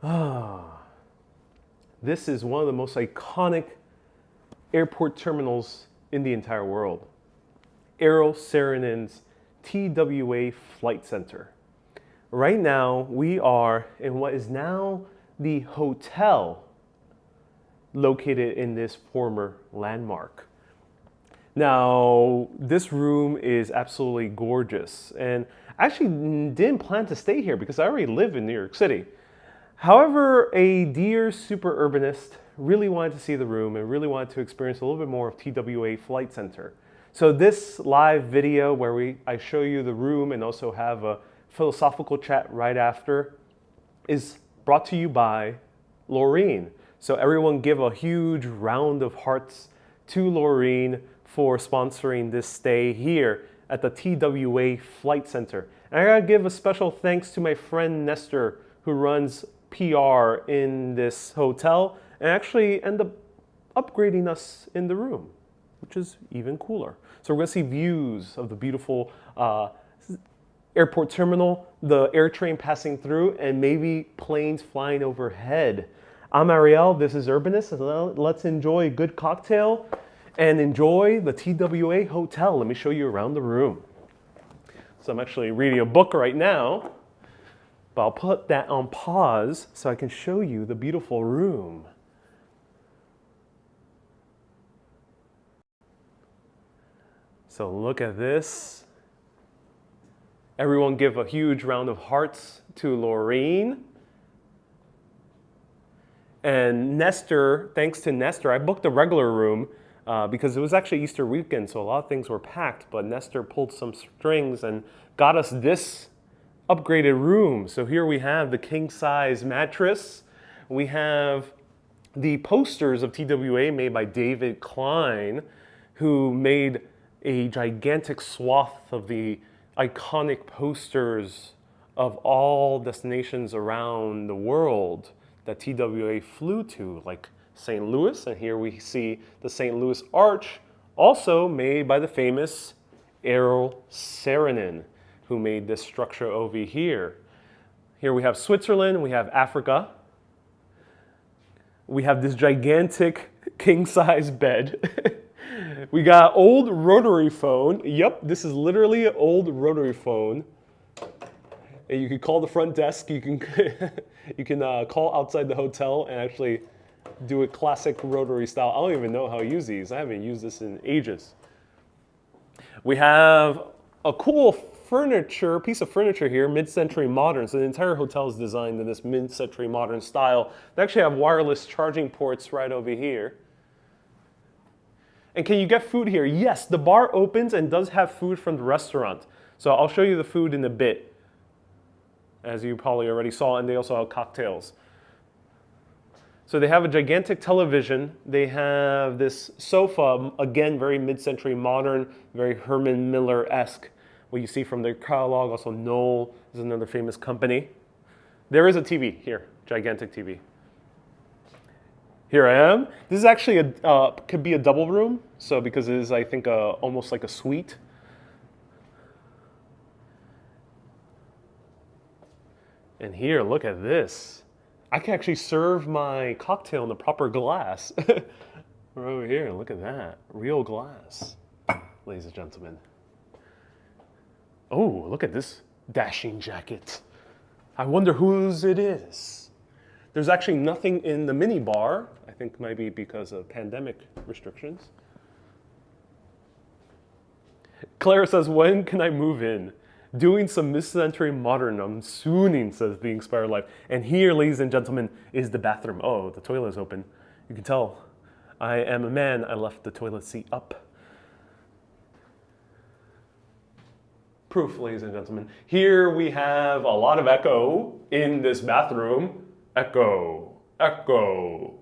Ah, this is one of the most iconic airport terminals in the entire world. Aero Saarinen TWA Flight Center. Right now, we are in what is now the hotel located in this former landmark. Now, this room is absolutely gorgeous, and I actually didn't plan to stay here because I already live in New York City. However, a dear super urbanist really wanted to see the room and really wanted to experience a little bit more of TWA Flight Center. So this live video where I show you the room and also have a philosophical chat right after is brought to you by Laureen. So everyone give a huge round of hearts to Laureen for sponsoring this stay here at the TWA Flight Center. And I gotta give a special thanks to my friend Nestor, who runs PR in this hotel and actually end up upgrading us in the room, which is even cooler. So we're gonna see views of the beautiful airport terminal, the air train passing through, and maybe planes flying overhead. I'm Ariel, this is Urbanist, and let's enjoy a good cocktail and enjoy the TWA hotel. Let me show you around the room. So I'm actually reading a book right now, but I'll put that on pause so I can show you the beautiful room. So look at this. Everyone give a huge round of hearts to Laureen. And Nestor, thanks to Nestor, I booked a regular room because it was actually Easter weekend, so a lot of things were packed, but Nestor pulled some strings and got us this upgraded room. So here we have the king size mattress. We have the posters of TWA made by David Klein, who made a gigantic swath of the iconic posters of all destinations around the world that TWA flew to, like St. Louis, and here we see the St. Louis Arch, also made by the famous Aero Saarinen, who made this structure over here. Here we have Switzerland, we have Africa. We have this gigantic king-size bed. We got old rotary phone. Yep, this is literally an old rotary phone. And you can call the front desk. You can you can call outside the hotel and actually do a classic rotary style. I don't even know how to use these. I haven't used this in ages. We have a cool piece of furniture here, mid-century modern. So the entire hotel is designed in this mid-century modern style. They actually have wireless charging ports right over here. And can you get food here? Yes, the bar opens and does have food from the restaurant. So I'll show you the food in a bit, as you probably already saw, and they also have cocktails. So they have a gigantic television. They have this sofa, again, very mid-century modern, very Herman Miller-esque. What you see from their catalog, also Knoll is another famous company. There is a TV here, gigantic TV. Here I am. This is actually could be a double room, so because it is, I think, almost like a suite. And here, look at this. I can actually serve my cocktail in the proper glass. We're over here, look at that. Real glass, ladies and gentlemen. Oh, look at this dashing jacket. I wonder whose it is. There's actually nothing in the mini bar. I think maybe because of pandemic restrictions. Claire says, when can I move in? Doing some mid-century modern, I'm swooning, says the Inspired Life. And here, ladies and gentlemen, is the bathroom. Oh, the toilet is open. You can tell I am a man. I left the toilet seat up. Proof, ladies and gentlemen. Here we have a lot of echo in this bathroom. Echo, echo.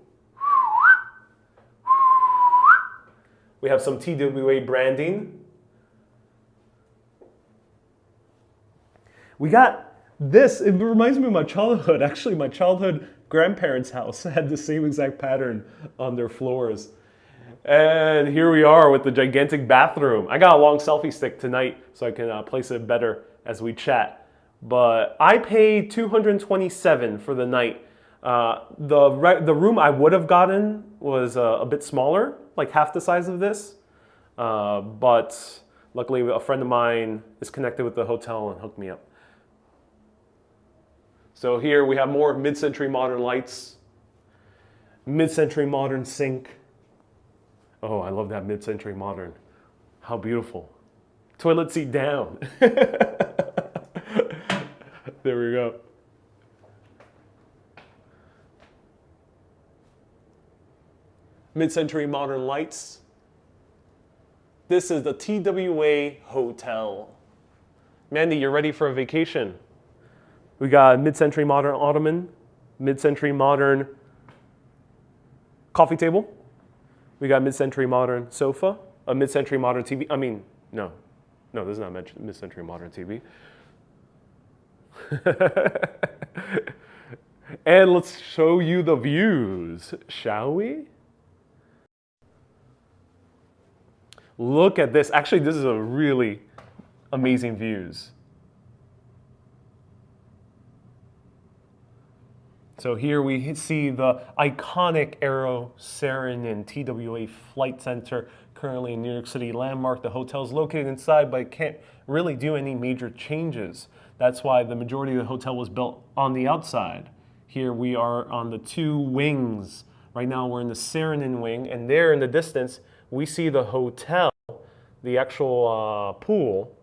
We have some TWA branding. We got this. It reminds me of my childhood. Actually, my childhood grandparents' house had the same exact pattern on their floors. And here we are with the gigantic bathroom. I got a long selfie stick tonight so I can place it better as we chat. But I paid $227 for the night. The room I would have gotten was a bit smaller, like half the size of this. But luckily, a friend of mine is connected with the hotel and hooked me up. So here we have more mid-century modern lights, mid-century modern sink. Oh, I love that mid-century modern. How beautiful. Toilet seat down. There we go. Mid-century modern lights. This is the TWA Hotel. Mandy, you're ready for a vacation. We got mid-century modern ottoman, mid-century modern coffee table. We got mid-century modern sofa, a mid-century modern TV. I mean, no, this is not mid-century modern TV. And let's show you the views, shall we? Look at this. Actually, this is a really amazing views. So here we see the iconic Aero Saarinen TWA Flight Center, currently in New York City landmark. The hotel is located inside, but it can't really do any major changes. That's why the majority of the hotel was built on the outside. Here we are on the two wings. Right now we're in the Saarinen wing, and there in the distance we see the hotel, the actual pool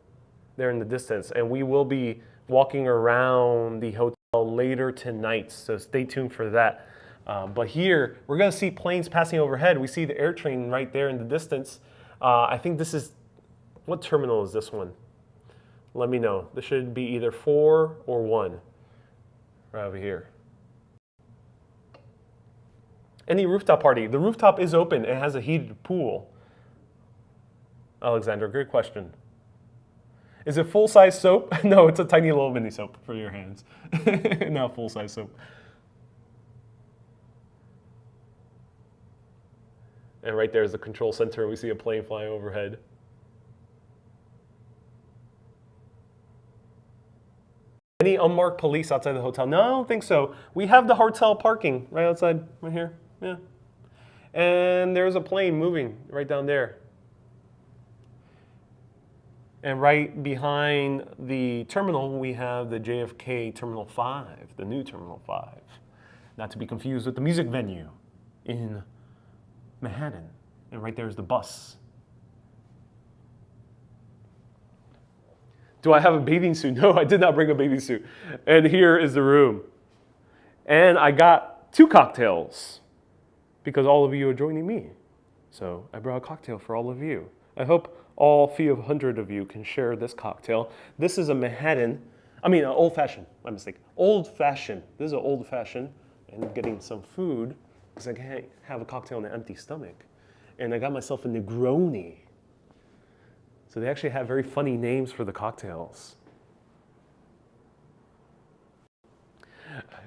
there in the distance, and we will be walking around the hotel later tonight, so stay tuned for that. But here, we're going to see planes passing overhead. We see the air train right there in the distance. I think this is, what terminal is this one? Let me know. This should be either 4 or 1, right over here. Any rooftop party? The rooftop is open. It has a heated pool. Alexander, great question. Is it full-size soap? No, it's a tiny little mini soap for your hands. Not full-size soap. And right there is the control center. We see a plane flying overhead. Any unmarked police outside the hotel? No, I don't think so. We have the hotel parking right outside, right here. Yeah. And there's a plane moving right down there. And right behind the terminal, we have the JFK Terminal 5, the new Terminal 5. Not to be confused with the music venue in Manhattan. And right there is the bus. Do I have a bathing suit? No, I did not bring a bathing suit. And here is the room. And I got 2 cocktails because all of you are joining me. So I brought a cocktail for all of you. I hope all few of 100 of you can share this cocktail. This is a Manhattan, an old-fashioned, my mistake. Old-fashioned, this is an old-fashioned, and I'm getting some food because I can't have a cocktail on an empty stomach. And I got myself a Negroni. So they actually have very funny names for the cocktails.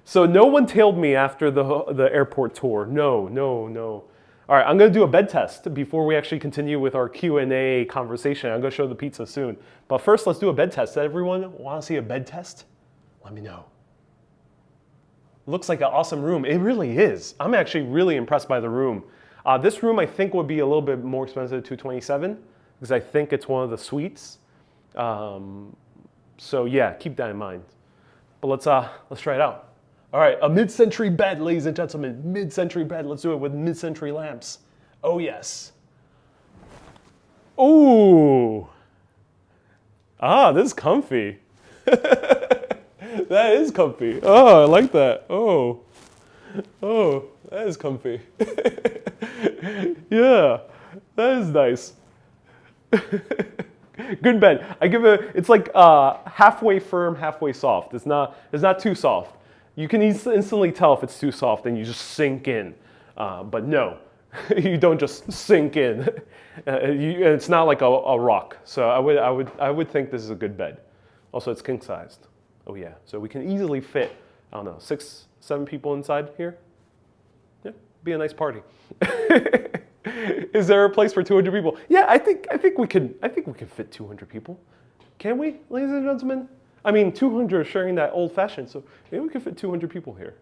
So no one tailed me after the airport tour. No. All right, I'm going to do a bed test before we actually continue with our Q&A conversation. I'm going to show the pizza soon. But first, let's do a bed test. Does everyone want to see a bed test? Let me know. Looks like an awesome room. It really is. I'm actually really impressed by the room. This room, I think, would be a little bit more expensive, $227, because I think it's one of the suites. So yeah, keep that in mind. But let's try it out. All right, a mid-century bed, ladies and gentlemen. Mid-century bed. Let's do it with mid-century lamps. Oh, yes. Ooh. This is comfy. That is comfy. Oh, I like that. Oh, that is comfy. Yeah, that is nice. Good bed. I give it's like halfway firm, halfway soft. It's not too soft. You can instantly tell if it's too soft and you just sink in. But no, you don't just sink in. It's not like a rock. So I would think this is a good bed. Also, it's king sized. Oh yeah, so we can easily fit, I don't know, 6, 7 people inside here. Yeah, be a nice party. Is there a place for 200 people? Yeah, I think we can fit 200 people. Can we, ladies and gentlemen? I mean, 200 sharing that old fashioned, so maybe we can fit 200 people here.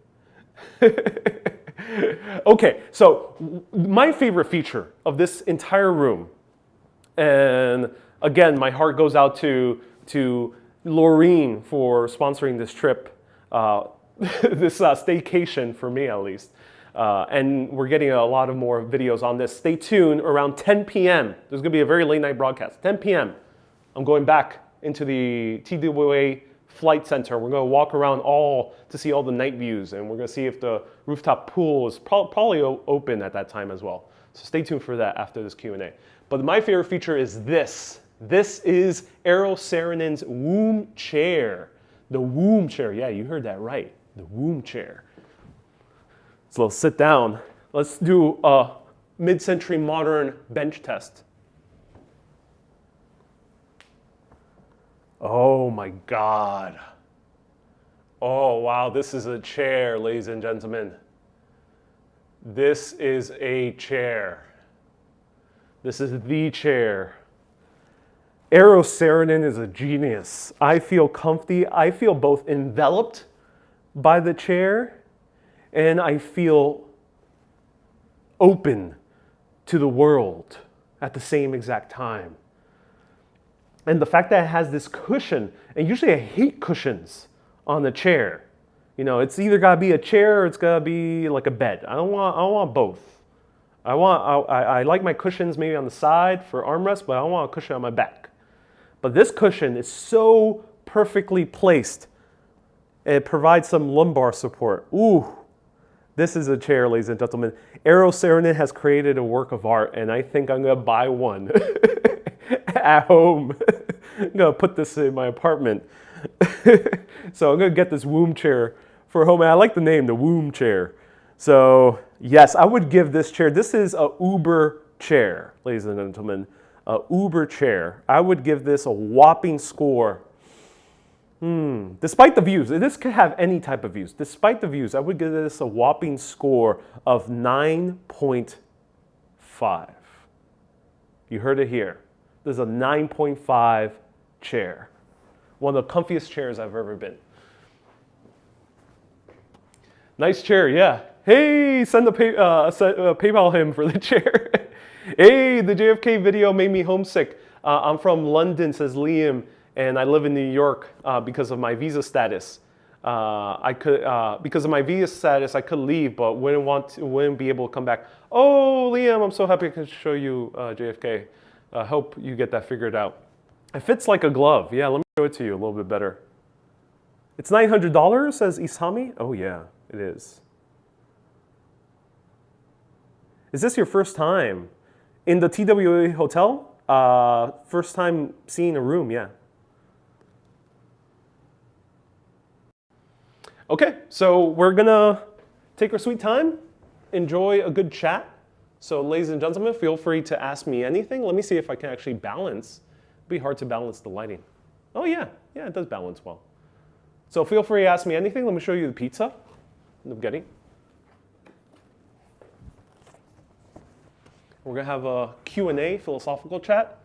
Okay, so my favorite feature of this entire room, and again, my heart goes out to Laureen for sponsoring this trip, this staycation for me at least. And we're getting a lot of more videos on this. Stay tuned around 10 p.m. There's gonna be a very late night broadcast. 10 p.m. I'm going back into the TWA flight center. We're gonna walk around to see all the night views, and we're gonna see if the rooftop pool is probably open at that time as well. So stay tuned for that after this Q&A. But my favorite feature is this. This is Errol Saarinen's womb chair. The womb chair, yeah, you heard that right. The womb chair. So let's sit down. Let's do a mid-century modern bench test. Oh my God. Oh wow, this is a chair, ladies and gentlemen. This is a chair. This is the chair. Errol Saarinen is a genius. I feel comfy. I feel both enveloped by the chair, and I feel open to the world at the same exact time. And the fact that it has this cushion, and usually I hate cushions on the chair. You know, it's either gotta be a chair or it's gotta be like a bed. I don't want both. I like my cushions maybe on the side for armrest, but I don't want a cushion on my back. But this cushion is so perfectly placed. It provides some lumbar support. Ooh. This is a chair, ladies and gentlemen. Errol Saarinen has created a work of art, and I think I'm gonna buy one at home. I'm gonna put this in my apartment. So I'm gonna get this womb chair for home, and I like the name, the womb chair. So yes, I would give this chair, this is a Uber chair, ladies and gentlemen, a Uber chair. I would give this a whopping score. Despite the views, this could have any type of views. Despite the views, I would give this a whopping score of 9.5. You heard it here. This is a 9.5 chair. One of the comfiest chairs I've ever been. Nice chair, yeah. Hey, send PayPal him for the chair. Hey, the JFK video made me homesick. I'm from London, says Liam, and I live in New York because of my visa status. Because of my visa status, I could leave, but wouldn't be able to come back. Oh, Liam, I'm so happy I could show you JFK. I hope you get that figured out. It fits like a glove. Yeah, let me show it to you a little bit better. It's $900, says Isami. Oh yeah, it is. Is this your first time in the TWA hotel? First time seeing a room, yeah. Okay, so we're gonna take our sweet time, enjoy a good chat. So ladies and gentlemen, feel free to ask me anything. Let me see if I can actually balance. It'd be hard to balance the lighting. Oh yeah, it does balance well. So feel free to ask me anything. Let me show you the pizza I'm getting. We're gonna have a Q&A, philosophical chat.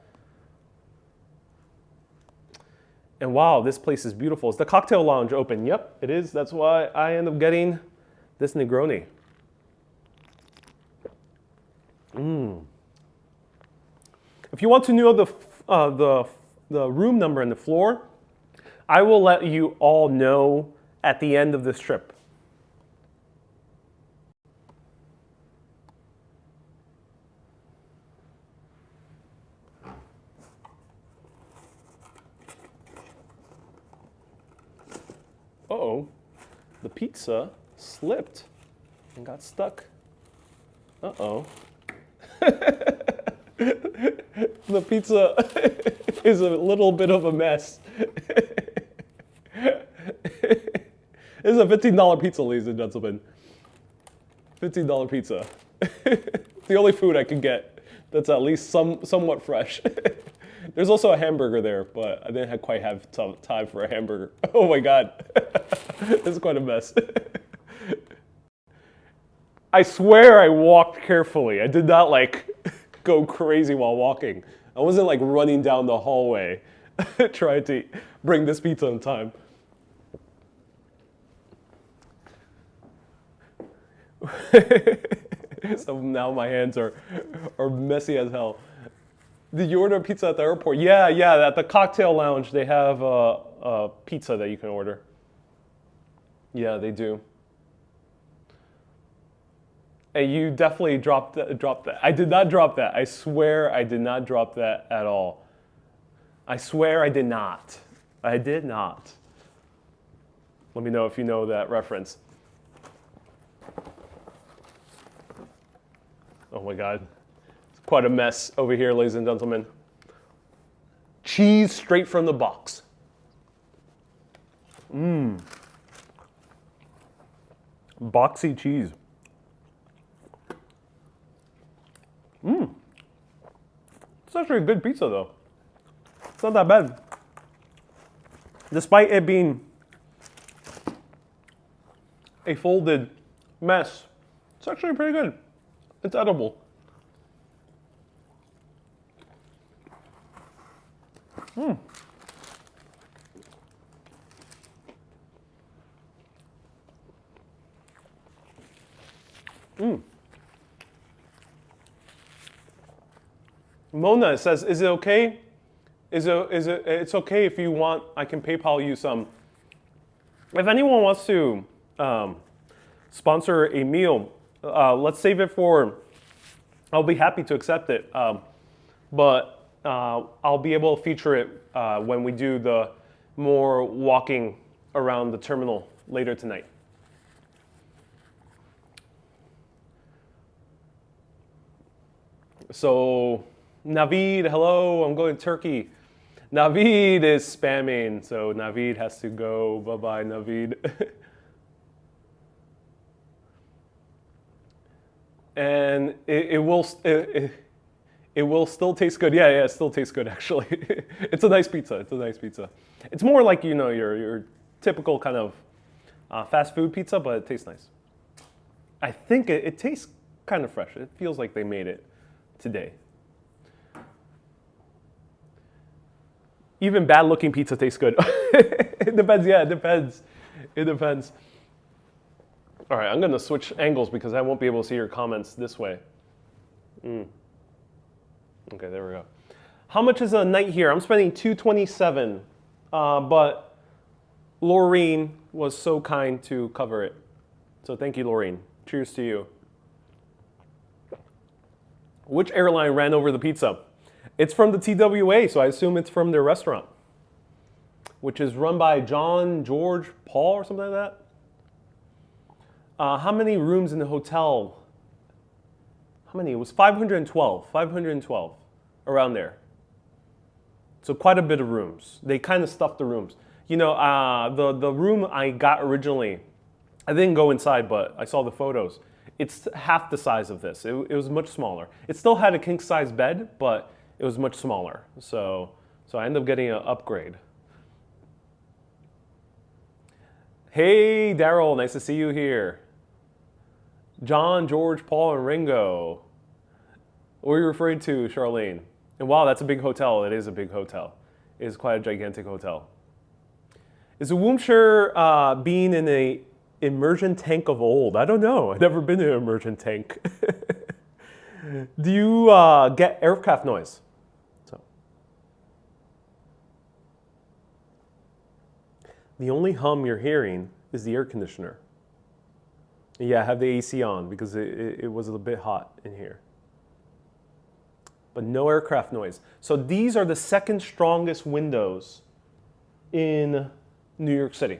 And wow, this place is beautiful. Is the cocktail lounge open? Yep, it is. That's why I end up getting this Negroni. If you want to know the room number and the floor, I will let you all know at the end of this trip. Uh-oh, the pizza slipped and got stuck. Uh-oh. The pizza is a little bit of a mess. This is a $15 pizza, ladies and gentlemen. $15 pizza. It's the only food I can get that's at least somewhat fresh. There's also a hamburger there, but I didn't quite have time for a hamburger. Oh my God. This is quite a mess. I swear I walked carefully. I did not go crazy while walking. I wasn't running down the hallway trying to bring this pizza on time. So now my hands are messy as hell. Did you order a pizza at the airport? Yeah, yeah. At the cocktail lounge, they have a pizza that you can order. Yeah, they do. Hey, you definitely dropped that. I did not drop that. I swear I did not drop that at all. I swear I did not. I did not. Let me know if you know that reference. Oh my God. It's quite a mess over here, ladies and gentlemen. Cheese straight from the box. Mmm. Boxy cheese. Mmm. It's actually a good pizza though. It's not that bad. Despite it being a folded mess, it's actually pretty good. It's edible. Mmm. Mmm. Mona says, is it okay? It's okay if you want, I can PayPal you some. If anyone wants to sponsor a meal, let's save it for, I'll be happy to accept it. But I'll be able to feature it when we do the more walking around the terminal later tonight. So Naveed, hello, I'm going to Turkey. Naveed is spamming, so Naveed has to go. Bye-bye, Naveed. And it will still taste good. Yeah, it still tastes good actually. It's a nice pizza. It's a nice pizza. It's more like, you know, your typical kind of fast food pizza, but it tastes nice. I think it tastes kind of fresh. It feels like they made it today. Even bad looking pizza tastes good. It depends, yeah, it depends. It depends. All right, I'm gonna switch angles because I won't be able to see your comments this way. Okay, there we go. How much is a night here? I'm spending $227, but Laureen was so kind to cover it. So thank you, Laureen. Cheers to you. Which airline ran over the pizza? It's from the TWA, so I assume it's from their restaurant, which is run by John, George, Paul, or something like that. How many rooms in the hotel? How many? It was 512. 512, around there. So quite a bit of rooms. They kind of stuffed the rooms. You know, the room I got originally, I didn't go inside, but I saw the photos. It's half the size of this. It was much smaller. It still had a king-size bed, but it was much smaller. So I ended up getting an upgrade. Hey, Daryl, nice to see you here. John, George, Paul, and Ringo. What are you referring to, Charlene? And wow, that's a big hotel. It is a big hotel. It is quite a gigantic hotel. Is a Woomshire being in a immersion tank of old? I don't know. I've never been in an immersion tank. Do you get aircraft noise? So, the only hum you're hearing is the air conditioner. Yeah, I have the AC on because it was a bit hot in here. But no aircraft noise. So these are the second strongest windows in New York City.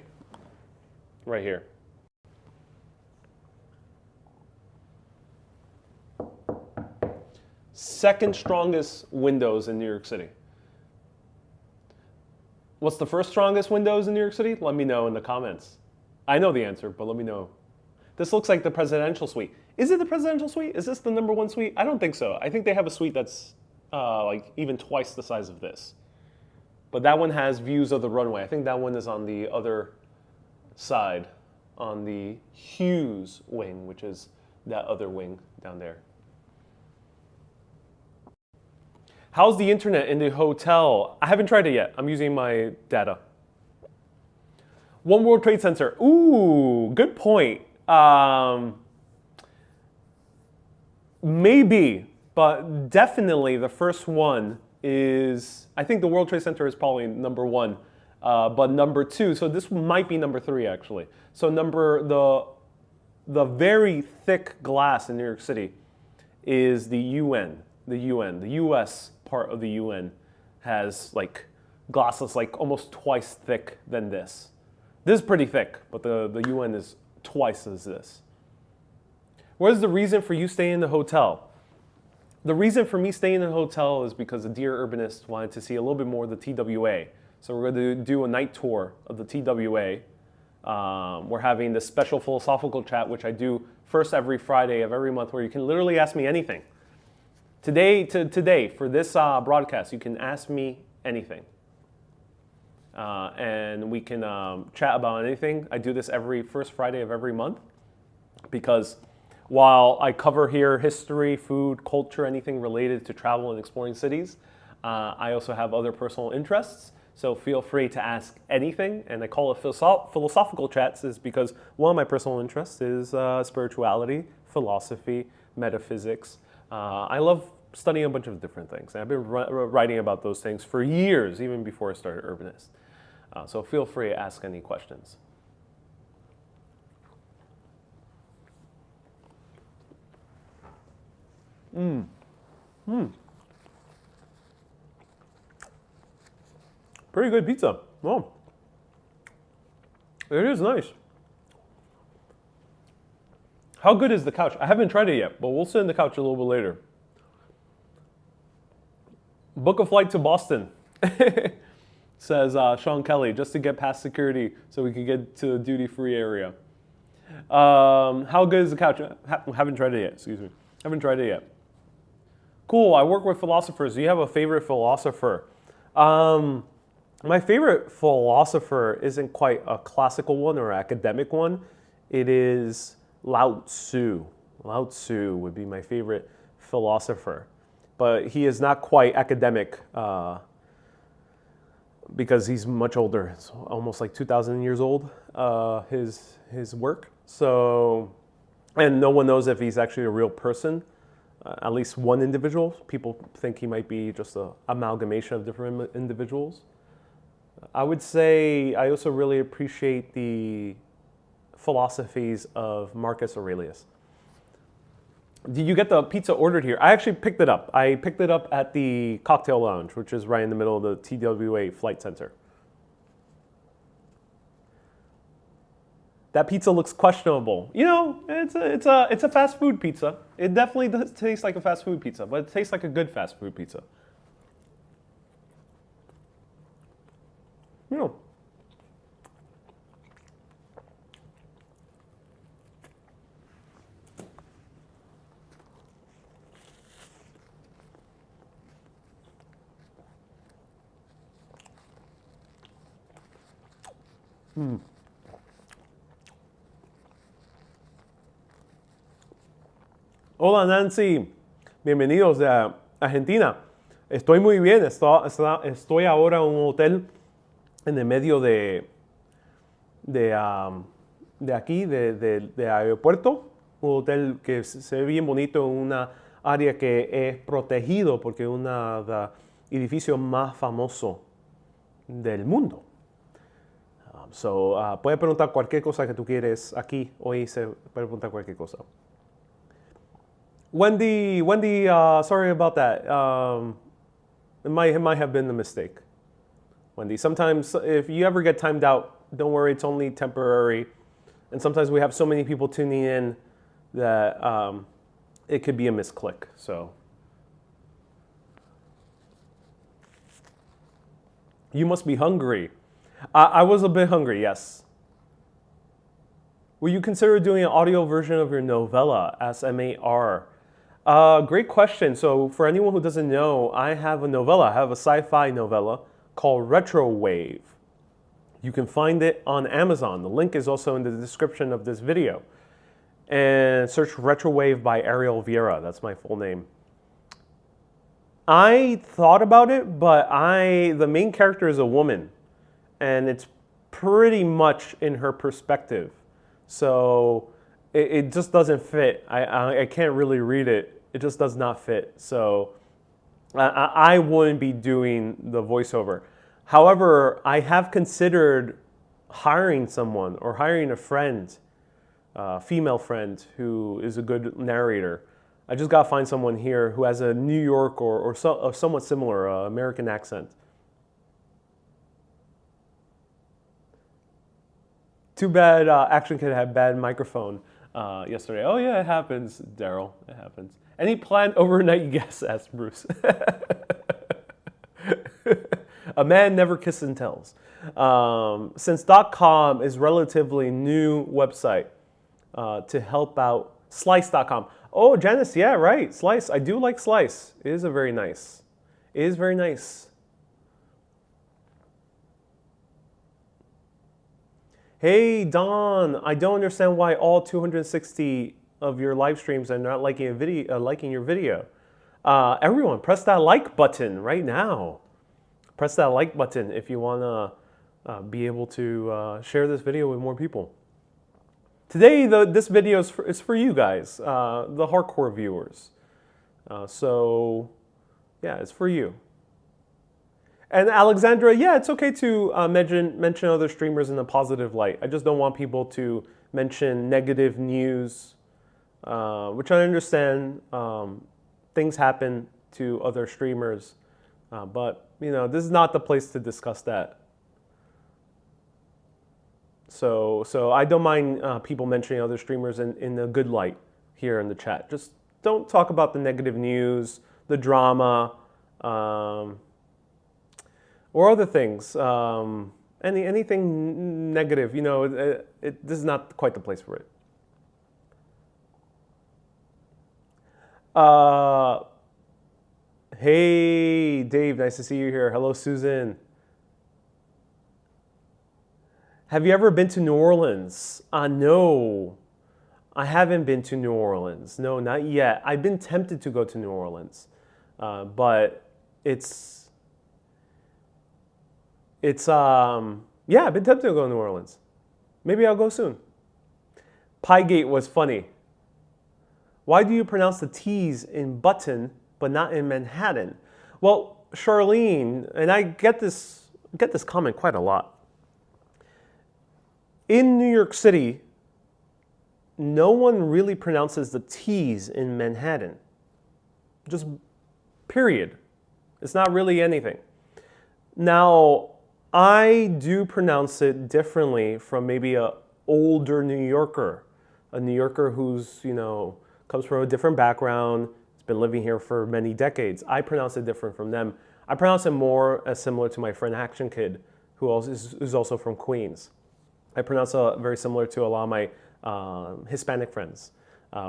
Right here. Second strongest windows in New York City. What's the first strongest windows in New York City? Let me know in the comments. I know the answer, but let me know. This looks like the presidential suite. Is it the presidential suite? Is this the #1 suite? I don't think so. I think they have a suite that's like even twice the size of this. But that one has views of the runway. I think that one is on the other side, on the Hughes wing, which is that other wing down there. How's the internet in the hotel? I haven't tried it yet. I'm using my data. One World Trade Center. Ooh, good point. Maybe, but definitely the first one is, I think the World Trade Center is probably number one, but number two, so this might be number three actually. So the very thick glass in New York City is the UN. The U.S. part of the UN has like glass that's like almost twice thick than this. This is pretty thick, but the UN is twice as this. What is the reason for you staying in the hotel? The reason for me staying in the hotel is because the Dear Urbanist wanted to see a little bit more of the TWA. So we're going to do a night tour of the TWA. We're having this special philosophical chat, which I do first every Friday of every month, where you can literally ask me anything. Today, for this broadcast, you can ask me anything. And we can chat about anything. I do this every first Friday of every month because while I cover here history, food, culture, anything related to travel and exploring cities, I also have other personal interests. So feel free to ask anything. And I call it philosophical chats is because one of my personal interests is spirituality, philosophy, metaphysics. I love studying a bunch of different things. I've been writing about those things for years, even before I started Urbanist. So feel free to ask any questions. Pretty good pizza. Oh, it is nice. How good is the couch? I haven't tried it yet, but we'll sit in the couch a little bit later. Book a flight to Boston, says Sean Kelly, just to get past security so we can get to the duty-free area. How good is the couch? Haven't tried it yet, excuse me. Haven't tried it yet. Cool, I work with philosophers. Do you have a favorite philosopher? My favorite philosopher isn't quite a classical one or academic one. It is Lao Tzu. Lao Tzu would be my favorite philosopher. But he is not quite academic because he's much older. It's almost like 2,000 years old, his work. So, and no one knows if he's actually a real person. At least one individual. People think he might be just an amalgamation of different individuals. I would say I also really appreciate the philosophies of Marcus Aurelius. Did you get the pizza ordered here? I actually picked it up. I picked it up at the cocktail lounge, which is right in the middle of the TWA flight center. That pizza looks questionable. You know, it's a fast food pizza. It definitely does taste like a fast food pizza, but it tastes like a good fast food pizza. You know. Hola Nancy, bienvenidos a Argentina. Estoy muy bien, estoy ahora en un hotel en el medio de aquí, de aeropuerto. Un hotel que se ve bien bonito en una área que es protegido porque es uno de los edificios más famosos del mundo. Puedes preguntar cualquier cosa que tú quieres aquí. Hoy se puede preguntar cualquier cosa. Wendy, sorry about that. It might have been a mistake. Wendy, sometimes if you ever get timed out, don't worry, it's only temporary. And sometimes we have so many people tuning in that it could be a misclick. So you must be hungry. I was a bit hungry, yes. Will you consider doing an audio version of your novella, SMAR? Great question. So for anyone who doesn't know, I have a novella. I have a sci-fi novella called Retrowave. You can find it on Amazon. The link is also in the description of this video. And search Retrowave by Ariel Vieira. That's my full name. I thought about it, but the main character is a woman. And it's pretty much in her perspective. So it just doesn't fit. I can't really read it It just does not fit. So I wouldn't be doing the voiceover. However, I have considered hiring someone or hiring a friend, female friend who is a good narrator. I just gotta find someone here who has a New York or a somewhat similar American accent. Too bad Action Kid had bad microphone yesterday. Oh yeah, it happens, Daryl. It happens. Any planned overnight guests? Asked Bruce. A man never kisses and tells. Since .com is relatively new website to help out Slice.com. Oh, Janice, yeah, right. Slice. I do like Slice. It is very nice. It is very nice. Hey, Don. I don't understand why all 260 of your live streams are not liking a video. Liking your video. Everyone, press that like button right now. Press that like button if you want to be able to share this video with more people. Today, this video is for you guys, the hardcore viewers. So, yeah, it's for you. And Alexandra, yeah, it's okay to mention other streamers in a positive light. I just don't want people to mention negative news, which I understand. Things happen to other streamers, but you know, this is not the place to discuss that. So I don't mind people mentioning other streamers in a good light here in the chat. Just don't talk about the negative news, the drama, or other things. Anything negative, you know, this is not quite the place for it. Hey, Dave, nice to see you here. Hello, Susan. Have you ever been to New Orleans? No, I haven't been to New Orleans. No, not yet. I've been tempted to go to New Orleans, but it's yeah, I've been tempted to go to New Orleans. Maybe I'll go soon. Piegate was funny. Why do you pronounce the T's in button but not in Manhattan? Well, Charlene, and I get this comment quite a lot. In New York City, no one really pronounces the T's in Manhattan. Just period. It's not really anything. Now, I do pronounce it differently from maybe an older New Yorker, a New Yorker who's, you know, comes from a different background, has been living here for many decades. I pronounce it different from them. I pronounce it more as similar to my friend Action Kid, who is also from Queens. I pronounce it very similar to a lot of my Hispanic friends.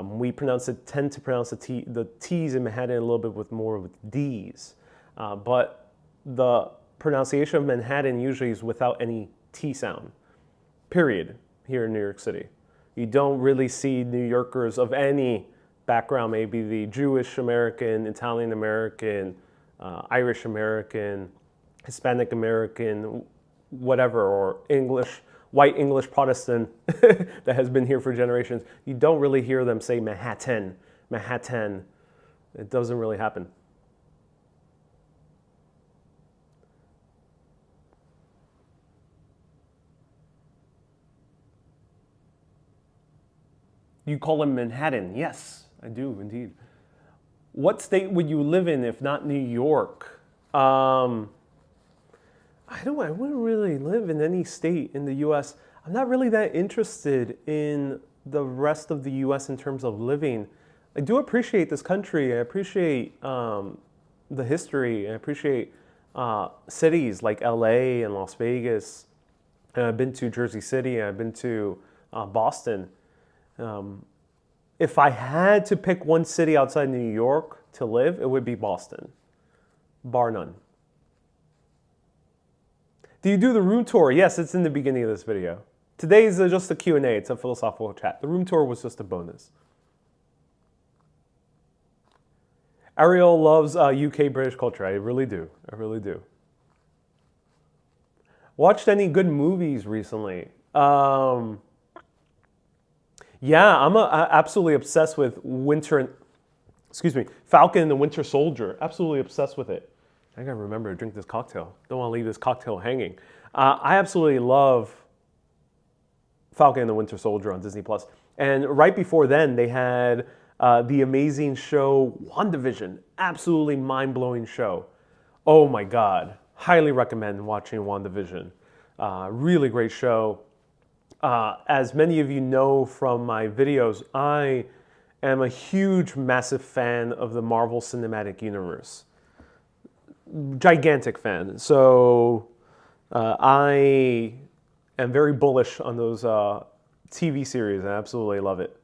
We tend to pronounce the T's in Manhattan a little bit with more with D's. But the pronunciation of Manhattan usually is without any T sound, period, here in New York City. You don't really see New Yorkers of any background, maybe the Jewish American, Italian American, Irish American, Hispanic American, whatever, or white English Protestant that has been here for generations. You don't really hear them say Manhattan, Manhattan. It doesn't really happen. You call them Manhattan. Yes, I do indeed. What state would you live in if not New York? I wouldn't really live in any state in the US. I'm not really that interested in the rest of the US in terms of living. I do appreciate this country. I appreciate the history. I appreciate cities like LA and Las Vegas. I've been to Jersey City. I've been to Boston. If I had to pick one city outside New York to live, it would be Boston, bar none. Do you do the room tour? Yes, it's in the beginning of this video. Today's just a Q&A. It's a philosophical chat. The room tour was just a bonus. Ariel loves UK British culture. I really do. I really do. Watched any good movies recently? Yeah, I'm absolutely obsessed with winter. excuse me, Falcon and the Winter Soldier. Absolutely obsessed with it. I gotta remember to drink this cocktail. Don't want to leave this cocktail hanging. I absolutely love Falcon and the Winter Soldier on Disney Plus. And right before then, they had the amazing show WandaVision. Absolutely mind-blowing show. Oh my God. Highly recommend watching WandaVision. Really great show. As many of you know from my videos, I am a huge, massive fan of the Marvel Cinematic Universe. Gigantic fan. So I am very bullish on those TV series. I absolutely love it.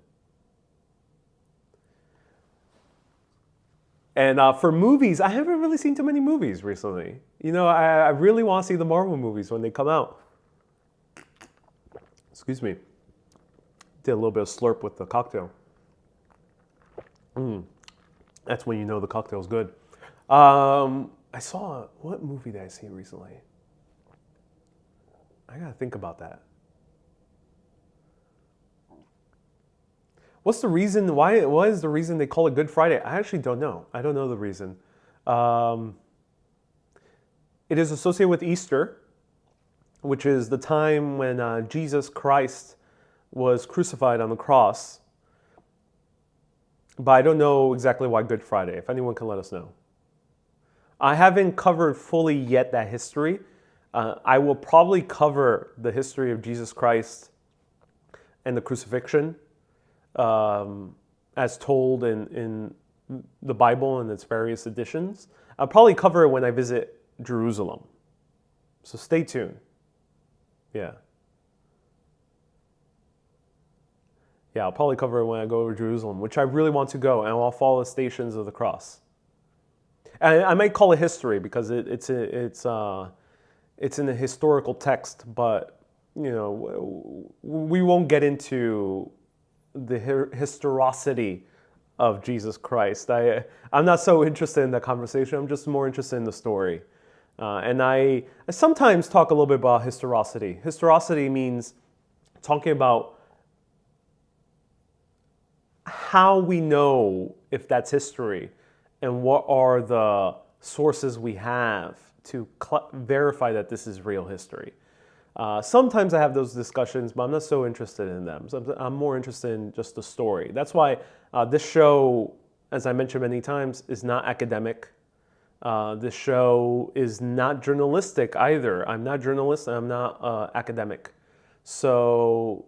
And for movies, I haven't really seen too many movies recently. You know, I really want to see the Marvel movies when they come out. Excuse me. Did a little bit of slurp with the cocktail. That's when you know the cocktail's good. I saw, what movie did I see recently? I gotta think about that. What's the reason, what is the reason they call it Good Friday? I actually don't know. I don't know the reason. It is associated with Easter, which is the time when Jesus Christ was crucified on the cross. But I don't know exactly why Good Friday, if anyone can let us know. I haven't covered fully yet that history. I will probably cover the history of Jesus Christ and the crucifixion as told in the Bible and its various editions. I'll probably cover it when I visit Jerusalem. So stay tuned. Yeah. Yeah, I'll probably cover it when I go to Jerusalem, which I really want to go, and I'll follow the Stations of the Cross. And I might call it history because it's in a historical text, but you know, we won't get into the historicity of Jesus Christ. I'm not so interested in that conversation. I'm just more interested in the story. And I sometimes talk a little bit about historicity. Historicity means talking about how we know if that's history and what are the sources we have to verify that this is real history. Sometimes I have those discussions, but I'm not so interested in them. So I'm more interested in just the story. That's why this show, as I mentioned many times, is not academic. This show is not journalistic either. I'm not journalist and I'm not academic. So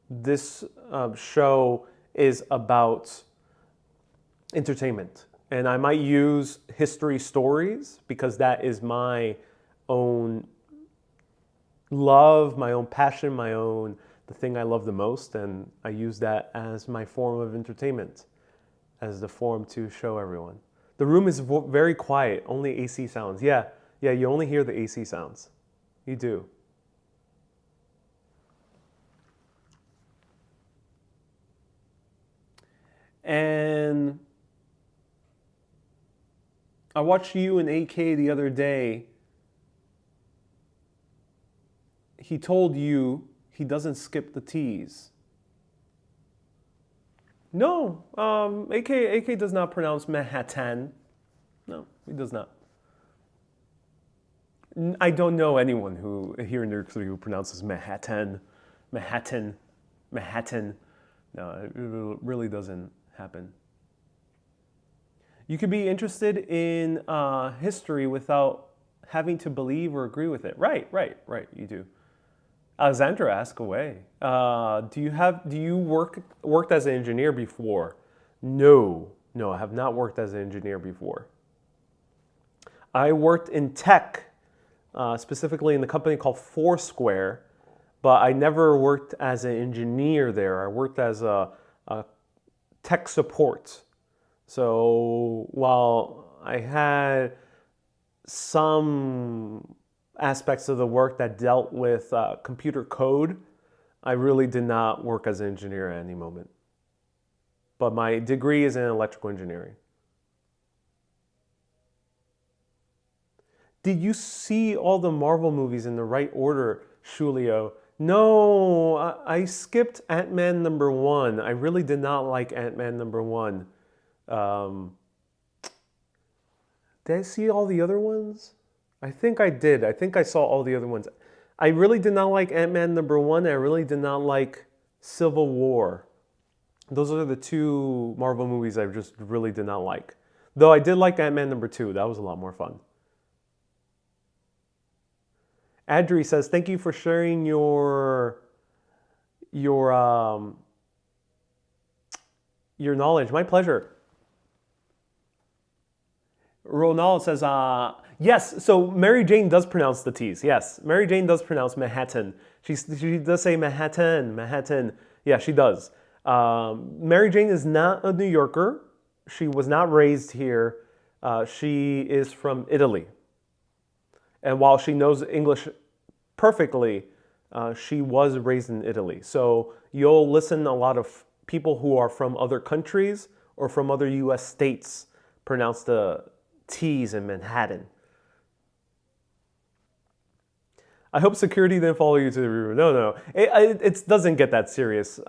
this show is about entertainment. And I might use history stories because that is my own love, my own passion, the thing I love the most. And I use that as my form of entertainment, as the form to show everyone. The room is very quiet, only AC sounds. Yeah, you only hear the AC sounds. You do. And I watched you and AK the other day. He told you he doesn't skip the T's. No, AK does not pronounce Manhattan. No, he does not. I don't know anyone who here in New York City who pronounces Manhattan. No, it really doesn't happen. You could be interested in history without having to believe or agree with it. Right, you do. Alexandra, ask away. Do you worked as an engineer before? No, I have not worked as an engineer before. I worked in tech, specifically in the company called Foursquare, but I never worked as an engineer there. I worked as a tech support. So while I had some aspects of the work that dealt with computer code, I really did not work as an engineer at any moment. But my degree is in electrical engineering. Did you see all the Marvel movies in the right order, Shulio? No, I skipped Ant-Man #1. I really did not like Ant-Man #1. Um, did I see all the other ones? I think I did. I think I saw all the other ones. I really did not like Ant-Man #1. I really did not like Civil War. Those are the two Marvel movies I just really did not like. Though I did like Ant-Man #2. That was a lot more fun. Adri says, thank you for sharing your knowledge. My pleasure. Ronald says, yes, so Mary Jane does pronounce the T's. Yes, Mary Jane does pronounce Manhattan. She does say Manhattan, Manhattan. Yeah, she does. Mary Jane is not a New Yorker. She was not raised here. She is from Italy. And while she knows English perfectly, she was raised in Italy. So you'll listen a lot of people who are from other countries or from other US states pronounce the T's in Manhattan. I hope security didn't follow you to the room. No. It doesn't get that serious.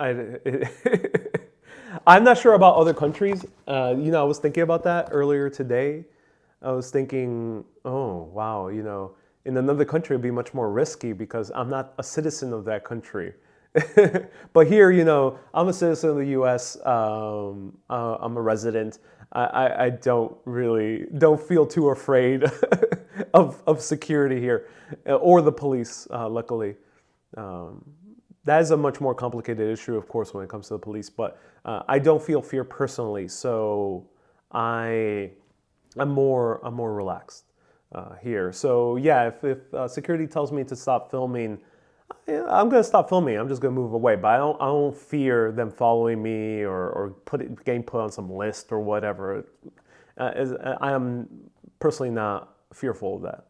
I'm not sure about other countries. I was thinking about that earlier today. I was thinking, oh, wow, in another country it'd be much more risky because I'm not a citizen of that country. But here, I'm a citizen of the US. I'm a resident. I don't feel too afraid of security here or the police, luckily. That is a much more complicated issue, of course, when it comes to the police, but I don't feel fear personally, so I'm more relaxed here. So yeah, if security tells me to stop filming, I'm going to stop filming. I'm just going to move away. But I don't fear them following me or getting put on some list or whatever. I am personally not fearful of that.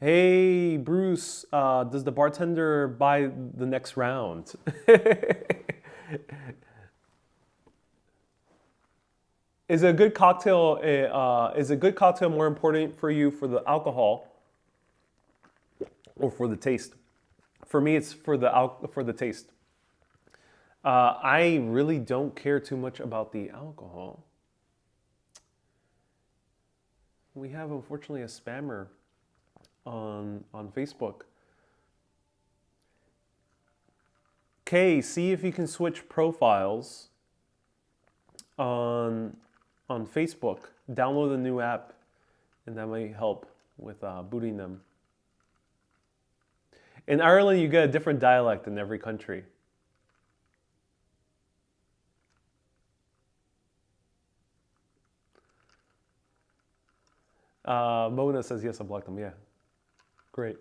Hey, Bruce, does the bartender buy the next round? Is a good cocktail more important for you for the alcohol or for the taste? For me, it's for the taste. I really don't care too much about the alcohol. We have, unfortunately, a spammer on Facebook. Okay, see if you can switch profiles on Facebook. Download the new app, and that might help with booting them. In Ireland, you get a different dialect in every country. Mona says, yes, I blocked them. Yeah. Great.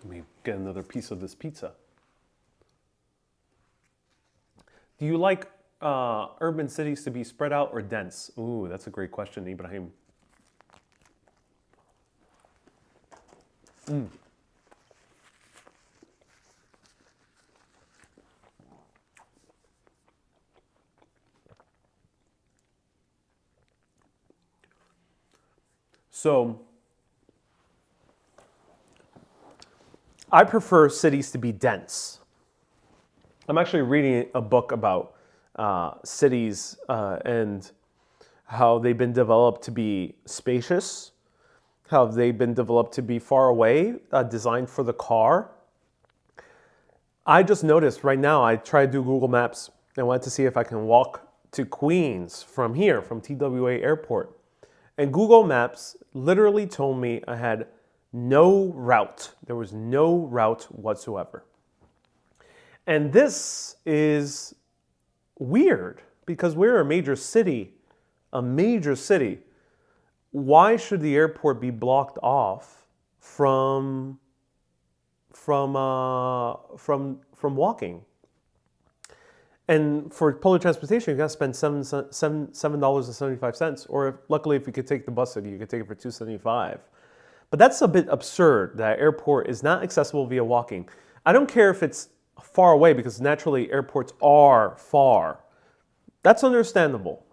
Let me get another piece of this pizza. Do you like urban cities to be spread out or dense? Ooh, that's a great question, Ibrahim. So, I prefer cities to be dense. I'm actually reading a book about cities and how they've been developed to be spacious, how they've been developed to be far away, designed for the car. I just noticed right now, I tried to do Google Maps and wanted to see if I can walk to Queens from here, from TWA Airport. And Google Maps literally told me I had no route. There was no route whatsoever. And this is weird because we're a major city. Why should the airport be blocked off from walking? And for public transportation, you got to spend $7.75. Or luckily, if you could take the bus, you could take it for $2.75. But that's a bit absurd. That airport is not accessible via walking. I don't care if it's far away because naturally airports are far. That's understandable.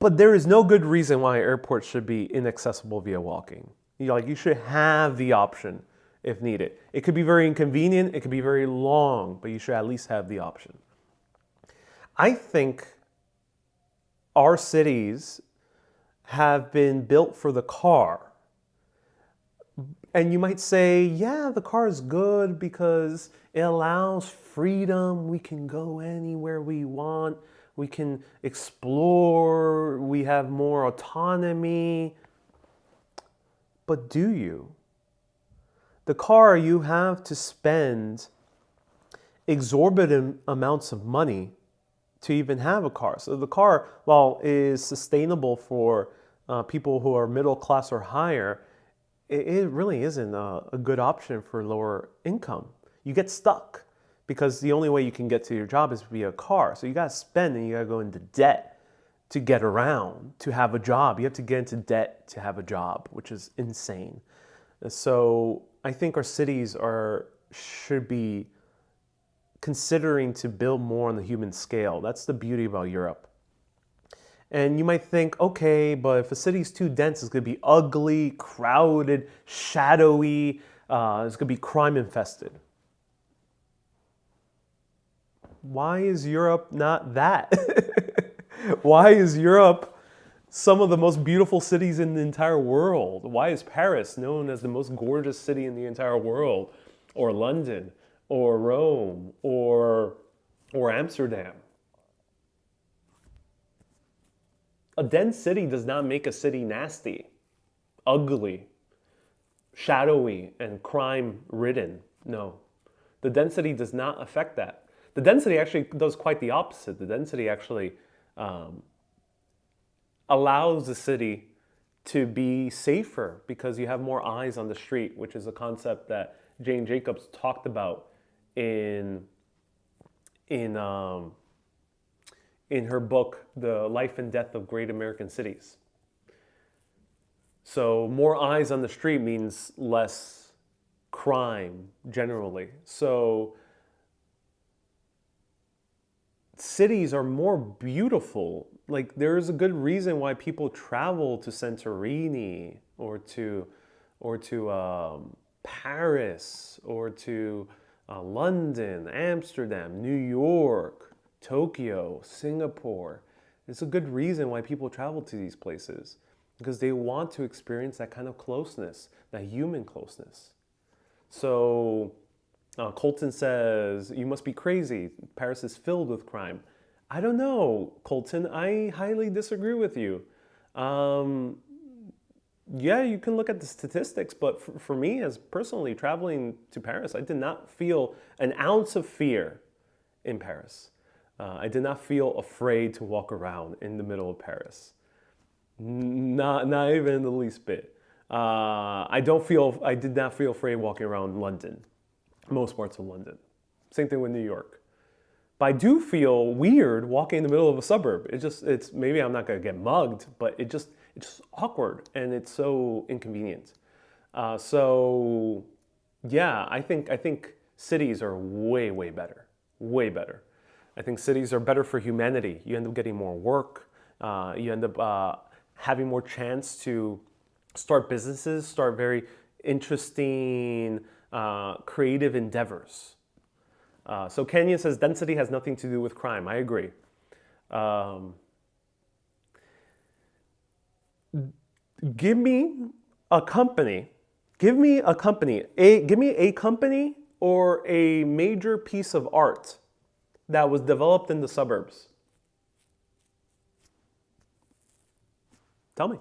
But there is no good reason why airports should be inaccessible via walking. You should have the option if needed. It could be very inconvenient, it could be very long, but you should at least have the option. I think our cities have been built for the car. And you might say, yeah, the car is good because it allows freedom. We can go anywhere we want. We can explore. We have more autonomy. But do you? The car, you have to spend exorbitant amounts of money to even have a car. So the car, while is sustainable for people who are middle class or higher, it really isn't a good option for lower income. You get stuck because the only way you can get to your job is via a car. So you got to spend and you got to go into debt to get around, to have a job. You have to get into debt to have a job, which is insane. So I think our cities should be considering to build more on the human scale. That's the beauty about Europe. And you might think, okay, but if a city's too dense, it's going to be ugly, crowded, shadowy, it's going to be crime infested. Why is Europe not that? Why is Europe some of the most beautiful cities in the entire world? Why is Paris known as the most gorgeous city in the entire world? Or London, or Rome, or Amsterdam? A dense city does not make a city nasty, ugly, shadowy, and crime-ridden. No. The density does not affect that. The density actually does quite the opposite. The density actually allows the city to be safer because you have more eyes on the street, which is a concept that Jane Jacobs talked about in her book, The Life and Death of Great American Cities. So more eyes on the street means less crime generally. So cities are more beautiful. Like there's a good reason why people travel to Santorini or to Paris or to London, Amsterdam, New York, Tokyo, Singapore. It's a good reason why people travel to these places because they want to experience that kind of closeness, that human closeness. So Colton says, you must be crazy. Paris is filled with crime. I don't know, Colton. I highly disagree with you. Yeah, you can look at the statistics, but for me, as personally traveling to Paris, I did not feel an ounce of fear in Paris. I did not feel afraid to walk around in the middle of Paris. Not even the least bit. I did not feel afraid walking around London, most parts of London. Same thing with New York. But I do feel weird walking in the middle of a suburb. It's maybe I'm not gonna get mugged, but it's just awkward and it's so inconvenient. So yeah, I think cities are way better, way better. I think cities are better for humanity. You end up getting more work. You end up having more chance to start businesses, start very interesting, creative endeavors. So Kenyon says density has nothing to do with crime. I agree. Give me a company. Give me a company or a major piece of art that was developed in the suburbs. Tell me.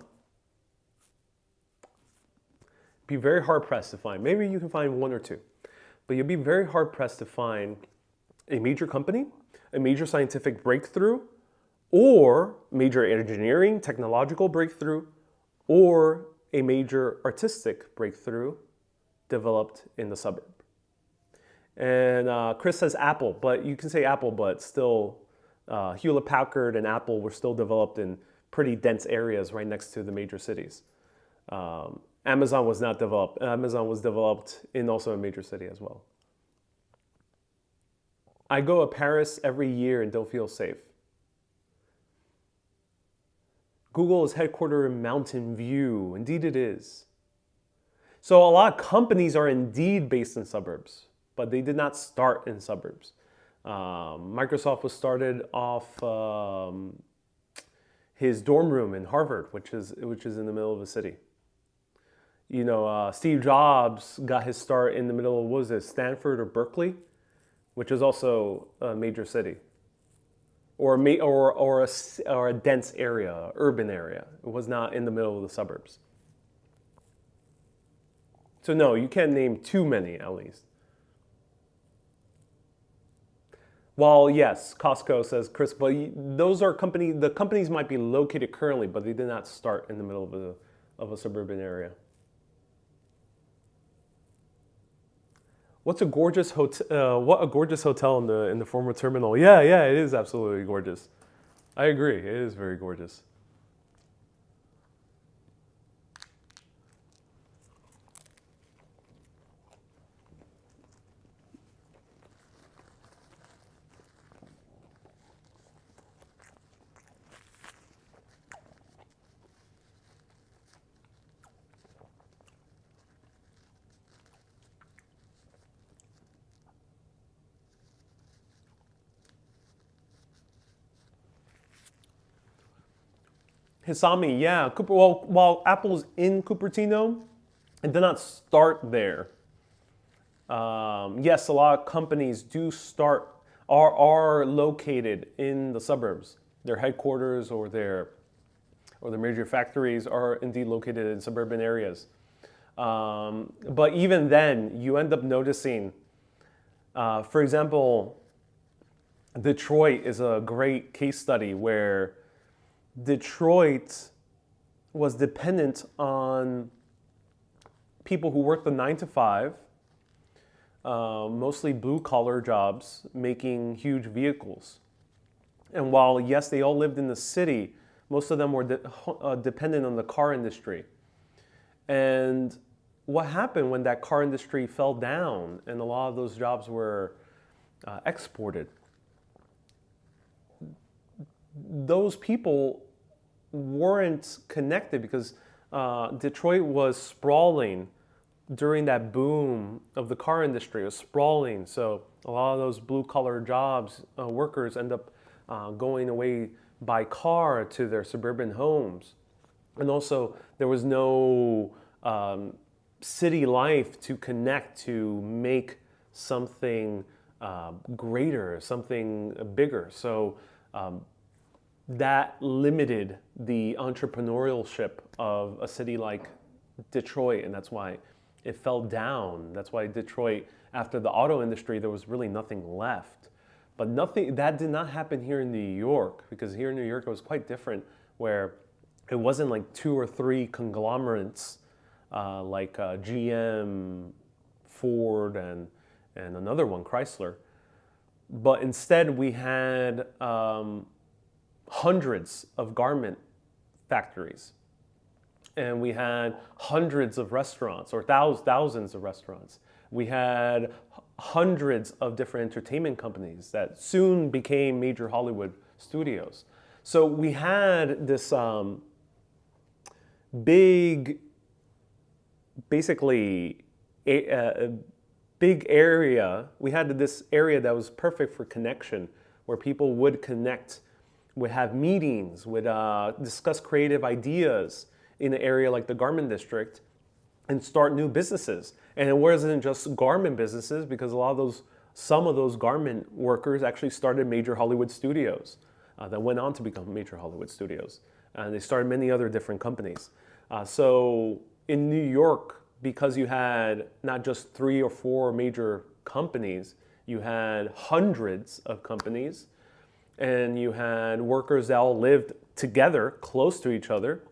Be very hard pressed to find. Maybe you can find one or two, but you'll be very hard pressed to find a major company, a major scientific breakthrough, or major engineering, technological breakthrough, or a major artistic breakthrough developed in the suburb. And Chris says Apple, but you can say Apple, but still Hewlett-Packard and Apple were still developed in pretty dense areas right next to the major cities. Amazon was not developed. Amazon was developed in also a major city as well. I go to Paris every year and don't feel safe. Google is headquartered in Mountain View. Indeed it is. So a lot of companies are indeed based in suburbs, but they did not start in suburbs. Microsoft was started off his dorm room in Harvard, which is in the middle of the city. You know, Steve Jobs got his start in the middle of, what was it, Stanford or Berkeley, which is also a major city, or a dense area, urban area. It was not in the middle of the suburbs. So no, you can't name too many, at least. Well, yes, Costco, says Chris, but those are the companies might be located currently, but they did not start in the middle of a suburban area. What a gorgeous hotel in the former terminal. Yeah, it is absolutely gorgeous. I agree, it is very gorgeous. Hisami, yeah. Well, while Apple's in Cupertino, it did not start there. Yes, a lot of companies are located in the suburbs. Their headquarters or their major factories are indeed located in suburban areas. But even then, you end up noticing, for example, Detroit is a great case study where Detroit was dependent on people who worked the 9 to 5, mostly blue-collar jobs, making huge vehicles. And while, yes, they all lived in the city, most of them were dependent on the car industry. And what happened when that car industry fell down and a lot of those jobs were exported? Those people weren't connected because Detroit was sprawling during that boom of the car industry. It was sprawling, so a lot of those blue-collar jobs, workers end up going away by car to their suburban homes. And also, there was no city life to connect to make something greater, something bigger. So that limited the entrepreneurship of a city like Detroit, and that's why it fell down. That's why Detroit, after the auto industry, there was really nothing left. But that did not happen here in New York, because here in New York it was quite different, where it wasn't like 2 or 3 conglomerates like GM, Ford, and another one, Chrysler. But instead we had hundreds of garment factories. And we had hundreds of restaurants, or thousands of restaurants. We had hundreds of different entertainment companies that soon became major Hollywood studios. So we had this big area. We had this area that was perfect for connection, where people would connect, would have meetings, would discuss creative ideas in an area like the garment district and start new businesses. And it wasn't just garment businesses, because some of those garment workers actually started major Hollywood studios that went on to become major Hollywood studios. And they started many other different companies. So in New York, because you had not just 3 or 4 major companies, you had hundreds of companies, and you had workers that all lived together, close to each other,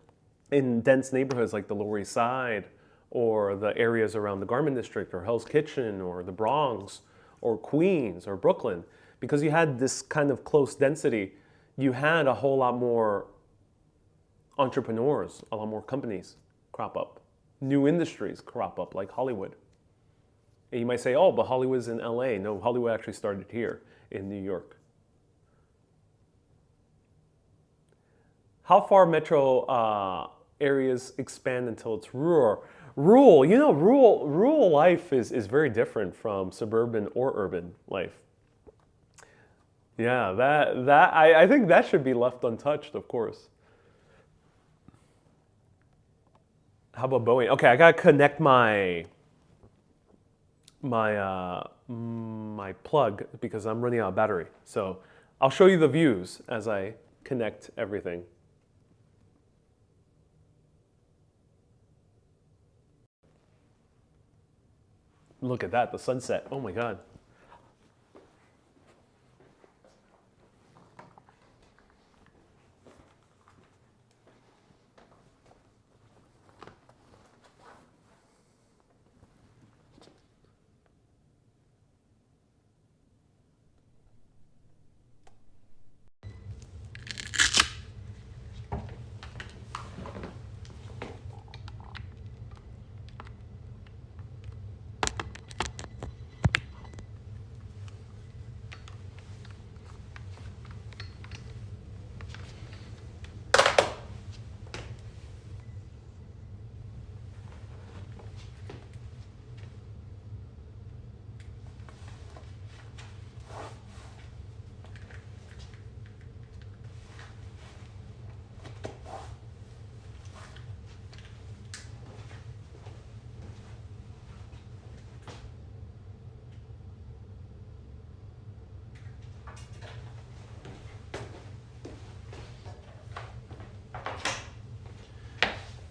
in dense neighborhoods like the Lower East Side, or the areas around the Garment District, or Hell's Kitchen, or the Bronx, or Queens, or Brooklyn. Because you had this kind of close density, you had a whole lot more entrepreneurs, a lot more companies crop up. New industries crop up, like Hollywood. And you might say, oh, but Hollywood's in LA. No, Hollywood actually started here in New York. How far metro areas expand until it's rural? Rural, you know, rural life is very different from suburban or urban life. Yeah, I think that should be left untouched, of course. How about Boeing? Okay, I gotta connect my plug because I'm running out of battery. So I'll show you the views as I connect everything. Look at that, the sunset. Oh my God.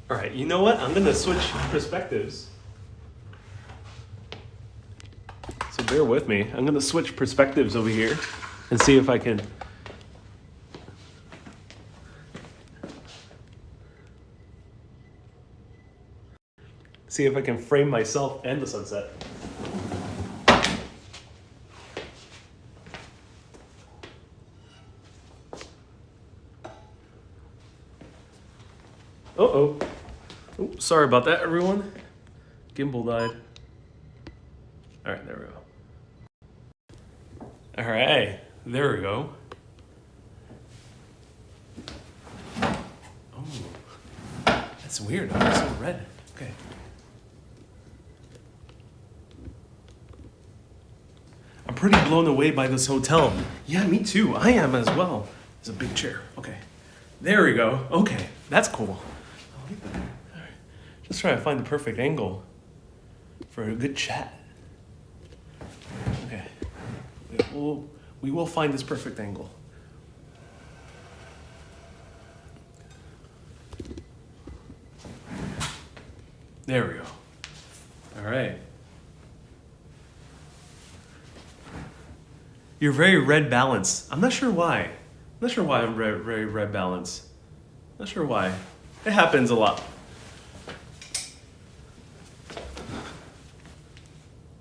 All right, you know what? I'm gonna switch perspectives. So bear with me. I'm gonna switch perspectives over here and see if I can. See if I can frame myself and the sunset. Uh-oh. Oh, sorry about that, everyone. Gimbal died. All right, there we go. All right, there we go. Oh, that's weird. Oh, it's so red. Okay. I'm pretty blown away by this hotel. Yeah, me too. I am as well. There's a big chair. Okay. There we go. Okay, that's cool. I like that. All right. Just trying to find the perfect angle for a good chat. Okay. We will find this perfect angle. There we go. All right. You're very red balanced. I'm not sure why. I'm not sure why I'm very red balanced. Not sure why. It happens a lot.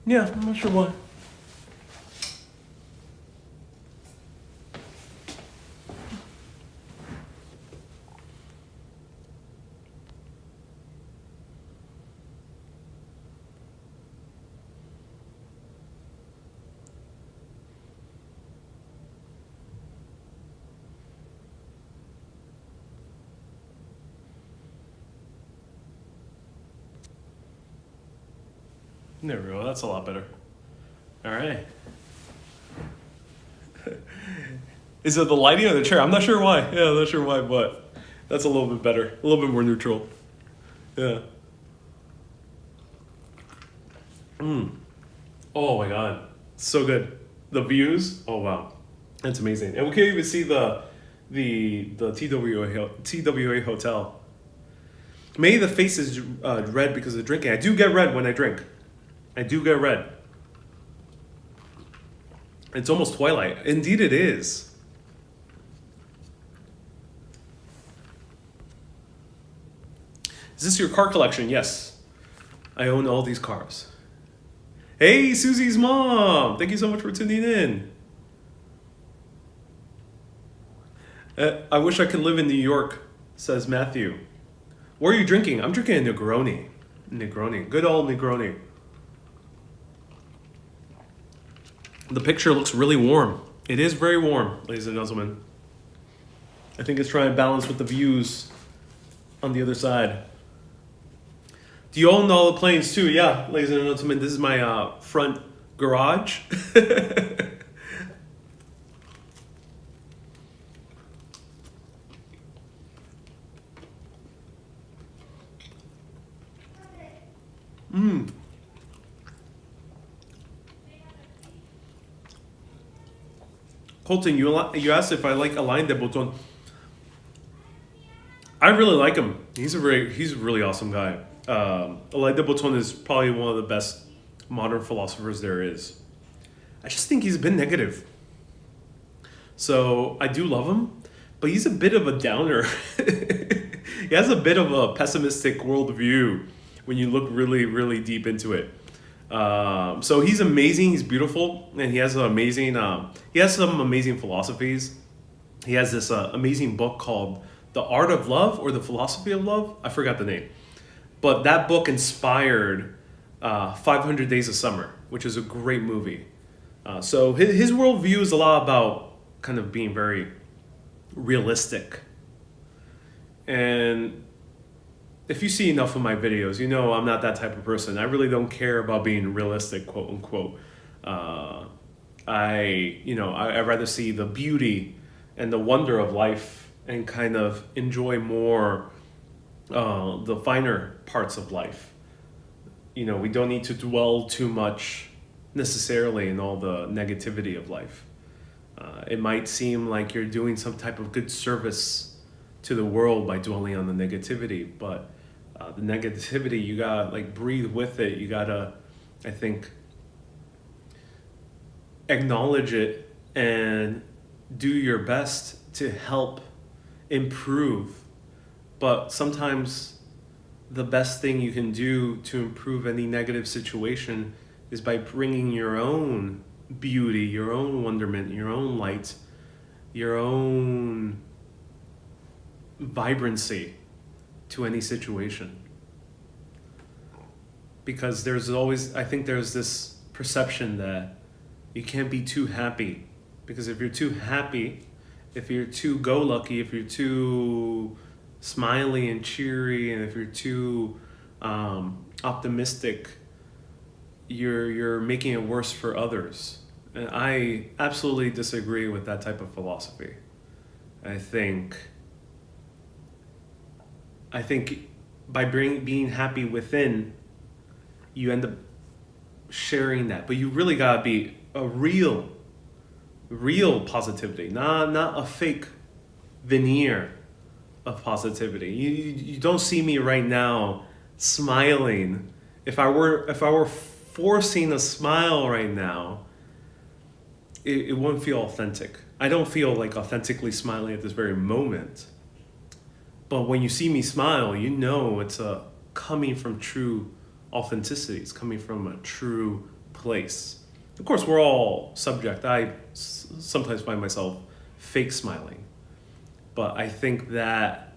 Yeah, I'm not sure why. There we go. That's a lot better. All right. Is it the lighting or the chair? I'm not sure why. Yeah, I'm not sure why, but that's a little bit better. A little bit more neutral. Yeah. Oh my God. So good. The views. Oh wow. That's amazing. And we can even see the TWA hotel. Maybe the face is red because of drinking. I do get red when I drink. I do get red. It's almost twilight. Indeed it is. Is this your car collection? Yes. I own all these cars. Hey, Susie's mom! Thank you so much for tuning in. I wish I could live in New York, says Matthew. What are you drinking? I'm drinking a Negroni. Negroni. Good old Negroni. The picture looks really warm. It is very warm, ladies and gentlemen. I think it's trying to balance with the views on the other side. Do you own all the planes too? Yeah, ladies and gentlemen, this is my front garage. Colton, you asked if I like Alain de Botton. I really like him. He's a really awesome guy. Alain de Botton is probably one of the best modern philosophers there is. I just think he's a bit negative. So I do love him, but he's a bit of a downer. He has a bit of a pessimistic worldview when you look really, really deep into it. So he's amazing. He's beautiful, and he has some amazing philosophies. He has this amazing book called The Art of Love or The Philosophy of Love. I forgot the name, but that book inspired 500 Days of Summer, which is a great movie. So his worldview is a lot about kind of being very realistic. And if you see enough of my videos, you know I'm not that type of person. I really don't care about being realistic, quote unquote. I'd rather see the beauty and the wonder of life and kind of enjoy more the finer parts of life. We don't need to dwell too much necessarily in all the negativity of life. It might seem like you're doing some type of good service to the world by dwelling on the negativity, but the negativity, you gotta like breathe with it. You gotta, I think, acknowledge it and do your best to help improve. But sometimes the best thing you can do to improve any negative situation is by bringing your own beauty, your own wonderment, your own light, your own vibrancy to any situation. Because I think there's this perception that you can't be too happy. Because if you're too happy, if you're too go-lucky, if you're too smiley and cheery, and if you're too optimistic, you're making it worse for others. And I absolutely disagree with that type of philosophy. I think by being happy within, you end up sharing that. But you really gotta be a real positivity, not a fake veneer of positivity. You don't see me right now smiling. If I were forcing a smile right now, it wouldn't feel authentic. I don't feel like authentically smiling at this very moment. But when you see me smile, you know it's coming from true authenticity. It's coming from a true place. Of course, we're all subject. I sometimes find myself fake smiling. But I think that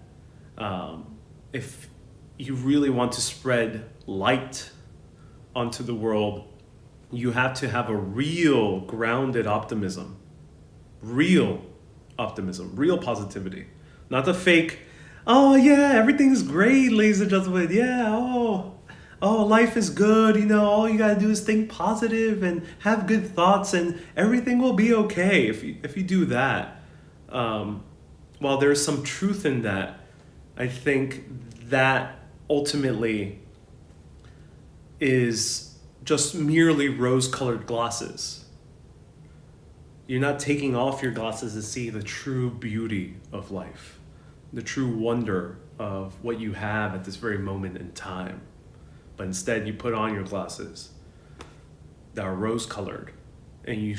if you really want to spread light onto the world, you have to have a real grounded optimism, real positivity, not the fake, oh yeah, everything's great, ladies and gentlemen, yeah, oh, life is good, all you gotta do is think positive and have good thoughts and everything will be okay. If you do that, while there's some truth in that, I think that ultimately is just merely rose-colored glasses. You're not taking off your glasses to see the true beauty of life, the true wonder of what you have at this very moment in time. But instead, you put on your glasses that are rose-colored, and you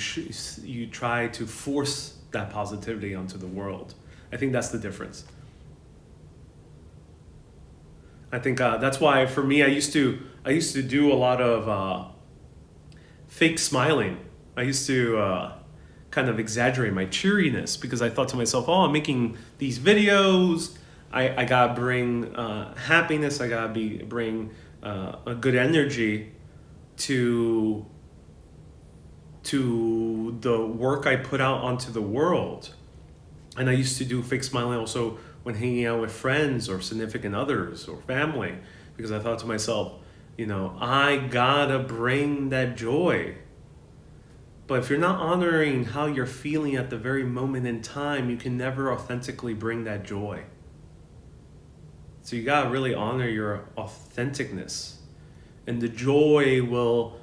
try to force that positivity onto the world. I think that's the difference. I think that's why, for me, I used to do a lot of fake smiling. I used to kind of exaggerate my cheeriness because I thought to myself, I'm making these videos. I gotta bring happiness. I gotta bring a good energy to the work I put out onto the world. And I used to do fake smiling also when hanging out with friends or significant others or family, because I thought to myself, I gotta bring that joy. But if you're not honoring how you're feeling at the very moment in time, you can never authentically bring that joy. So you gotta really honor your authenticness. And the joy will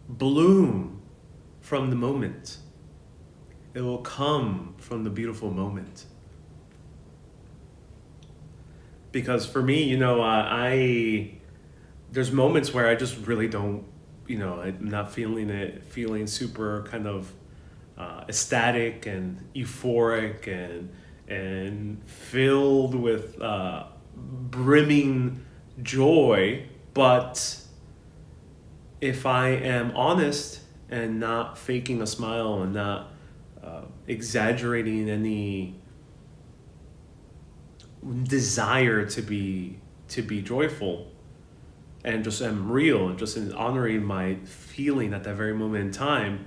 bloom from the moment. It will come from the beautiful moment. Because for me, there's moments where I just really don't, I'm not feeling super kind of ecstatic and euphoric and filled with brimming joy. But if I am honest and not faking a smile and not exaggerating any desire to be joyful, and just am real and just in honoring my feeling at that very moment in time,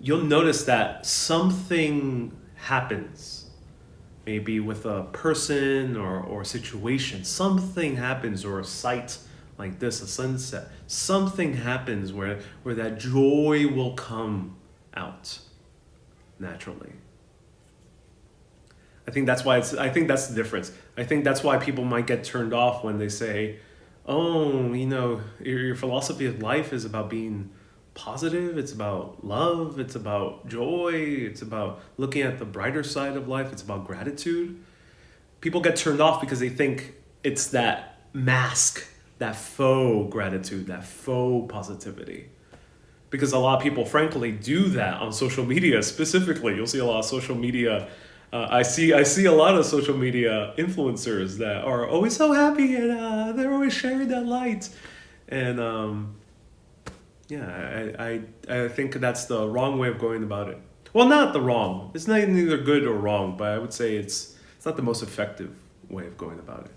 you'll notice that something happens. Maybe with a person or a situation, something happens, or a sight like this, a sunset. Something happens where that joy will come out naturally. I think that's the difference. I think that's why people might get turned off when they say, oh, your philosophy of life is about being positive, it's about love, it's about joy, it's about looking at the brighter side of life, it's about gratitude. People get turned off because they think it's that mask, that faux gratitude, that faux positivity. Because a lot of people, frankly, do that on social media specifically. You'll see a lot of social media. I see a lot of social media influencers that are always so happy and they're always sharing that light. And I think that's the wrong way of going about it. Well, not the wrong. It's not neither good or wrong, but I would say it's not the most effective way of going about it.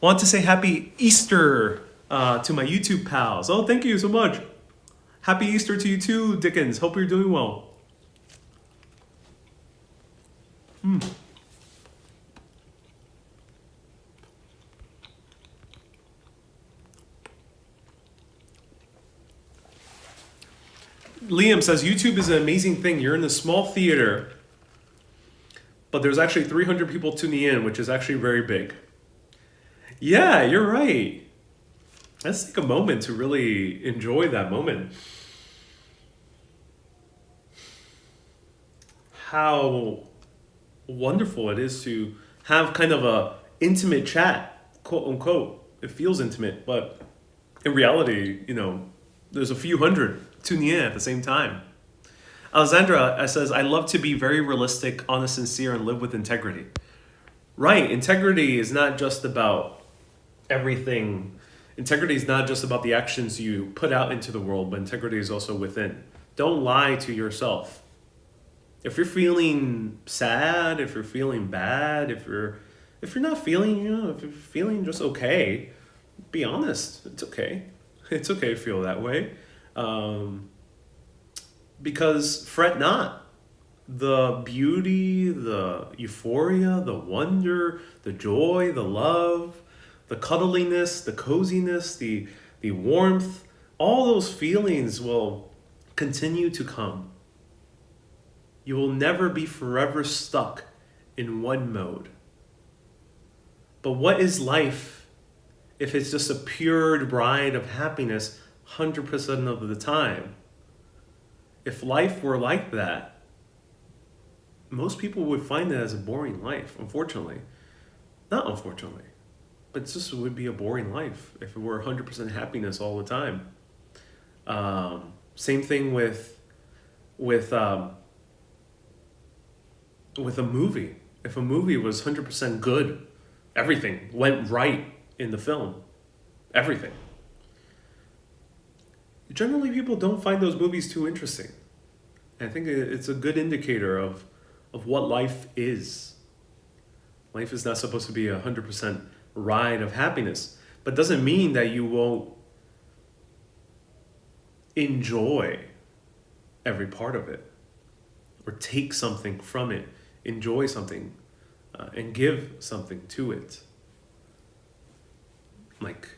Want to say happy Easter to my YouTube pals. Oh, thank you so much. Happy Easter to you too, Dickens. Hope you're doing well. Liam says, YouTube is an amazing thing. You're in a small theater, but there's actually 300 people tuning in, which is actually very big. Yeah, you're right. Let's take a moment to really enjoy that moment. How wonderful it is to have kind of a intimate chat, quote unquote. It feels intimate, but in reality, there's a few hundred tuning in at the same time. Alessandra says, I love to be very realistic, honest, sincere, and live with integrity. Right, integrity is not just about everything. Integrity is not just about the actions you put out into the world, but integrity is also within. Don't lie to yourself. If you're feeling sad, if you're feeling bad, if you're not feeling, if you're feeling just okay, be honest. It's okay. It's okay to feel that way. Because fret not. The beauty, the euphoria, the wonder, the joy, the love, the cuddliness, the coziness, the warmth, all those feelings will continue to come. You will never be forever stuck in one mode. But what is life if it's just a pure bride of happiness 100% of the time? If life were like that, most people would find it as a boring life, unfortunately. Not unfortunately, but it would be a boring life if it were 100% happiness all the time. Same thing with a movie. If a movie was 100% good, everything went right in the film. Everything. Generally, people don't find those movies too interesting. I think it's a good indicator of what life is. Life is not supposed to be 100% ride of happiness, but doesn't mean that you won't enjoy every part of it. or take something from it, enjoy something, and give something to it. Like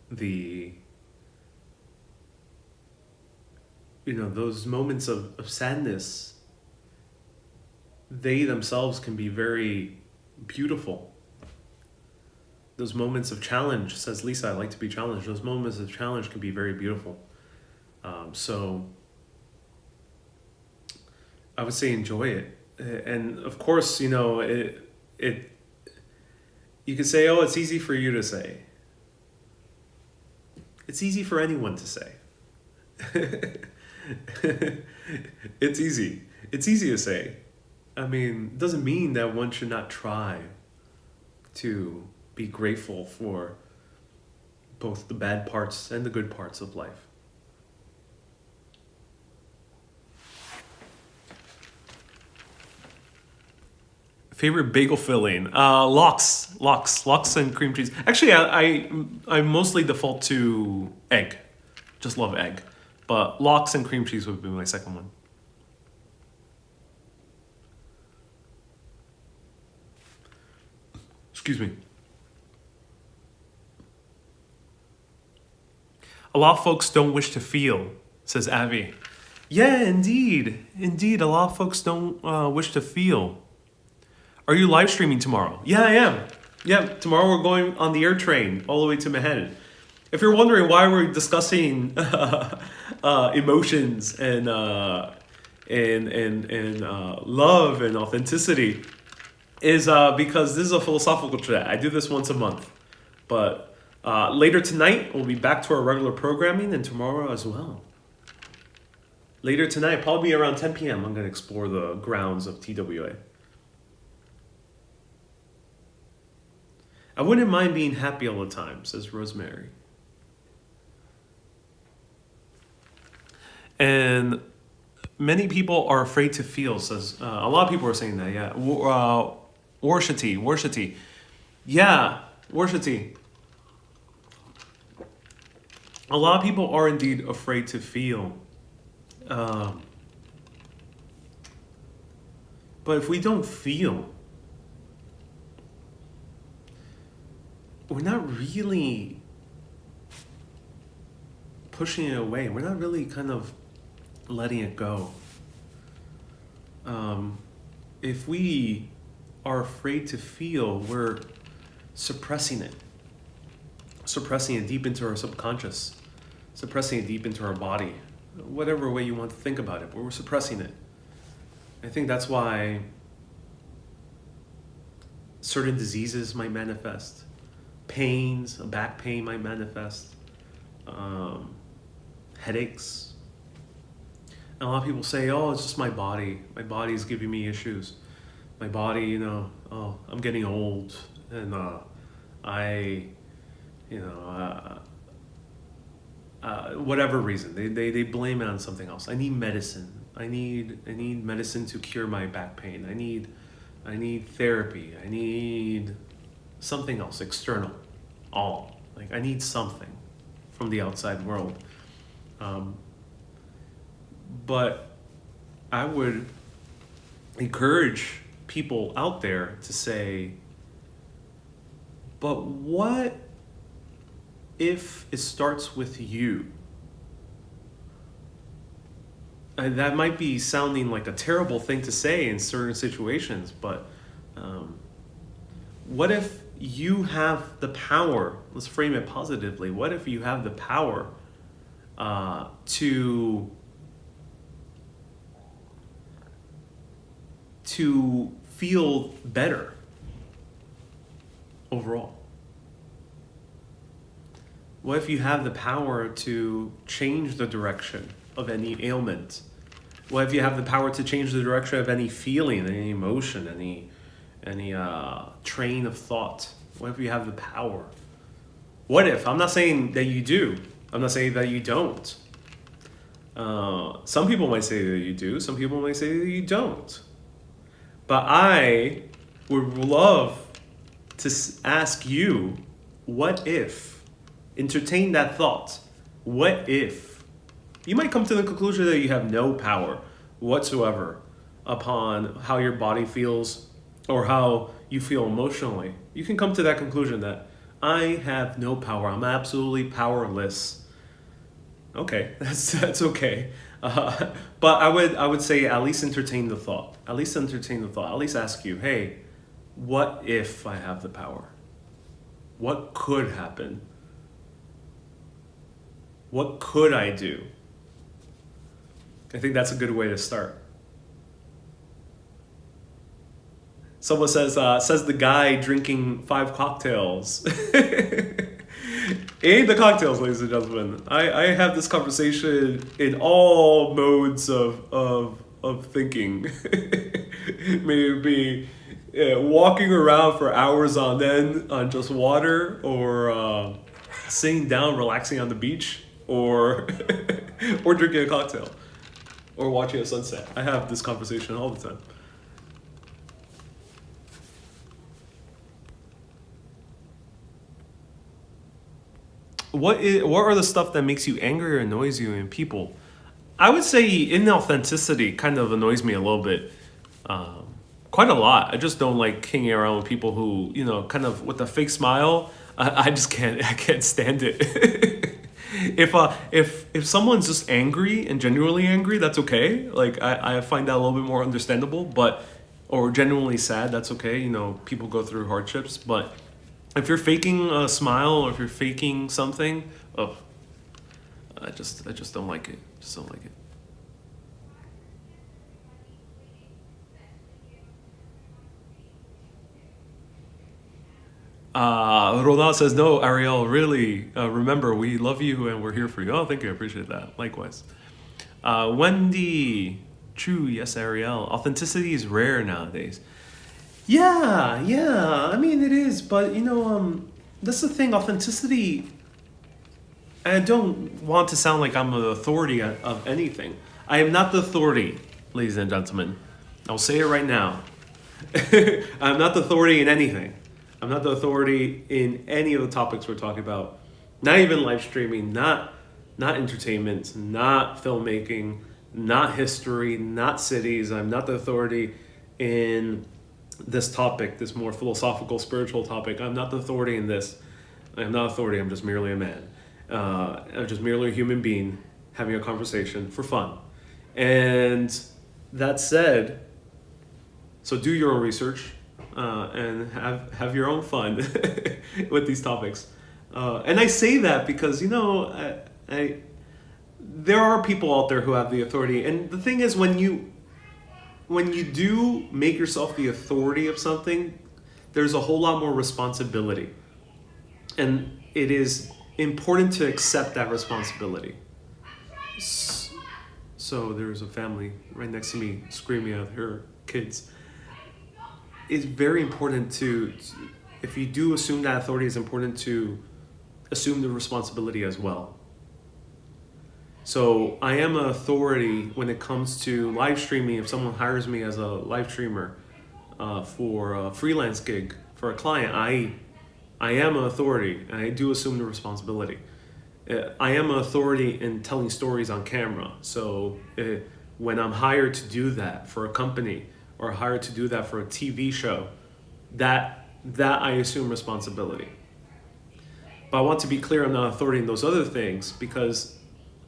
those moments of sadness, they themselves can be very beautiful. Those moments of challenge, says Lisa, I like to be challenged. Those moments of challenge can be very beautiful. So I would say enjoy it. And of course, you could say, oh, it's easy for you to say. It's easy for anyone to say. It's easy. It's easy to say. I mean, it doesn't mean that one should not try to be grateful for both the bad parts and the good parts of life. Favorite bagel filling? Lox and cream cheese. Actually, I mostly default to egg. Just love egg. But lox and cream cheese would be my second one. Excuse me. A lot of folks don't wish to feel, says Avi. Yeah, indeed. Indeed, a lot of folks don't wish to feel. Are you live streaming tomorrow? Yeah, I am. Yeah, tomorrow we're going on the air train all the way to Manhattan. If you're wondering why we're discussing emotions and love and authenticity, is because this is a philosophical chat. I do this once a month, but later tonight we'll be back to our regular programming, and tomorrow as well. Later tonight, probably around 10 p.m., I'm going to explore the grounds of TWA. I wouldn't mind being happy all the time, says Rosemary. And many people are afraid to feel, says, a lot of people are saying that, yeah. Warshati. Yeah, Warshati. A lot of people are indeed afraid to feel. But if we don't feel, we're not really pushing it away. We're not really kind of letting it go. If we are afraid to feel, we're suppressing it deep into our subconscious, suppressing it deep into our body, whatever way you want to think about it, but we're suppressing it. I think that's why certain diseases might manifest. Pains, a back pain might manifest. Headaches. And a lot of people say, oh, it's just my body. My body's giving me issues. My body, I'm getting old. And whatever reason, they blame it on something else. I need medicine. I need medicine to cure my back pain. I need therapy. I need something else, external. I need something from the outside world. But I would encourage people out there to say, but what if it starts with you? And that might be sounding like a terrible thing to say in certain situations, but what if you have the power, let's frame it positively, what if you have the power to feel better overall? What if you have the power to change the direction of any ailment? What if you have the power to change the direction of any feeling, any emotion, any train of thought? What if you have the power? What if? I'm not saying that you do. I'm not saying that you don't. Some people might say that you do. Some people might say that you don't. But I would love to ask you, what if? Entertain that thought. What if? You might come to the conclusion that you have no power, whatsoever upon how your body feels or how you feel emotionally, you can come to that conclusion that I have no power. I'm absolutely powerless. Okay, that's okay. But I would say at least entertain the thought. At least entertain the thought. At least ask you, hey, what if I have the power? What could happen? What could I do? I think that's a good way to start. Someone says the guy drinking 5 cocktails. It ain't the cocktails, ladies and gentlemen. I have this conversation in all modes of thinking. Maybe walking around for hours on end on just water, or sitting down, relaxing on the beach, or or drinking a cocktail, or watching a sunset. I have this conversation all the time. What are the stuff that makes you angry or annoys you in people? I would say inauthenticity kind of annoys me a little bit, quite a lot. I just don't like hanging around with people who, kind of with a fake smile. I just can't. I can't stand it. If someone's just angry and genuinely angry, that's okay. Like I find that a little bit more understandable. But or genuinely sad, that's okay. People go through hardships, but if you're faking a smile or if you're faking something, I just don't like it. Just don't like it. Ronald says, no, Ariel, really, remember, we love you and we're here for you. Oh, thank you. I appreciate that. Likewise. Wendy, true. Yes, Ariel. Authenticity is rare nowadays. Yeah. I mean, it is, but that's the thing. Authenticity. I don't want to sound like I'm an authority of anything. I am not the authority, ladies and gentlemen. I'll say it right now. I'm not the authority in anything. I'm not the authority in any of the topics we're talking about. Not even live streaming, not entertainment, not filmmaking, not history, not cities. I'm not the authority in this topic, this more philosophical, spiritual topic. I'm not the authority in this. I'm not authority. I'm just merely a man. I'm just merely a human being having a conversation for fun. And that said, so do your own research and have your own fun with these topics. And I say that because, there are people out there who have the authority. And the thing is, when you do make yourself the authority of something, there's a whole lot more responsibility. And it is important to accept that responsibility. So there's a family right next to me screaming at her kids. It's very important to, if you do assume that authority, it's important to assume the responsibility as well. So I am an authority when it comes to live streaming. If someone hires me as a live streamer for a freelance gig for a client, I am an authority, and I do assume the responsibility. I am an authority in telling stories on camera. So when I'm hired to do that for a company or hired to do that for a TV show, that I assume responsibility. But I want to be clear, I'm not authority in those other things because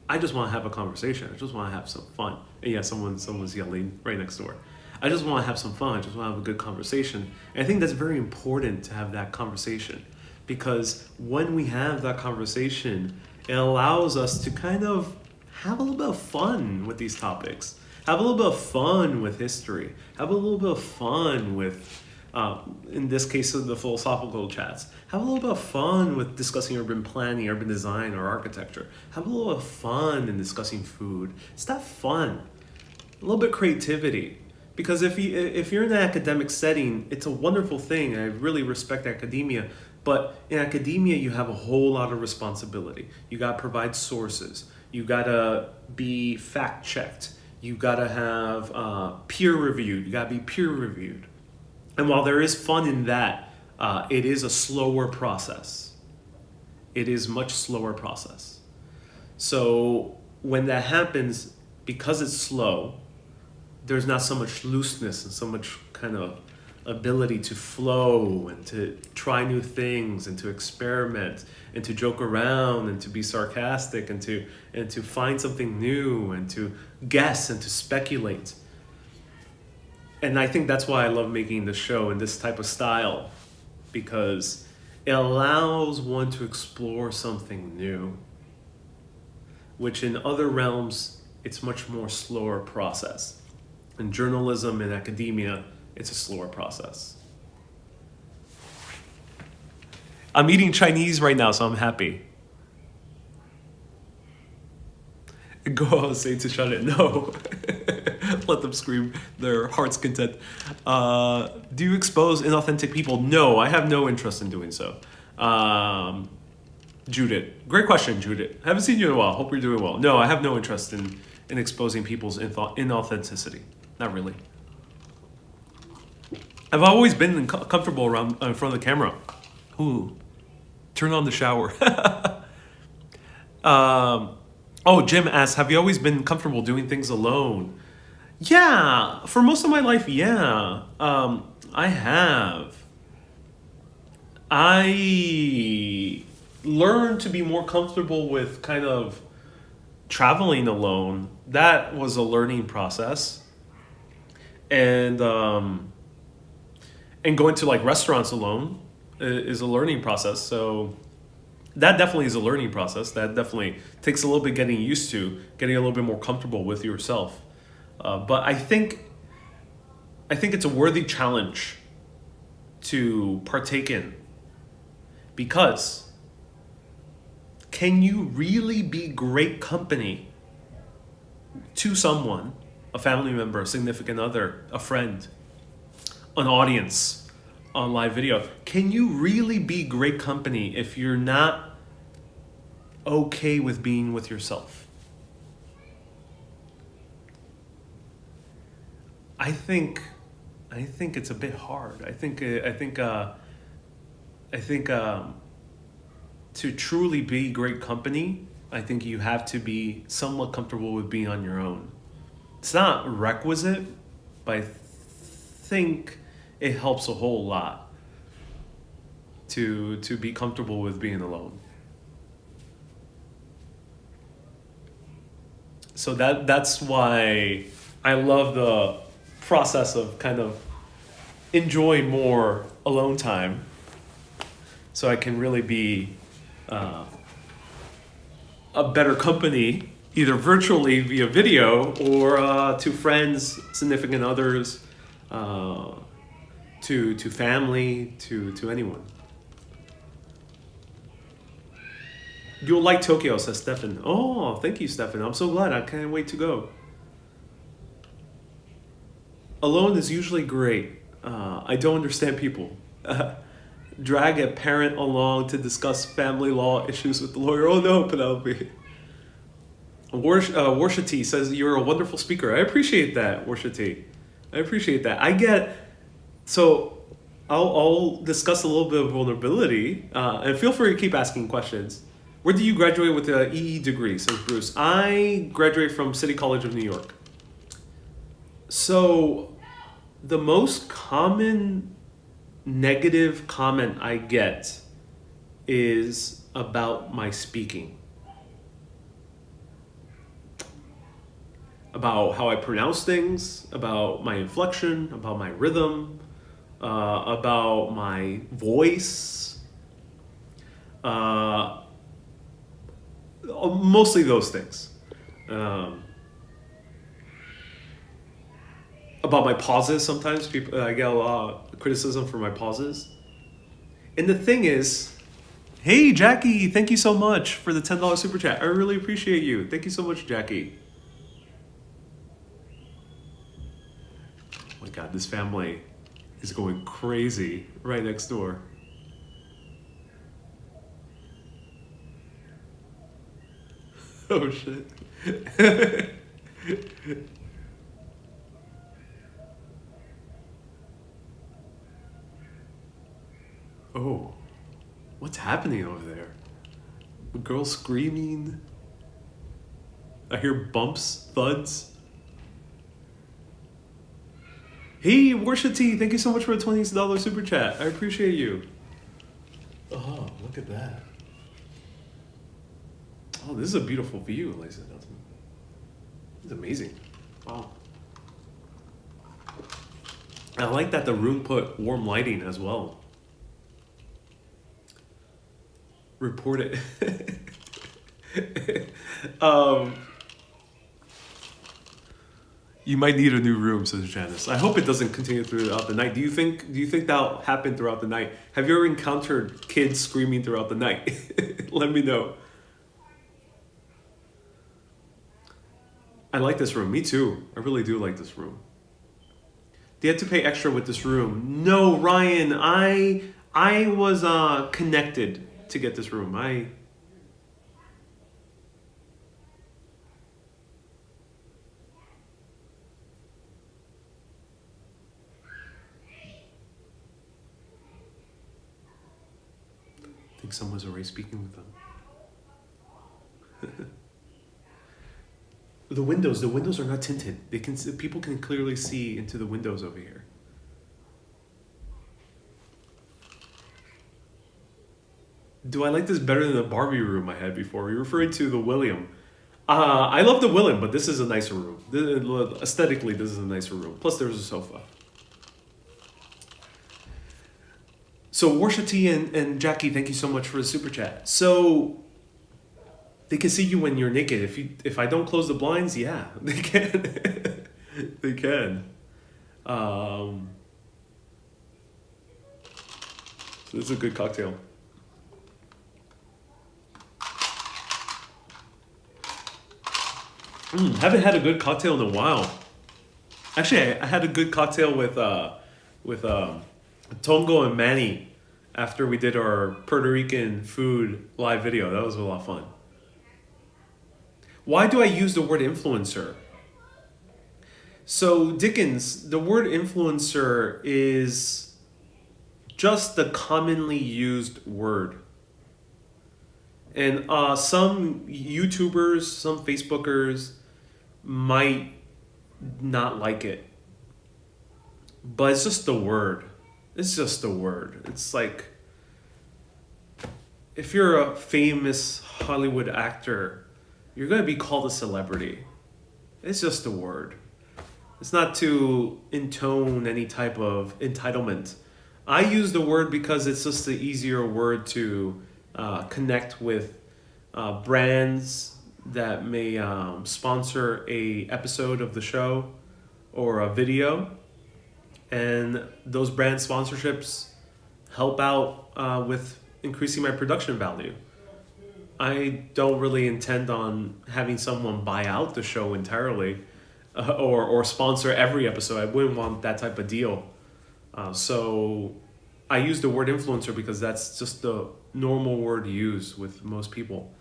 I just want to have a conversation. I just want to have some fun. And yeah, someone's yelling right next door. I just want to have some fun. I just want to have a good conversation. And I think that's very important to have that conversation, because when we have that conversation, it allows us to kind of have a little bit of fun with these topics. Have a little bit of fun with history. Have a little bit of fun with, in this case, the philosophical chats. Have a little bit of fun with discussing urban planning, urban design, or architecture. Have a little bit of fun in discussing food. It's that fun. A little bit of creativity. Because if you're in an academic setting, it's a wonderful thing. I really respect academia. But in academia, you have a whole lot of responsibility. You got to provide sources. You got to be fact-checked. You got to have peer-reviewed. You got to be peer-reviewed. And while there is fun in that, it is a slower process. It is much slower process. So when that happens, because it's slow, there's not so much looseness and so much kind of ability to flow and to try new things and to experiment and to joke around and to be sarcastic and to find something new and to guess and to speculate. And I think that's why I love making the show in this type of style, because it allows one to explore something new, which in other realms, it's much more slower process. In journalism and academia, it's a slower process. I'm eating Chinese right now, so I'm happy. Go say to shut it. No. Let them scream their heart's content. Do you expose inauthentic people? No, I have no interest in doing so. Judith. Great question, Judith. Haven't seen you in a while. Hope you're doing well. No, I have no interest in exposing people's inauthenticity. Not really. I've always been comfortable around in front of the camera. Ooh, turn on the shower. Jim asks, have you always been comfortable doing things alone? Yeah, for most of my life, yeah. I have. I learned to be more comfortable with kind of traveling alone. That was a learning process. And going to like restaurants alone is a learning process. So that definitely is a learning process. That definitely takes a little bit getting used to, getting a little bit more comfortable with yourself. But I think it's a worthy challenge to partake in, because can you really be great company to someone, a family member, a significant other, a friend, an audience on live video? Can you really be great company if you're not okay with being with yourself? I think it's a bit hard. I think to truly be great company, I think you have to be somewhat comfortable with being on your own. It's not requisite, but I think it helps a whole lot to be comfortable with being alone. So that's why I love the process of kind of enjoy more alone time, so I can really be a better company, either virtually via video or to friends, significant others, to family, to anyone. You'll like Tokyo, says Stefan. Oh, thank you, Stefan. I'm so glad. I can't wait to go. Alone is usually great. I don't understand people. Drag a parent along to discuss family law issues with the lawyer. Oh no, Penelope. Warshati says, you're a wonderful speaker. I appreciate that, Warshati. I appreciate that. So I'll discuss a little bit of vulnerability, and feel free to keep asking questions. Where did you graduate with an EE degree, says Bruce? I graduated from City College of New York. So the most common negative comment I get is about my speaking, about how I pronounce things, about my inflection, about my rhythm, about my voice, mostly those things. About my pauses. Sometimes I get a lot of criticism for my pauses. And the thing is, hey Jackie, thank you so much for the $10 super chat. I really appreciate you. Thank you so much, Jackie. Oh my God, this family is going crazy right next door. Oh shit. Oh, what's happening over there? A girl screaming. I hear bumps, thuds. Hey, Worship T, thank you so much for a $20 super chat. I appreciate you. Oh, look at that. Oh, this is a beautiful view, ladies and gentlemen. It's amazing. Wow. I like that the room put warm lighting as well. Report it. You might need a new room, says Janice. I hope it doesn't continue throughout the night. Do you think that'll happen throughout the night? Have you ever encountered kids screaming throughout the night? Let me know. I like this room. Me too. I really do like this room. They had to pay extra with this room. No, Ryan, I was connected to get this room. I think someone's already speaking with them. The windows are not tinted. People can clearly see into the windows over here. Do I like this better than the Barbie room I had before? You're referring to the William. I love the William, but this is a nicer room. Aesthetically, this is a nicer room. Plus, there's a sofa. So, Worship T and Jackie, thank you so much for the super chat. So, they can see you when you're naked. If I don't close the blinds, yeah, they can. They can. So this is a good cocktail. Haven't had a good cocktail in a while. Actually, I had a good cocktail with Tongo and Manny after we did our Puerto Rican food live video. That was a lot of fun. Why do I use the word influencer? So, Dickens, the word influencer is just the commonly used word. And some YouTubers, some Facebookers might not like it. But it's just the word. It's just the word. It's like, if you're a famous Hollywood actor, you're going to be called a celebrity. It's just a word. It's not to intone any type of entitlement. I use the word because it's just the easier word to connect with brands that may sponsor a episode of the show or a video. And those brand sponsorships help out with increasing my production value. I don't really intend on having someone buy out the show entirely or sponsor every episode. I wouldn't want that type of deal. So I use the word influencer because that's just the normal word used with most people.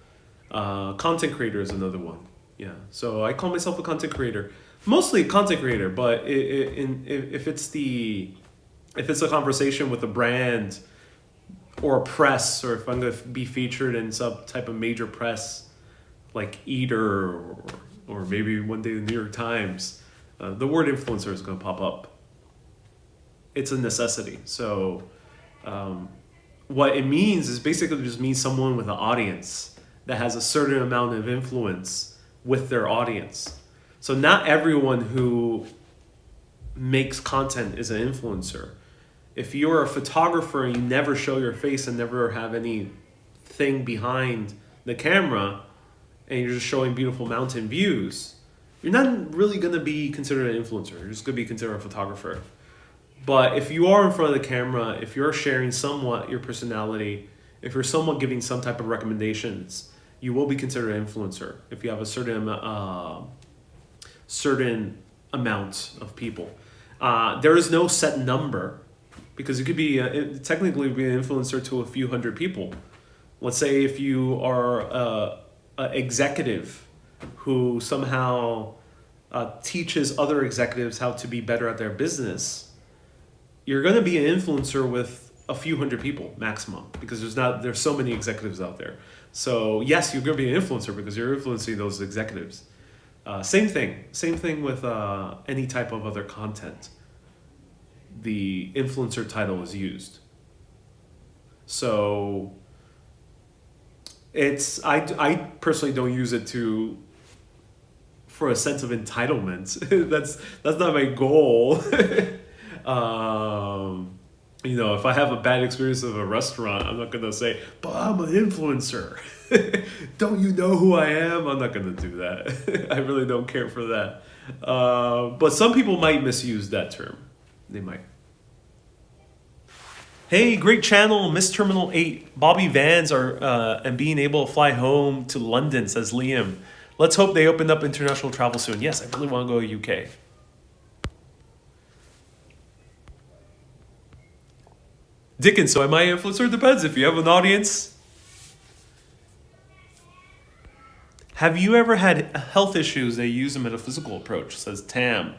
Content creator is another one. Yeah. So I call myself a content creator. Mostly a content creator, but if it's a conversation with a brand or a press, or if I'm going to be featured in some type of major press like Eater or maybe one day the New York Times, the word influencer is going to pop up. It's a necessity. So what it means is basically just means someone with an audience that has a certain amount of influence with their audience. So not everyone who makes content is an influencer. If you're a photographer and you never show your face and never have anything behind the camera and you're just showing beautiful mountain views, you're not really going to be considered an influencer. You're just going to be considered a photographer. But if you are in front of the camera, if you're sharing somewhat your personality, if you're somewhat giving some type of recommendations, you will be considered an influencer if you have a certain amount of people. There is no set number because it could be technically be an influencer to a few hundred people. Let's say if you are an executive who somehow teaches other executives how to be better at their business, you're going to be an influencer with a few hundred people maximum because there's so many executives out there. So yes, you're going to be an influencer because you're influencing those executives. Same thing with any type of other content. the influencer title is used. So I personally don't use it for a sense of entitlement. that's not my goal. If I have a bad experience of a restaurant, I'm not gonna say, but I'm an influencer. Don't you know who I am? I'm not gonna do that. I really don't care for that. But some people might misuse that term. They might. Hey, great channel, Miss Terminal 8. Bobby Vans and being able to fly home to London, says Liam. Let's hope they open up international travel soon. Yes, I really want to go to UK. Dickens, so am I an influencer? Depends. If you have an audience. Have you ever had health issues that use a metaphysical approach, says Tam.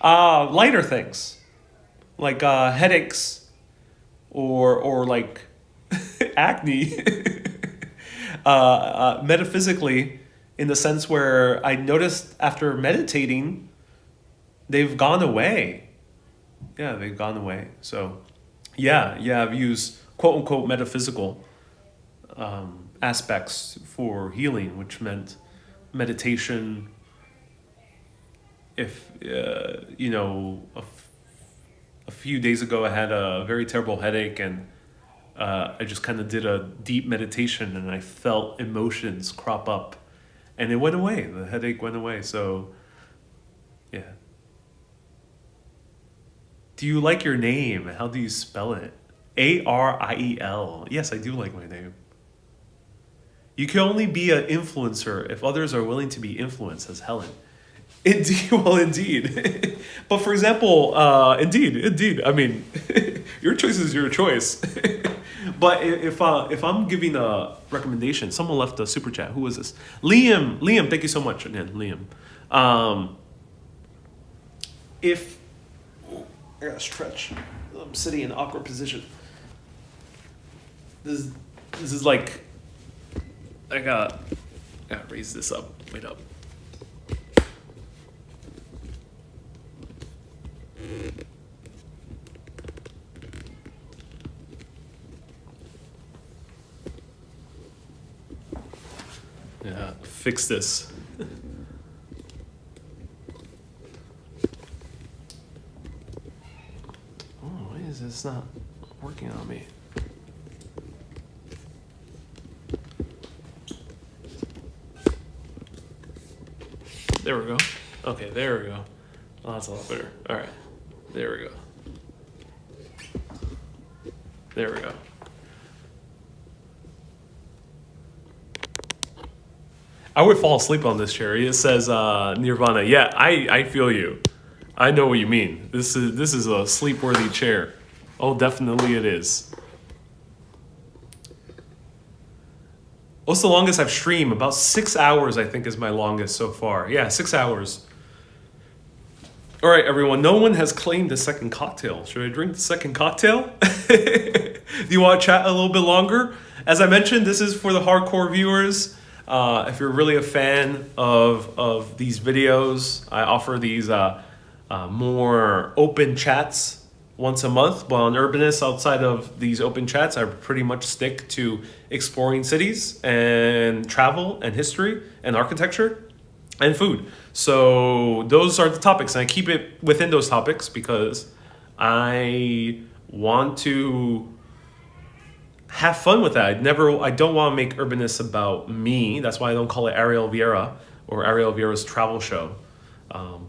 Lighter things. Like headaches or like acne. Metaphysically, in the sense where I noticed after meditating, they've gone away. Yeah, they've gone away. So, yeah, I've used quote-unquote metaphysical aspects for healing, which meant meditation. If, a few days ago I had a very terrible headache, and I just kind of did a deep meditation, and I felt emotions crop up, and it went away. The headache went away. So, yeah. Do you like your name? How do you spell it? Ariel. Yes, I do like my name. You can only be an influencer if others are willing to be influenced, says Helen. Indeed, well, indeed. But for example, indeed. I mean, your choice is your choice. But if I'm giving a recommendation, someone left a super chat. Who was this? Liam, thank you so much again, Liam. If I gotta stretch, I'm sitting in an awkward position. This is like, I gotta raise this up. Wait up. Yeah, fix this. Why is this not working on me? There we go. Okay, there we go. Oh, that's a lot better. All right, there we go. There we go. I would fall asleep on this chair. It says Nirvana. Yeah, I feel you. I know what you mean. This is a sleep-worthy chair. Oh, definitely it is. What's the longest I've streamed? About 6 hours, I think, is my longest so far. Yeah, 6 hours. All right, everyone. No one has claimed the second cocktail. Should I drink the second cocktail? Do you want to chat a little bit longer? As I mentioned, this is for the hardcore viewers. If you're really a fan of these videos, I offer these more open chats once a month. But on Urbanist, outside of these open chats, I pretty much stick to exploring cities and travel and history and architecture and food. So those are the topics, and I keep it within those topics because I want to have fun with that. I don't want to make Urbanist about me. That's why I don't call it Ariel Vieira or Ariel Vieira's travel show.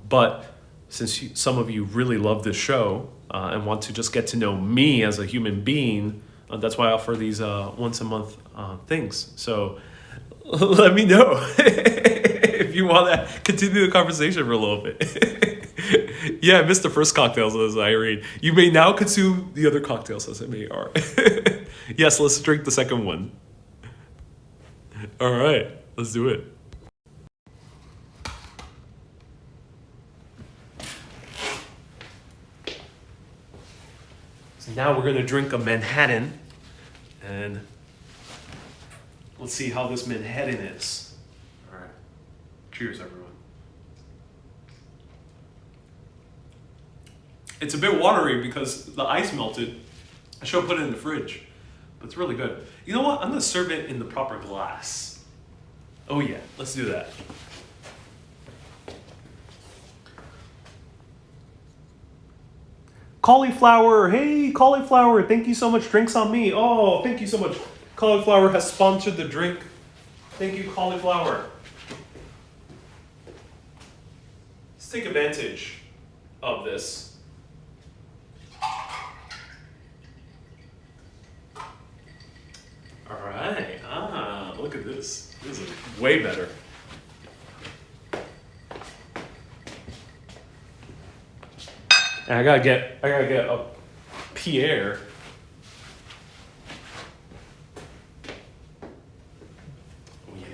But since some of you really love this show and want to just get to know me as a human being, that's why I offer these once a month things. So let me know if you want to continue the conversation for a little bit. Yeah, I missed the first cocktail, says Irene. You may now consume the other cocktails, says MAR. Yes, let's drink the second one. All right, let's do it. So now we're going to drink a Manhattan, and let's see how this Manhattan is. All right, cheers, everyone. It's a bit watery because the ice melted. I should have put it in the fridge, but it's really good. You know what? I'm gonna serve it in the proper glass. Oh yeah, let's do that. Cauliflower, hey cauliflower, thank you so much. Drinks on me. Oh, thank you so much. Cauliflower has sponsored the drink. Thank you, cauliflower. Let's take advantage of this. All right. Look at this. This is way better. And I gotta get a Pierre. Oh yeah.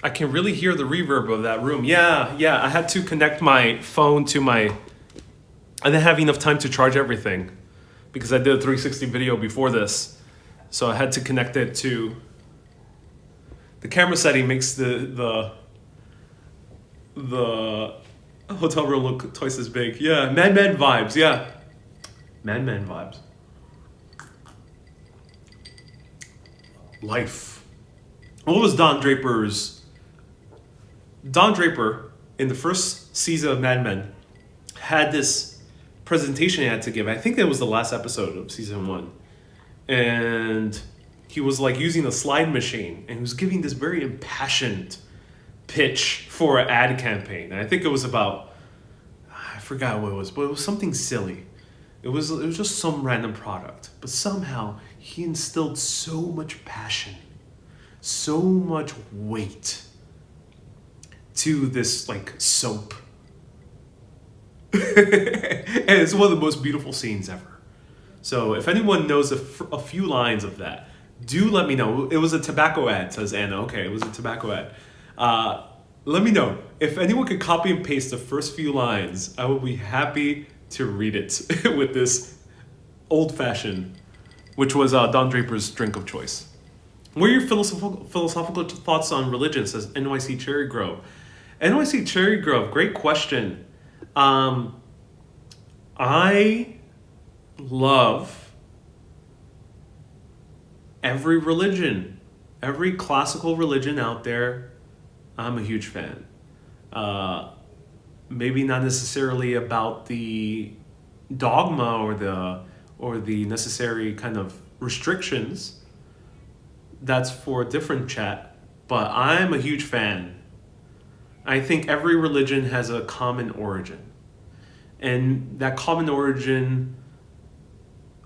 I can really hear the reverb of that room. Yeah. I had to connect my phone to my... I didn't have enough time to charge everything because I did a 360 video before this. So I had to connect it to... The camera setting makes the hotel room look twice as big. Yeah, Mad Men vibes, yeah. Mad Men vibes. Life. What was Don Draper's... Don Draper, in the first season of Mad Men, had this presentation he had to give. I think that was the last episode of season 1. And he was like using a slide machine, and he was giving this very impassioned pitch for an ad campaign. And I think it was about, I forgot what it was, but it was something silly. It was just some random product. But somehow he instilled so much passion, so much weight to this like soap. And it's one of the most beautiful scenes ever. So if anyone knows a few lines of that, do let me know. It was a tobacco ad, says Anna. Okay, it was a tobacco ad. Let me know. If anyone could copy and paste the first few lines, I will be happy to read it with this old-fashioned, which was Don Draper's drink of choice. What are your philosophical thoughts on religion, says NYC Cherry Grove. NYC Cherry Grove, great question. I love every religion, every classical religion out there. I'm a huge fan. Maybe not necessarily about the dogma or the necessary kind of restrictions. That's for a different chat. But I'm a huge fan. I think every religion has a common origin. And that common origin,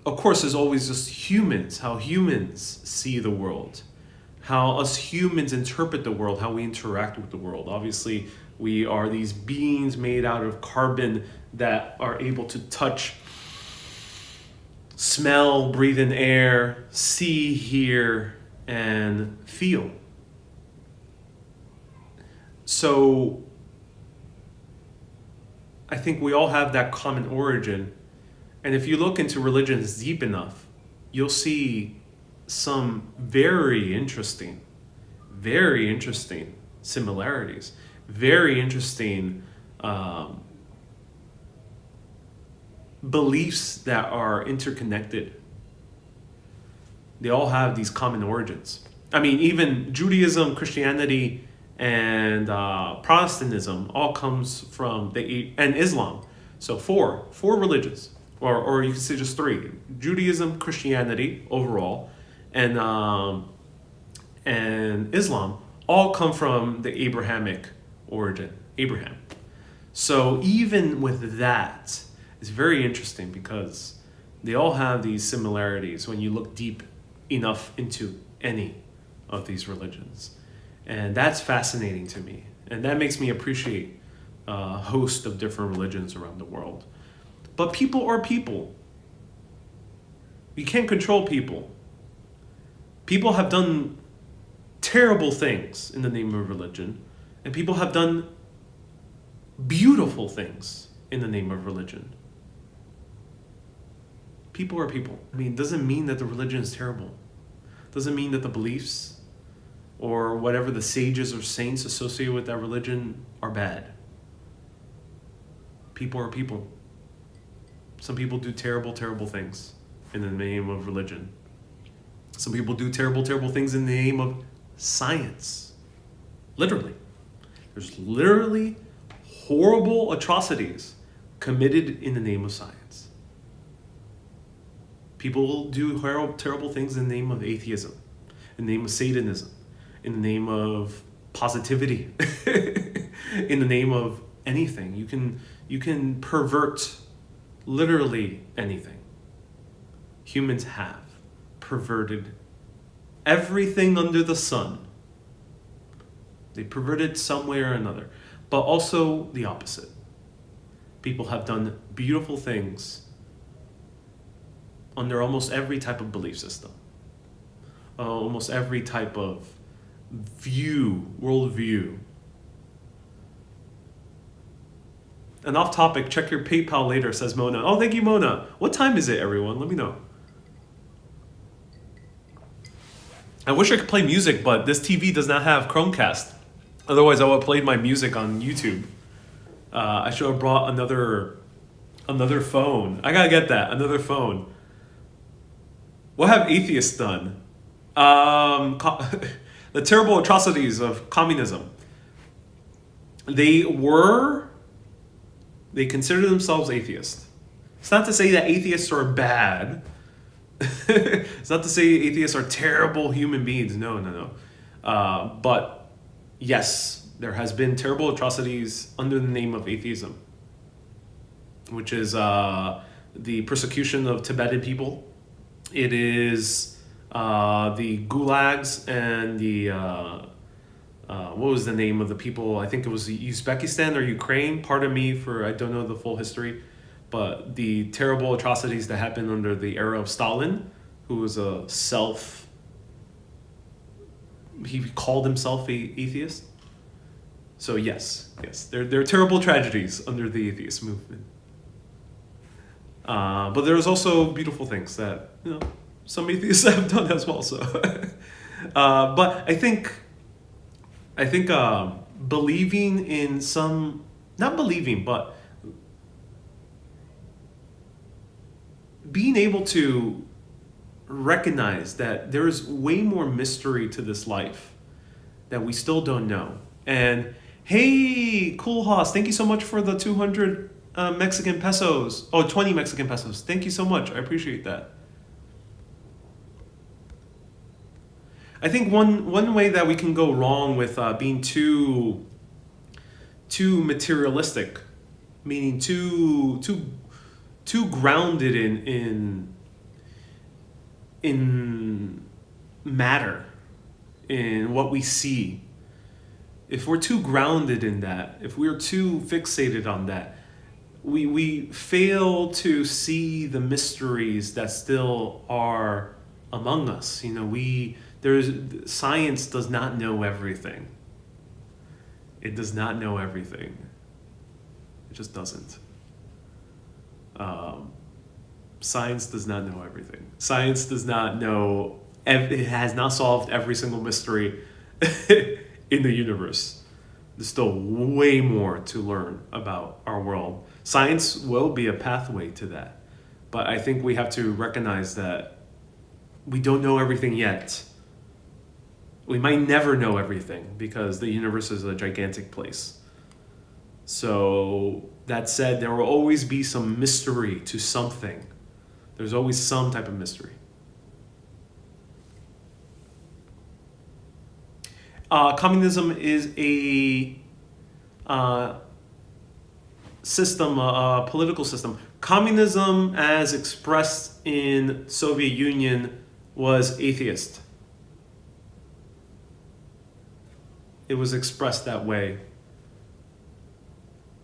of course, is always just humans, how humans see the world, how us humans interpret the world, how we interact with the world. Obviously, we are these beings made out of carbon that are able to touch, smell, breathe in air, see, hear, and feel. So I think we all have that common origin. And if you look into religions deep enough, you'll see some very interesting similarities, very interesting beliefs that are interconnected. They all have these common origins. I mean, even Judaism, Christianity, and Protestantism all comes from and Islam. So four religions, or you can say just 3: Judaism, Christianity overall, and Islam all come from the Abrahamic origin, Abraham. So even with that, it's very interesting because they all have these similarities when you look deep enough into any of these religions. And that's fascinating to me. And that makes me appreciate a host of different religions around the world. But people are people. You can't control people. People have done terrible things in the name of religion. And people have done beautiful things in the name of religion. People are people. I mean, it doesn't mean that the religion is terrible. It doesn't mean that the beliefs or whatever the sages or saints associated with that religion are bad. People are people. Some people do terrible, terrible things in the name of religion. Some people do terrible, terrible things in the name of science. Literally. There's literally horrible atrocities committed in the name of science. People do terrible things in the name of atheism, in the name of Satanism, in the name of positivity, in the name of anything. You can pervert literally anything. Humans have perverted everything under the sun. They perverted some way or another, but also the opposite. People have done beautiful things under almost every type of belief system, almost every type of worldview. And off topic, check your PayPal later, says Mona. Oh, thank you, Mona. What time is it, everyone? Let me know. I wish I could play music, but this TV does not have Chromecast. Otherwise, I would have played my music on YouTube. I should have brought another phone. I gotta get that, another phone. What have atheists done? The terrible atrocities of communism. They consider themselves atheists. It's not to say that atheists are bad. It's not to say atheists are terrible human beings. No. But yes, there has been terrible atrocities under the name of atheism, which is the persecution of Tibetan people. It is the gulags and the what was the name of the people? I think it was Uzbekistan or Ukraine. Pardon me for I don't know the full history, but the terrible atrocities that happened under the era of Stalin, who was he called himself an atheist. So yes, there are terrible tragedies under the atheist movement. But there's also beautiful things that some atheists have done as well. So, but I think believing in not believing, but being able to recognize that there's way more mystery to this life that we still don't know. And hey, Cool Hoss, thank you so much for the 200 Mexican pesos. Oh, 20 Mexican pesos. Thank you so much. I appreciate that. I think one way that we can go wrong with being too materialistic, meaning too grounded in matter, in what we see. If we're too grounded in that, if we're too fixated on that, we fail to see the mysteries that still are among us. Science does not know everything. It does not know everything. It just doesn't. Science does not know everything. Science does not know. It has not solved every single mystery in the universe. There's still way more to learn about our world. Science will be a pathway to that. But I think we have to recognize that we don't know everything yet. We might never know everything because the universe is a gigantic place. So that said, there will always be some mystery to something. There's always some type of mystery. Communism is a system, a political system. Communism, as expressed in Soviet Union, was atheist. It was expressed that way.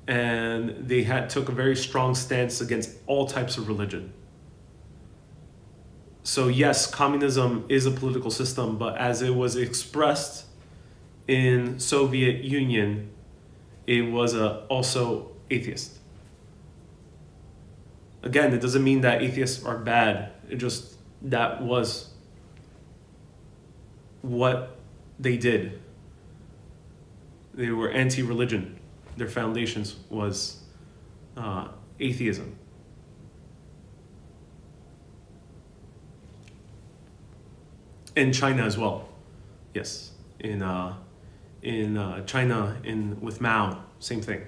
And they took a very strong stance against all types of religion. So yes, communism is a political system, but as it was expressed in Soviet Union, it was also atheist. Again, it doesn't mean that atheists are bad. It just, that was what they did. They were anti-religion. Their foundations was atheism. In China as well, yes. In China, with Mao, same thing.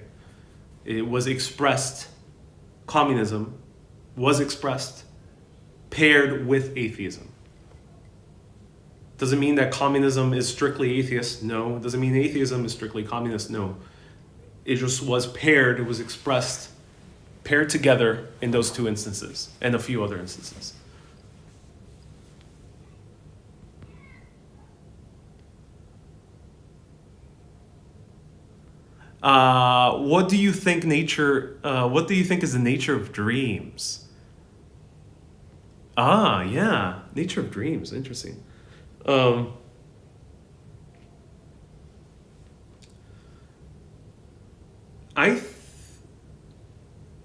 It was expressed. Communism was expressed, paired with atheism. Doesn't mean that communism is strictly atheist. No. Doesn't mean atheism is strictly communist. No. It just was paired. It was expressed, paired together in those two instances and a few other instances. What do you think what do you think is the nature of dreams? Yeah, nature of dreams. Interesting.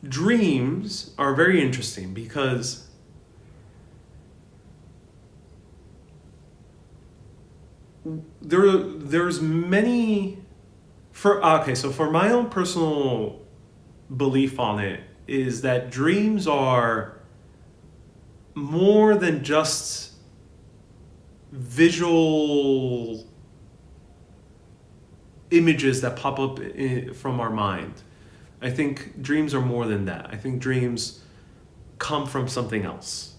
Dreams are very interesting because there's many. So for my own personal belief on it is that dreams are more than just visual images that pop up from our mind. I think dreams are more than that. I think dreams come from something else.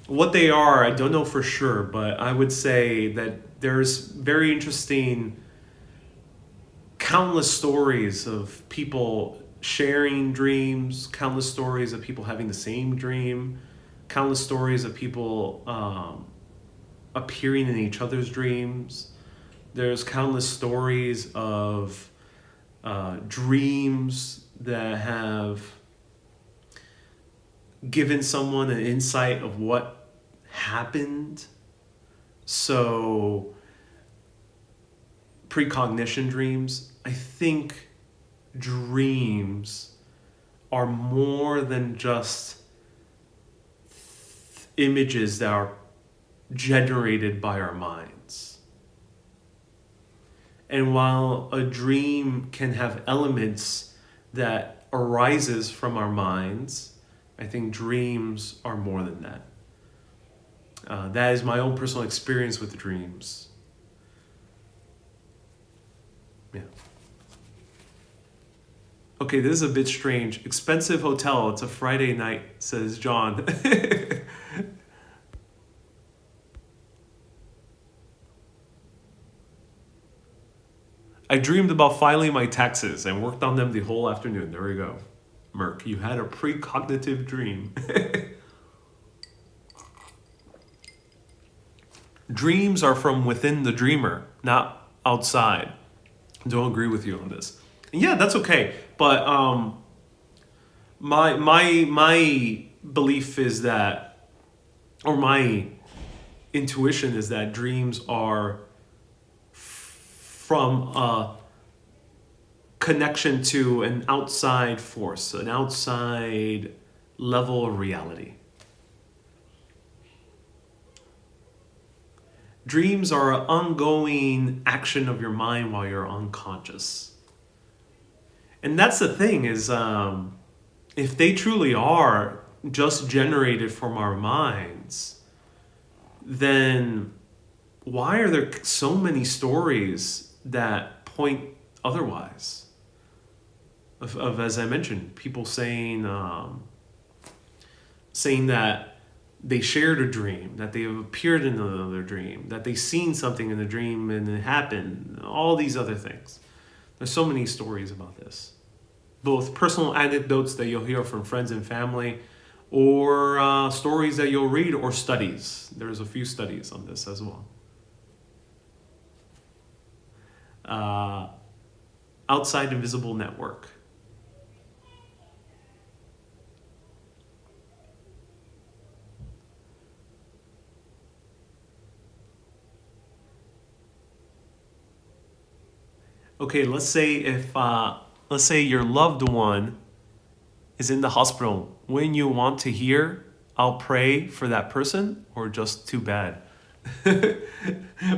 What they are, I don't know for sure, but I would say that there's very interesting, countless stories of people sharing dreams, countless stories of people having the same dream, countless stories of people appearing in each other's dreams. There's countless stories of dreams that have given someone an insight of what happened. So, precognition dreams. I think dreams are more than just images that are generated by our minds. And while a dream can have elements that arises from our minds, I think dreams are more than that. That is my own personal experience with dreams. Yeah. Okay, this is a bit strange. Expensive hotel. It's a Friday night, says John. I dreamed about filing my taxes and worked on them the whole afternoon. There we go. Merc, you had a precognitive dream. Dreams are from within the dreamer, not outside. Don't agree with you on this. And yeah, that's okay. But my belief is that, or my intuition is that dreams are from a connection to an outside force, an outside level of reality. Dreams are an ongoing action of your mind while you're unconscious. And that's the thing is, if they truly are just generated from our minds, then why are there so many stories that point otherwise? Of as I mentioned, people saying that they shared a dream, that they have appeared in another dream, that they've seen something in a dream and it happened, all these other things. There's so many stories about this. Both personal anecdotes that you'll hear from friends and family, or stories that you'll read, or studies. There's a few studies on this as well. Outside invisible network. okay, let's say your loved one is in the hospital. Wouldn't you want to hear, I'll pray for that person, or just too bad?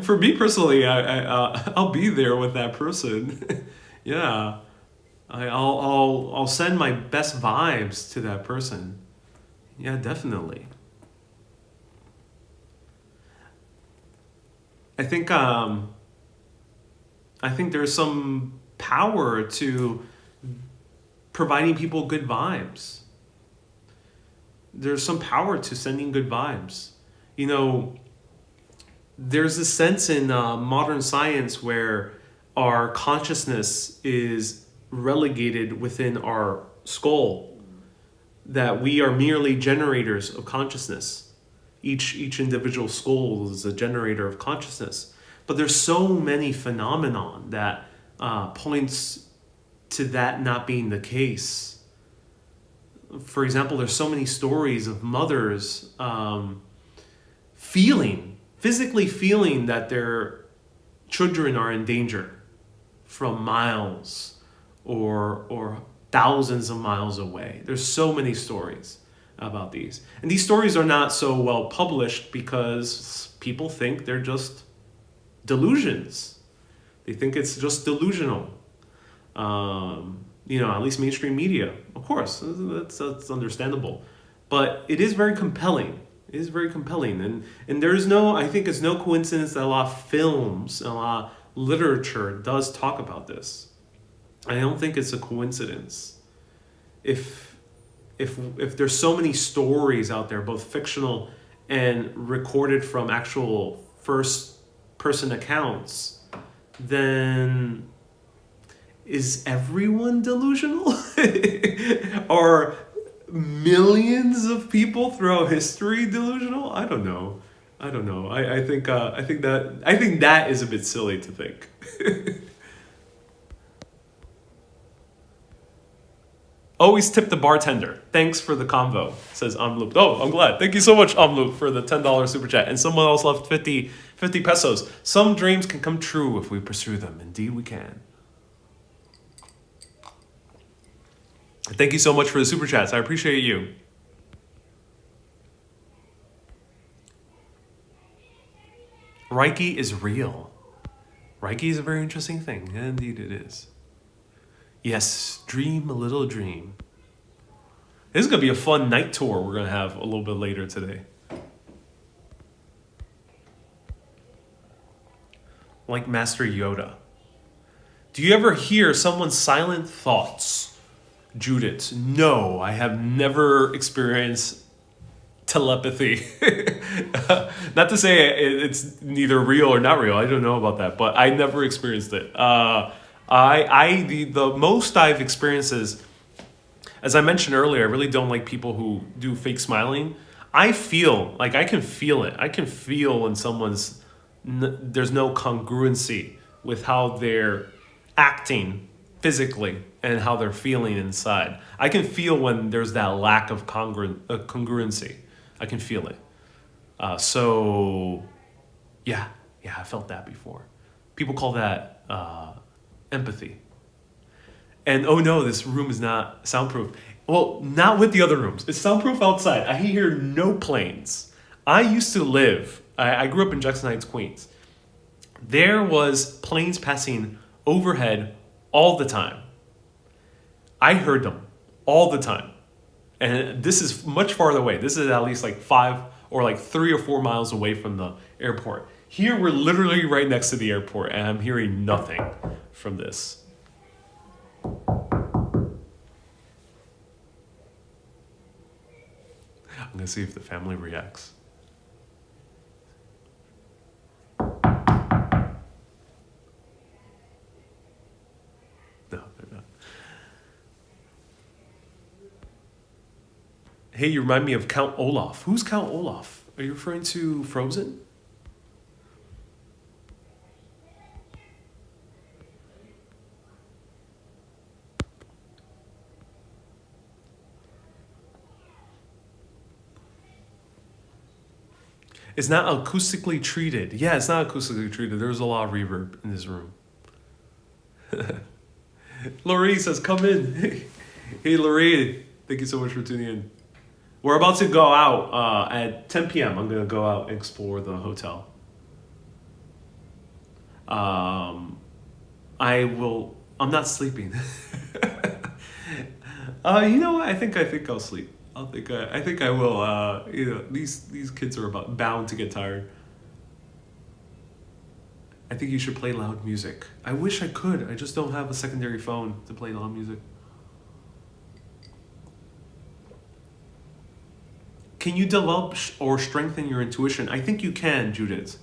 For me personally, I'll be there with that person. Yeah, I'll send my best vibes to that person. Yeah, definitely. I think I think there's some power to providing people good vibes. There's some power to sending good vibes. You know, there's a sense in modern science where our consciousness is relegated within our skull, that we are merely generators of consciousness. Each individual skull is a generator of consciousness. But there's so many phenomenon that points to that not being the case. For example, there's so many stories of mothers physically feeling that their children are in danger from miles or thousands of miles away. There's so many stories about these. And these stories are not so well published because people think they're just delusions. They think it's just delusional. At least mainstream media, of course, that's understandable. But it is very compelling. It is very compelling. And there's I think it's no coincidence that a lot of films and a lot of literature does talk about this. I don't think it's a coincidence. If there's so many stories out there, both fictional and recorded from actual first person accounts, then is everyone delusional? Are millions of people throughout history delusional? I don't know. I think that is a bit silly to think. Always tip the bartender. Thanks for the convo, says Amloop. Oh, I'm glad. Thank you so much, Amloop, for the $10 super chat. And someone else left 50 pesos. Some dreams can come true if we pursue them. Indeed, we can. Thank you so much for the super chats. I appreciate you. Reiki is real. Reiki is a very interesting thing. Indeed, it is. Yes, dream a little dream. This is going to be a fun night tour we're going to have a little bit later today. Like Master Yoda. Do you ever hear someone's silent thoughts? Judith, no, I have never experienced telepathy. Not to say it's neither real or not real. I don't know about that, but I never experienced it. The most I've experienced is, as I mentioned earlier, I really don't like people who do fake smiling. I can feel it. I can feel when there's no congruency with how they're acting physically and how they're feeling inside. I can feel when there's that lack of congruency. I can feel it. Yeah, I felt that before. People call that empathy. And oh no, this room is not soundproof. Well, not with the other rooms. It's soundproof outside. I hear no planes. I grew up in Jackson Heights, Queens. There was planes passing overhead all the time. I heard them all the time. And this is much farther away. This is at least like 3 or 4 miles away from the airport. Here, we're literally right next to the airport, and I'm hearing nothing from this. I'm going to see if the family reacts. No, they're not. Hey, you remind me of Count Olaf. Who's Count Olaf? Are you referring to Frozen? It's not acoustically treated. Yeah, it's not acoustically treated. There's a lot of reverb in this room. Lorraine says, come in. Hey, Lorraine, thank you so much for tuning in. We're about to go out at 10 p.m. I'm going to go out and explore the hotel. I'm not sleeping. You know what? I think I'll sleep. I think I will. These kids are bound to get tired. I think you should play loud music. I wish I could. I just don't have a secondary phone to play loud music. Can you develop or strengthen your intuition? I think you can, Judith.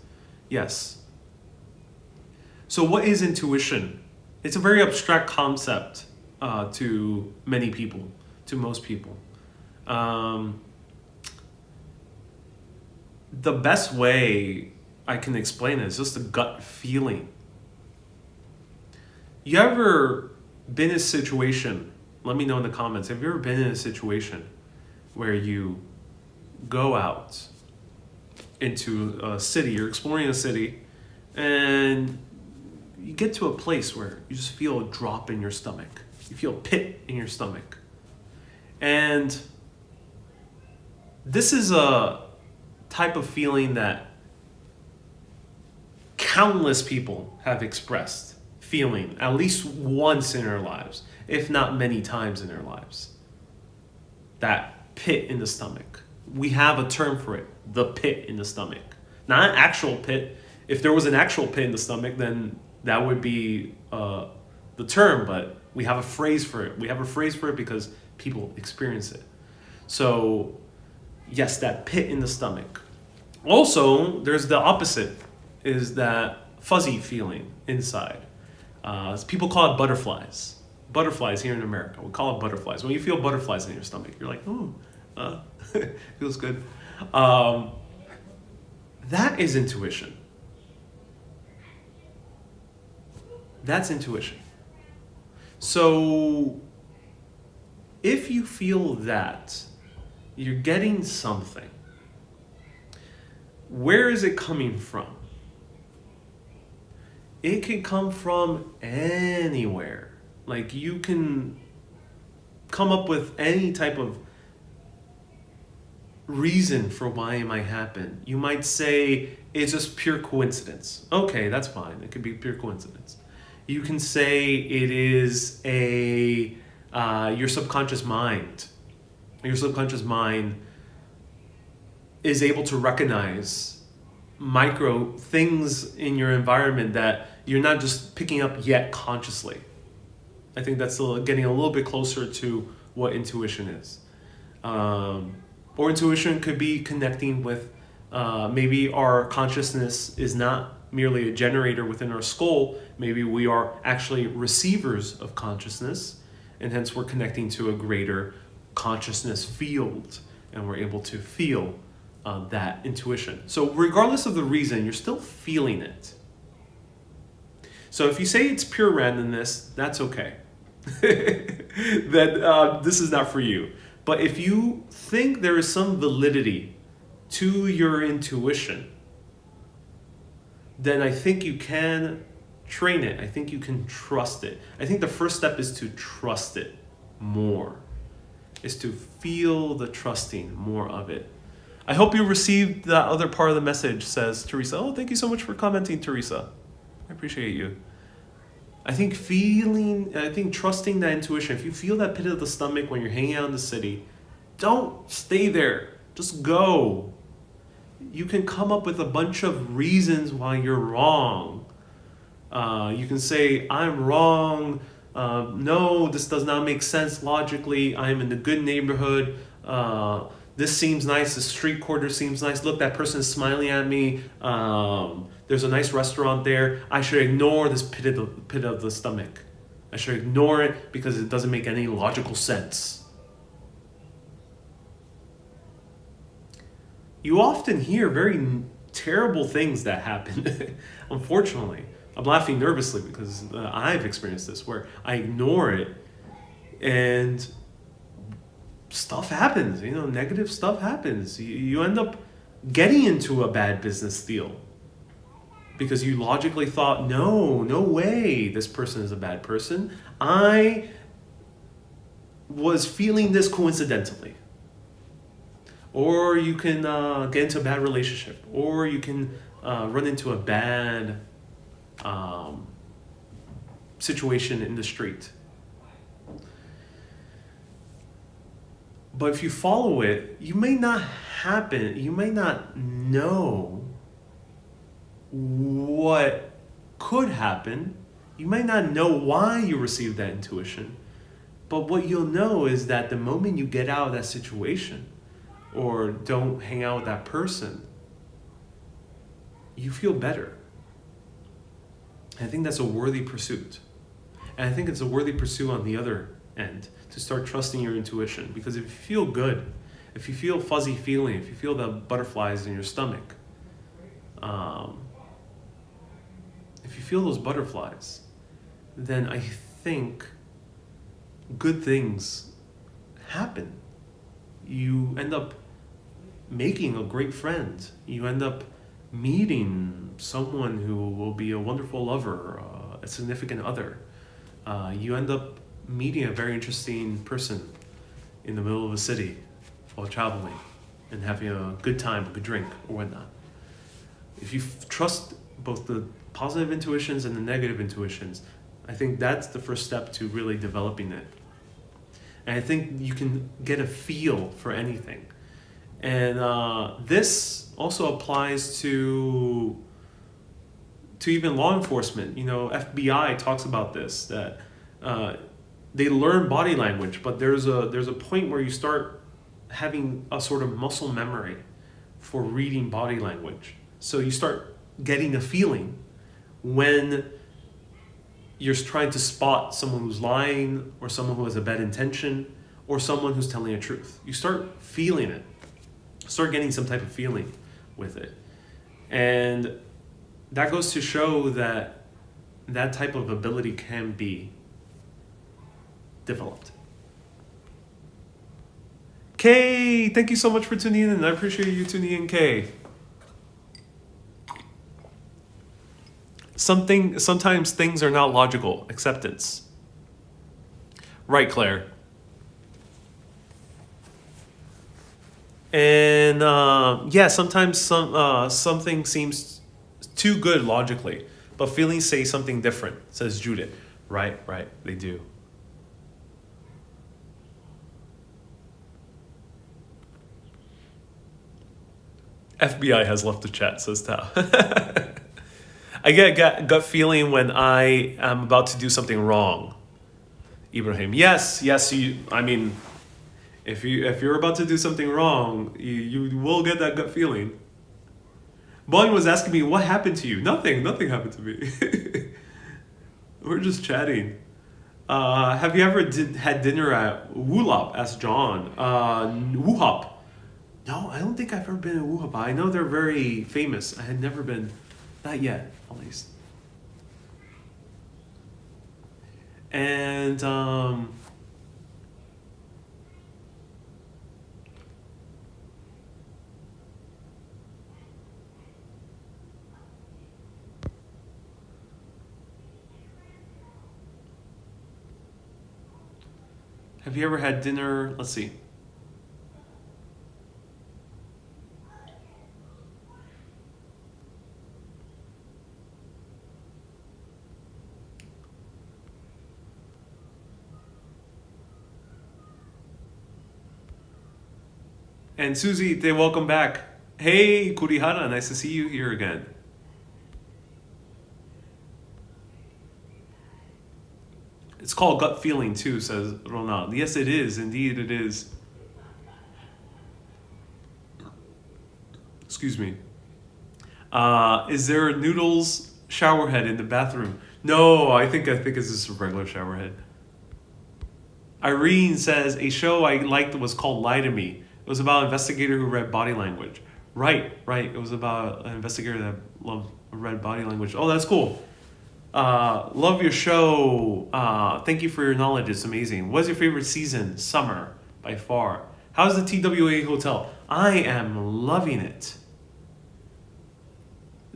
Yes. So what is intuition? It's a very abstract concept to many people, to most people. The best way I can explain it is just a gut feeling. You ever been in a situation, let me know in the comments, have you ever been in a situation where you go out into a city, you're exploring a city, and you get to a place where you just feel a drop in your stomach. You feel a pit in your stomach. And this is a type of feeling that countless people have expressed feeling at least once in their lives, if not many times in their lives. That pit in the stomach. We have a term for it, the pit in the stomach. Not an actual pit. If there was an actual pit in the stomach, then that would be the term, but we have a phrase for it. We have a phrase for it because people experience it. So, yes, that pit in the stomach. Also, there's the opposite, is that fuzzy feeling inside. People call it butterflies. Butterflies here in America. We call it butterflies. When you feel butterflies in your stomach, you're like, ooh, feels good. That is intuition. That's intuition. So, if you feel that you're getting something, where is it coming from? It can come from anywhere. Like, you can come up with any type of reason for why it might happen. You might say it's just pure coincidence. Okay, that's fine. It could be pure coincidence. You can say it is your subconscious mind. Your subconscious mind is able to recognize micro things in your environment that you're not just picking up yet consciously. I think that's getting a little bit closer to what intuition is. Or intuition could be connecting with maybe our consciousness is not merely a generator within our skull. Maybe we are actually receivers of consciousness, and hence we're connecting to a greater consciousness field, and we're able to feel that intuition. So regardless of the reason, you're still feeling it. So if you say it's pure randomness, that's okay. That this is not for you. But if you think there is some validity to your intuition, then I think you can train it. I think you can trust it. I think the first step is to trust it more, is to feel the trusting more of it. I hope you received that other part of the message, says Teresa. Oh, thank you so much for commenting, Teresa. I appreciate you. I think trusting that intuition, if you feel that pit of the stomach when you're hanging out in the city, don't stay there. Just go. You can come up with a bunch of reasons why you're wrong. You can say, I'm wrong. No, this does not make sense logically. I'm in a good neighborhood. This seems nice. The street corner seems nice. Look, that person is smiling at me. There's a nice restaurant there. I should ignore this pit of the stomach. I should ignore it because it doesn't make any logical sense. You often hear very terrible things that happen, unfortunately. I'm laughing nervously because I've experienced this, where I ignore it and stuff happens, negative stuff happens. You end up getting into a bad business deal because you logically thought, no way this person is a bad person. I was feeling this coincidentally. Or you can get into a bad relationship, or you can run into a bad situation in the street. But if you follow it, you may not know what could happen. You may not know why you received that intuition. But what you'll know is that the moment you get out of that situation, or don't hang out with that person, you feel better. I think that's a worthy pursuit. And I think it's a worthy pursuit on the other end, to start trusting your intuition. Because if you feel good, if you feel fuzzy feeling, if you feel the butterflies in your stomach, if you feel those butterflies, then I think good things happen. You end up making a great friend. You end up meeting someone who will be a wonderful lover, a significant other. You end up meeting a very interesting person in the middle of a city while traveling and having a good time, a good drink, or whatnot. If you trust both the positive intuitions and the negative intuitions, I think that's the first step to really developing it. And I think you can get a feel for anything. And this also applies to even law enforcement. You know, FBI talks about this, that they learn body language, but there's a point where you start having a sort of muscle memory for reading body language. So you start getting a feeling when you're trying to spot someone who's lying, or someone who has a bad intention, or someone who's telling the truth. You start feeling it. Start getting some type of feeling with it. And that goes to show that that type of ability can be developed. Kay, thank you so much for tuning in. I appreciate you tuning in, Kay. Sometimes things are not logical. Acceptance. Right, Claire. And yeah, sometimes something seems too good logically, but feelings say something different, says Judith. Right, they do. FBI has left the chat, says Tao. I get gut feeling when I am about to do something wrong. Ibrahim, yes. I mean, if you're about to do something wrong, you will get that gut feeling. Boeing was asking me, what happened to you? Nothing happened to me. We're just chatting. Have you ever had dinner at Wulop? Asked John. Wuhop. No, I don't think I've ever been to Wuhop. I know they're very famous. I had never been, not yet, at least. And have you ever had dinner? Let's see. And Susie, they welcome back. Hey, Kurihara, nice to see you here again. It's called gut feeling too, says Ronald. Yes, it is. Indeed, it is. Excuse me. Is there a noodles shower head in the bathroom? No, I think it's just a regular shower head. Irene says, a show I liked was called Lie to Me. It was about an investigator who read body language. Right. It was about an investigator that read body language. Oh, that's cool. Love your show. Thank you for your knowledge. It's amazing. What's your favorite season? Summer, by far. How's the TWA hotel? I am loving it.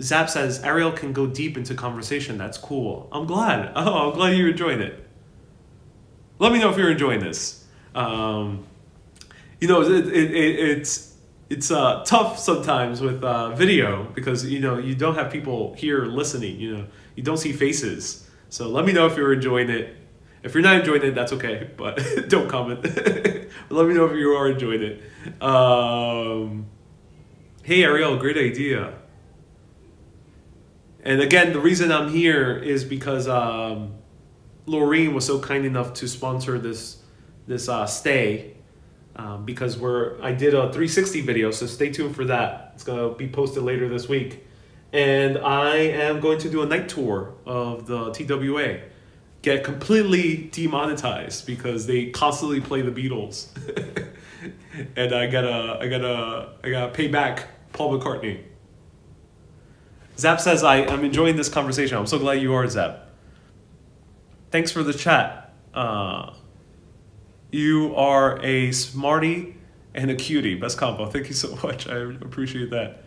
Zap says Ariel can go deep into conversation. That's cool. I'm glad. Oh, I'm glad you're enjoying it. Let me know if you're enjoying this. It's tough sometimes with video because you don't have people here listening. You don't see faces. So let me know if you're enjoying it. If you're not enjoying it, that's okay, but don't comment. Let me know if you are enjoying it. Hey Ariel, great idea. And again, the reason I'm here is because Laureen was so kind enough to sponsor this stay. Because I did a 360 video, so stay tuned for that. It's gonna be posted later this week, and I am going to do a night tour of the TWA. Get completely demonetized because they constantly play the Beatles, and I gotta pay back Paul McCartney. Zap says I'm enjoying this conversation. I'm so glad you are, Zap. Thanks for the chat. You are a smarty and a cutie. Best combo. Thank you so much. I appreciate that.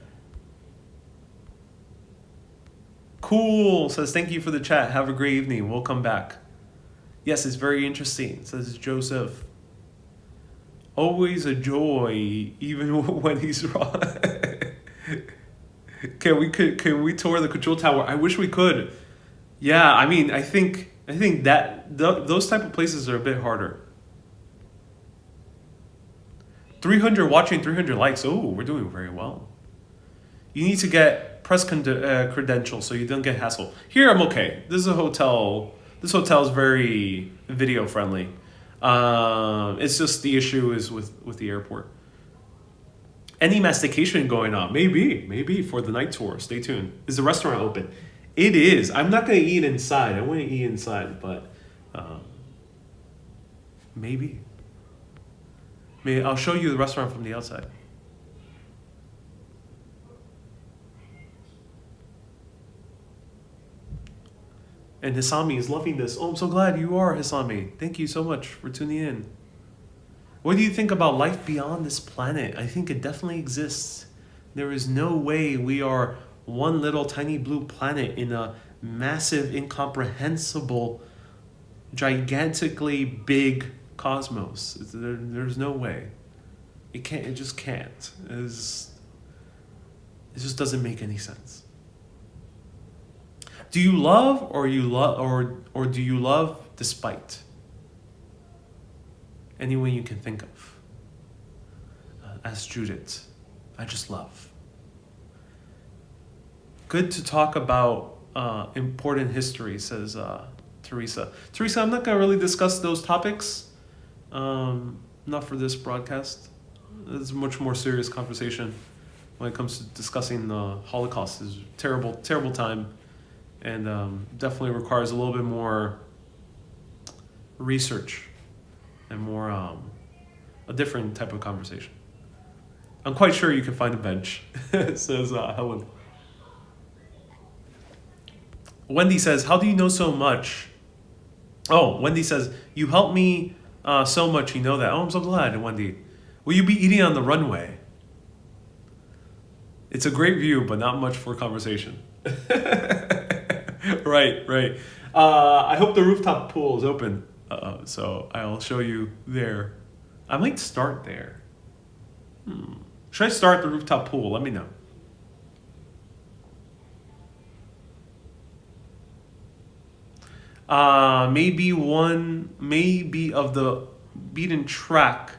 Cool. Says, thank you for the chat. Have a great evening. We'll come back. Yes, it's very interesting. Says Joseph. Always a joy, even when he's wrong. Can we tour the control tower? I wish we could. Yeah, I mean, I think that those type of places are a bit harder. 300 watching, 300 likes. Oh, we're doing very well. You need to get press credentials so you don't get hassled. Here, I'm okay. This is a hotel. This hotel is very video friendly. It's just the issue is with the airport. Any mastication going on? Maybe for the night tour. Stay tuned. Is the restaurant open? It is. I'm not going to eat inside. I want to eat inside, but maybe. I'll show you the restaurant from the outside. And Hisami is loving this. Oh, I'm so glad you are, Hisami. Thank you so much for tuning in. What do you think about life beyond this planet? I think it definitely exists. There is no way we are one little tiny blue planet in a massive, incomprehensible, gigantically big cosmos. There's no way. It just can't. It just doesn't make any sense. Do you love or do you love despite? Anyone you can think of. Ask Judith. I just love. Good to talk about important history, says Teresa. Teresa, I'm not going to really discuss those topics. Not for this broadcast. It's a much more serious conversation when it comes to discussing the Holocaust. It's a terrible, terrible time, and definitely requires a little bit more research and more a different type of conversation. I'm quite sure you can find a bench, says Helen. Wendy says, how do you know so much? Oh, Wendy says, you helped me so much, you know that. Oh, I'm so glad, Wendy. Will you be eating on the runway? It's a great view, but not much for conversation. Right. I hope the rooftop pool is open, so I'll show you there. I might start there. Should I start the rooftop pool? Let me know. Maybe of the beaten track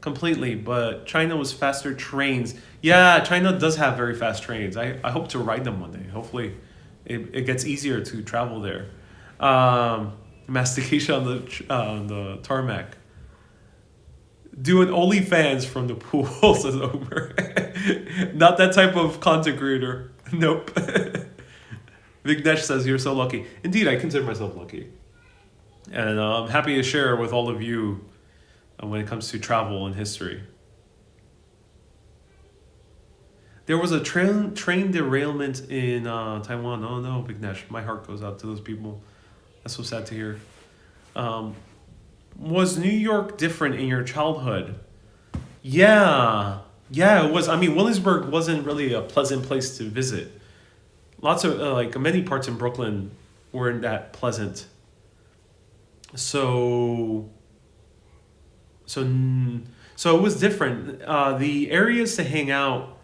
completely, but China was faster trains. Yeah, China does have very fast trains. I hope to ride them one day. Hopefully it gets easier to travel there. Mastication on the tarmac. Do an OnlyFans from the pool, says Omer. Not that type of content creator. Nope. Vignesh says, you're so lucky. Indeed, I consider myself lucky. And I'm happy to share with all of you when it comes to travel and history. There was a train derailment in Taiwan. Oh no, Vignesh, my heart goes out to those people. That's so sad to hear. Was New York different in your childhood? Yeah, it was. I mean, Williamsburg wasn't really a pleasant place to visit. lots of like many parts in Brooklyn weren't that pleasant. So it was different. The areas to hang out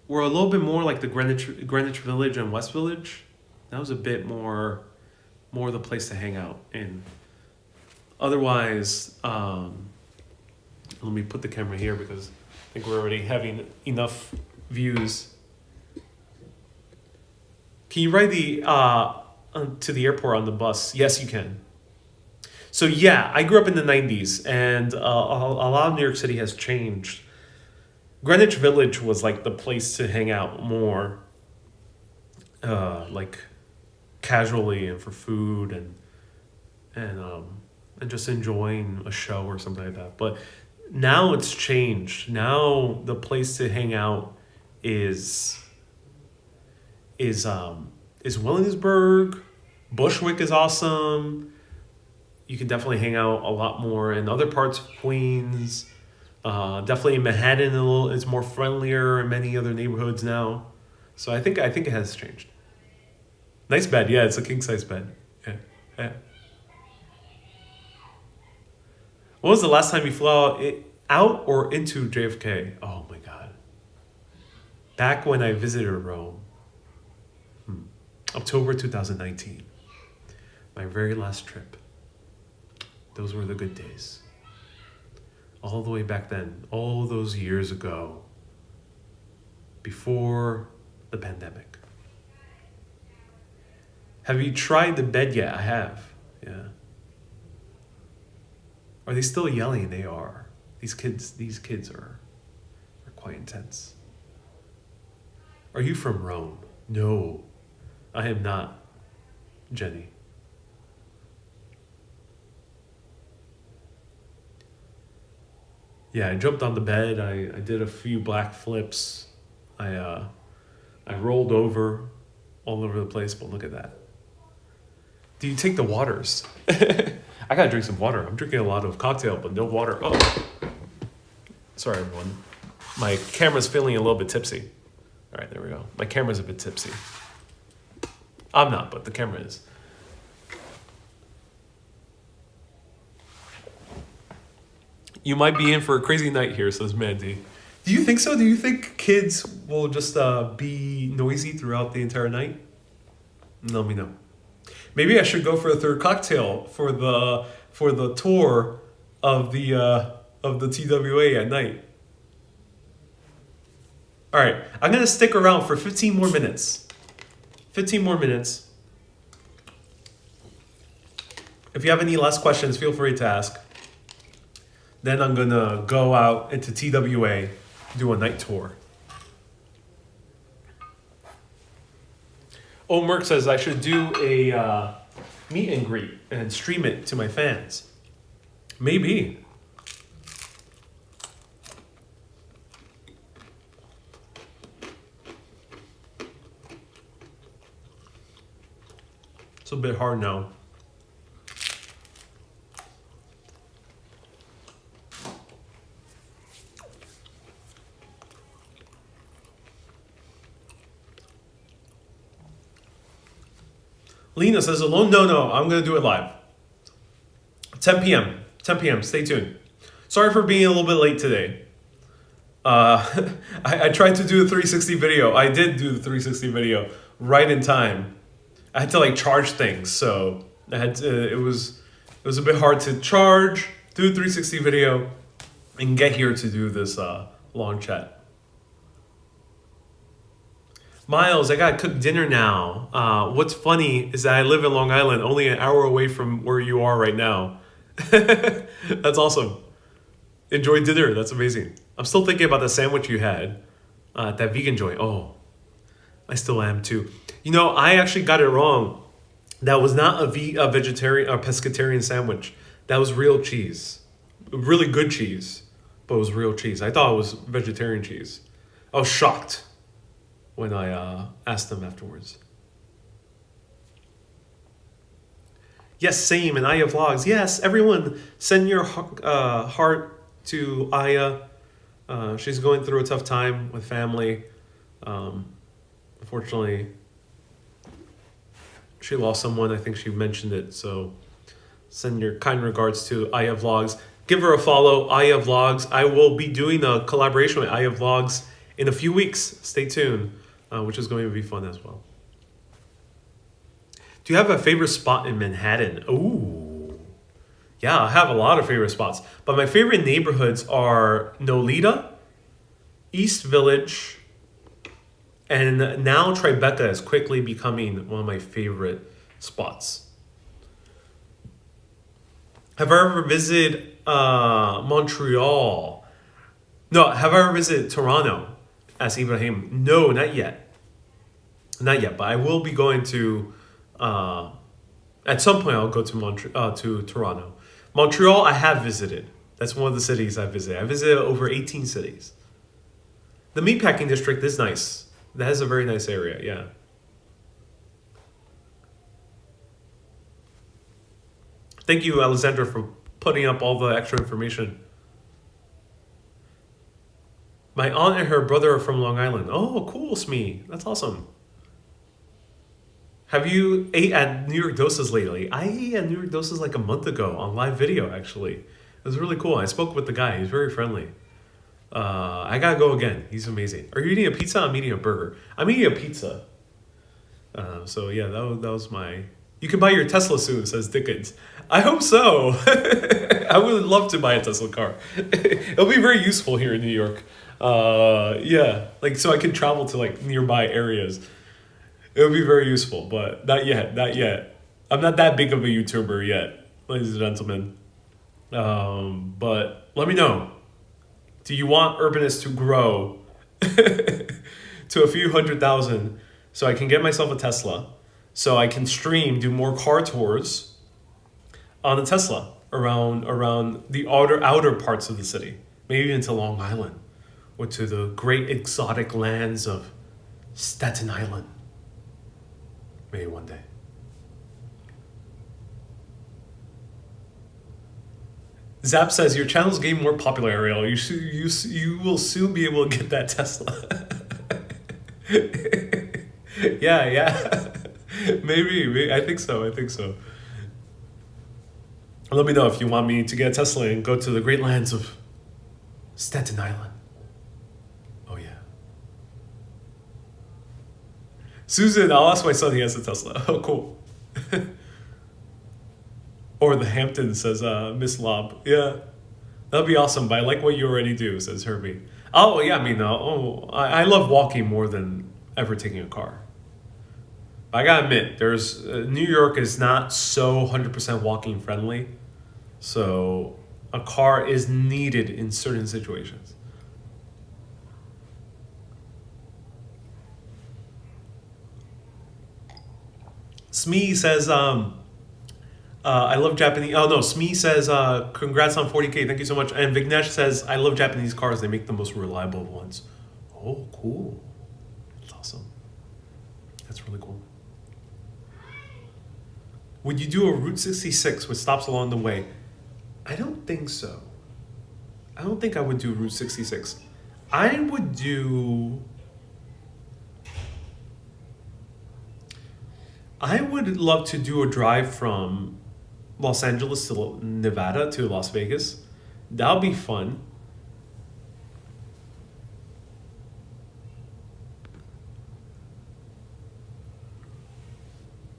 were a little bit more like the Greenwich Village and West Village. That was a bit more the place to hang out in. Otherwise, let me put the camera here because I think we're already having enough views. Can you ride to the airport on the bus? Yes, you can. So yeah, I grew up in the 90s, and a lot of New York City has changed. Greenwich Village was like the place to hang out more, like casually and for food and just enjoying a show or something like that. But now it's changed. Now the place to hang out is Williamsburg. Bushwick is awesome. You can definitely hang out a lot more in other parts of Queens. Definitely in Manhattan, it's more friendlier in many other neighborhoods now. So I think it has changed. Nice bed, yeah, it's a king size bed. Yeah. When was the last time you flew out or into JFK? Oh my God. Back when I visited Rome. October 2019. My very last trip. Those were the good days. All the way back then, all those years ago, before the pandemic. Have you tried the bed yet? I have, yeah. Are they still yelling? They are. These kids are quite intense. Are you from Rome? No, I am not, Jenny. Yeah, I jumped on the bed. I did a few black flips. I rolled over all over the place, but look at that. Do you take the waters? I gotta drink some water. I'm drinking a lot of cocktail, but no water. Oh, sorry everyone. My camera's feeling a little bit tipsy. All right, there we go. My camera's a bit tipsy. I'm not, but the camera is. You might be in for a crazy night here, says Mandy. Do you think so? Do you think kids will just be noisy throughout the entire night? Let me know. Maybe I should go for a third cocktail for the tour of the TWA at night. All right, I'm gonna stick around for 15 more minutes. 15 more minutes. If you have any last questions, feel free to ask. Then I'm gonna go out into TWA, do a night tour. Oh, Merck says I should do a meet and greet and stream it to my fans. Maybe. It's a bit hard now. Lena says alone. No, I'm going to do it live. 10 p.m. 10 p.m. Stay tuned. Sorry for being a little bit late today. I tried to do the 360 video. I did do the 360 video right in time. I had to like charge things, so I had to, it was a bit hard to charge, do a 360 video, and get here to do this long chat. Miles, I gotta cook dinner now. What's funny is that I live in Long Island, only an hour away from where you are right now. That's awesome. Enjoy dinner. That's amazing. I'm still thinking about the sandwich you had at that vegan joint. Oh, I still am too. You know, I actually got it wrong. That was not a vegetarian or pescatarian sandwich. That was real cheese. Really good cheese, but it was real cheese. I thought it was vegetarian cheese. I was shocked when I asked them afterwards. Yes, same, and Aya Vlogs. Yes, everyone, send your heart to Aya. She's going through a tough time with family. Unfortunately, she lost someone. I think she mentioned it. So send your kind regards to Aya Vlogs. Give her a follow, Aya Vlogs. I will be doing a collaboration with Aya Vlogs in a few weeks. Stay tuned, which is going to be fun as well. Do you have a favorite spot in Manhattan? Ooh. Yeah, I have a lot of favorite spots. But my favorite neighborhoods are Nolita, East Village, and now Tribeca is quickly becoming one of my favorite spots. Have I ever visited Montreal? No, have I ever visited Toronto? Asked Ibrahim. No, not yet. Not yet, but I will be going to, at some point I'll go to Toronto. Montreal, I have visited. That's one of the cities I visited. I visited over 18 cities. The meatpacking district is nice. That has a very nice area, yeah. Thank you, Alexandra, for putting up all the extra information. My aunt and her brother are from Long Island. Oh, cool, Smee. That's awesome. Have you ate at New York Doses lately? I ate at New York Doses like a month ago on live video, actually. It was really cool. I spoke with the guy. He's very friendly. I gotta go again. He's amazing. Are you eating a pizza? I'm eating a burger. I'm eating a pizza. So yeah, that was my... You can buy your Tesla soon, says Dickens. I hope so. I would love to buy a Tesla car. It'll be very useful here in New York. Yeah, like so I can travel to like nearby areas. It would be very useful, but not yet, not yet. I'm not that big of a YouTuber yet, ladies and gentlemen. But let me know. Do you want Urbanist to grow to a few 100,000 so I can get myself a Tesla, so I can stream, do more car tours on a Tesla around the outer parts of the city, maybe even to Long Island or to the great exotic lands of Staten Island. Maybe one day. Zap says your channel's getting more popular, Ariel. You will soon be able to get that Tesla. yeah. maybe. I think so. Let me know if you want me to get a Tesla and go to the great lands of Staten Island. Oh yeah. Susan, I'll ask my son. He has a Tesla. Oh, cool. Or the Hamptons, says Miss Lob. Yeah, that'd be awesome. But I like what you already do, says Herbie. Oh yeah, I mean, I love walking more than ever taking a car. I gotta admit, there's New York is not so 100% walking friendly, so a car is needed in certain situations. Smee says, I love Japanese. Oh no, Smee says, congrats on 40K. Thank you so much. And Vignesh says, I love Japanese cars. They make the most reliable ones. Oh, cool. That's awesome. That's really cool. Would you do a Route 66 with stops along the way? I don't think so. I don't think I would do Route 66. I would love to do a drive from Los Angeles to Nevada to Las Vegas. That would be fun.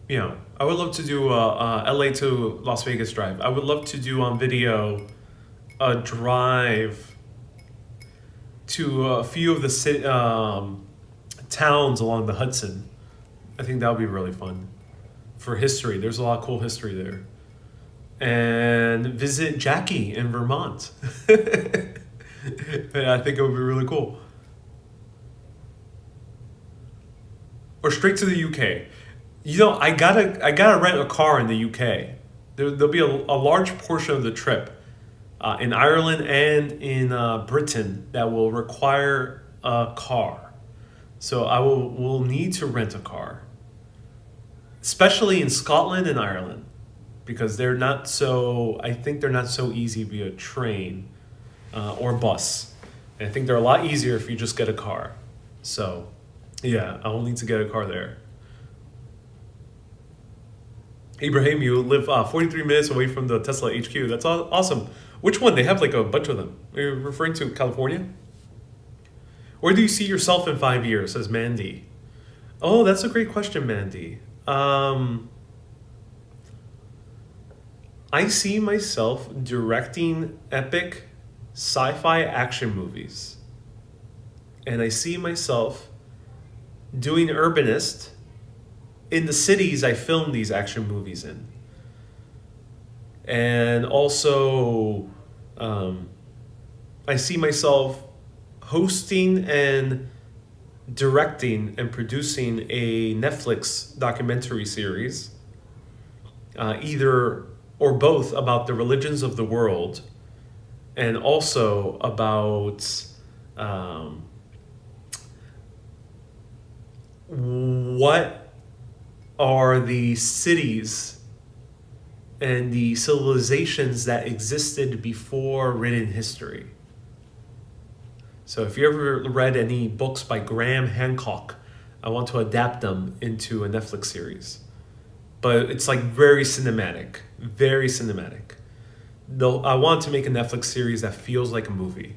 Yeah, I would love to do a LA to Las Vegas drive. I would love to do on video a drive to a few of the towns along the Hudson. I think that would be really fun for history. There's a lot of cool history there. And visit Jackie in Vermont. I think it would be really cool. Or straight to the UK. You know, I gotta rent a car in the UK. There'll be a large portion of the trip in Ireland and in Britain that will require a car. So will need to rent a car, especially in Scotland and Ireland, because I think they're not so easy via train or bus. And I think they're a lot easier if you just get a car. So yeah, I'll need to get a car there. Ibrahim, you live 43 minutes away from the Tesla HQ. That's awesome. Which one? They have like a bunch of them. Are you referring to California? Where do you see yourself in 5 years, says Mandy? Oh, that's a great question, Mandy. I see myself directing epic sci-fi action movies. And I see myself doing Urbanist in the cities I filmed these action movies in. And also, I see myself hosting and directing and producing a Netflix documentary series, either or both about the religions of the world, and also about what are the cities and the civilizations that existed before written history. So if you ever read any books by Graham Hancock, I want to adapt them into a Netflix series. But it's like very cinematic, very cinematic. Though I want to make a Netflix series that feels like a movie.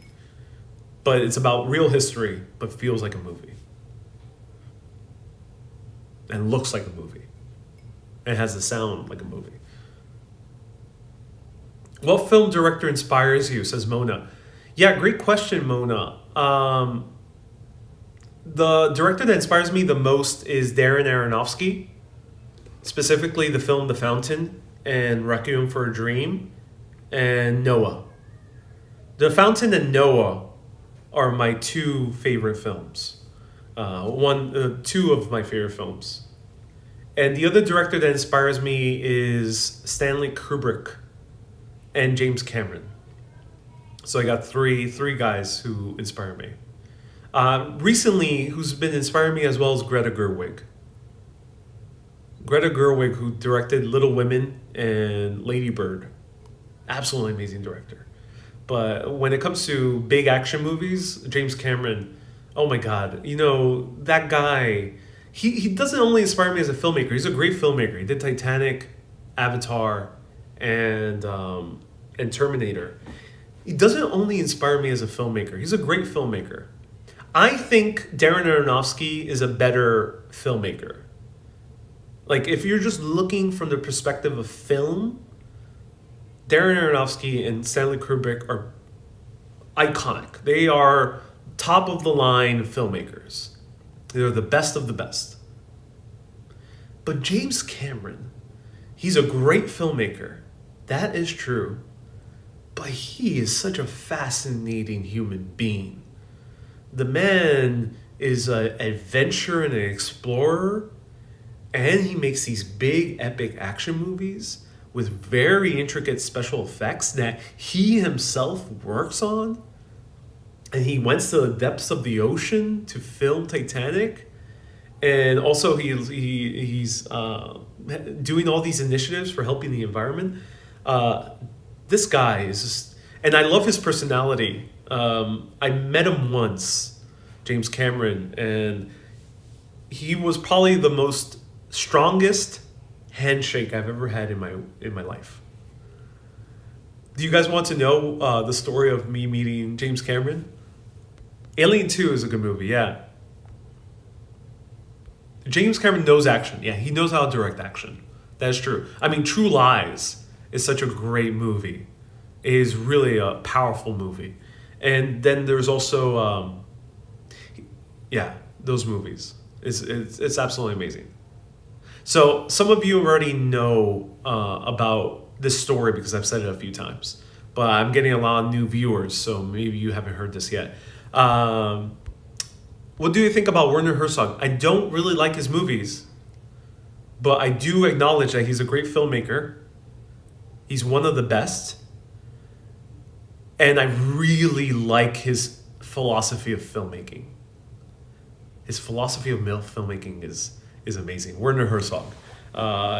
But it's about real history, but feels like a movie. And looks like a movie. And has the sound like a movie. What film director inspires you, says Mona. Yeah, great question, Mona. The director that inspires me the most is Darren Aronofsky. Specifically the film The Fountain and Requiem for a Dream and Noah. The Fountain and Noah are my two favorite films. Two of my favorite films. And the other director that inspires me is Stanley Kubrick and James Cameron. So I got three guys who inspire me. Recently, who's been inspiring me as well is Greta Gerwig. Greta Gerwig, who directed Little Women and Lady Bird. Absolutely amazing director. But when it comes to big action movies, James Cameron, oh my God. You know, that guy, he doesn't only inspire me as a filmmaker. He's a great filmmaker. He did Titanic, Avatar, and Terminator. He doesn't only inspire me as a filmmaker. He's a great filmmaker. I think Darren Aronofsky is a better filmmaker. Like, if you're just looking from the perspective of film, Darren Aronofsky and Stanley Kubrick are iconic. They are top of the line filmmakers. They're the best of the best. But James Cameron, he's a great filmmaker. That is true. But he is such a fascinating human being. The man is an adventurer and an explorer. And he makes these big, epic action movies with very intricate special effects that he himself works on. And he went to the depths of the ocean to film Titanic. And also he's doing all these initiatives for helping the environment. This guy is just... And I love his personality. I met him once, James Cameron, and he was probably the most strongest handshake I've ever had in my life. Do you guys want to know the story of me meeting James Cameron? Alien 2 is a good movie, yeah. James Cameron knows action. Yeah, he knows how to direct action. That's true. I mean, True Lies is such a great movie. It is really a powerful movie. And then there's also, those movies. It's absolutely amazing. So some of you already know about this story because I've said it a few times. But I'm getting a lot of new viewers, so maybe you haven't heard this yet. What do you think about Werner Herzog? I don't really like his movies, but I do acknowledge that he's a great filmmaker. He's one of the best. And I really like his philosophy of filmmaking. His philosophy of filmmaking is amazing. Werner Herzog.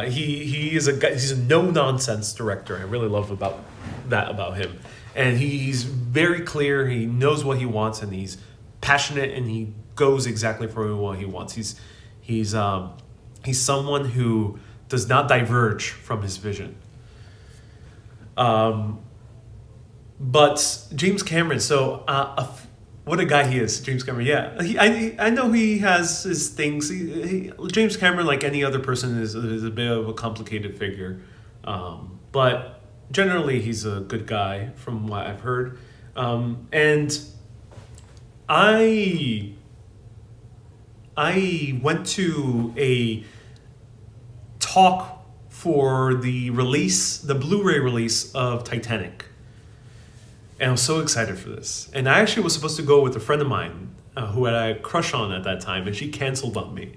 He is a guy. He's a no-nonsense director. I really love about him. And he's very clear. He knows what he wants, and he's passionate, and he goes exactly for what he wants. He's someone who does not diverge from his vision. But James Cameron, so what a guy he is, James Cameron. Yeah, I know he has his things. James Cameron, like any other person, is a bit of a complicated figure. But generally, he's a good guy from what I've heard. And I went to a talk for the Blu-ray release of Titanic. And I was so excited for this. And I actually was supposed to go with a friend of mine who I had a crush on at that time, and she canceled on me.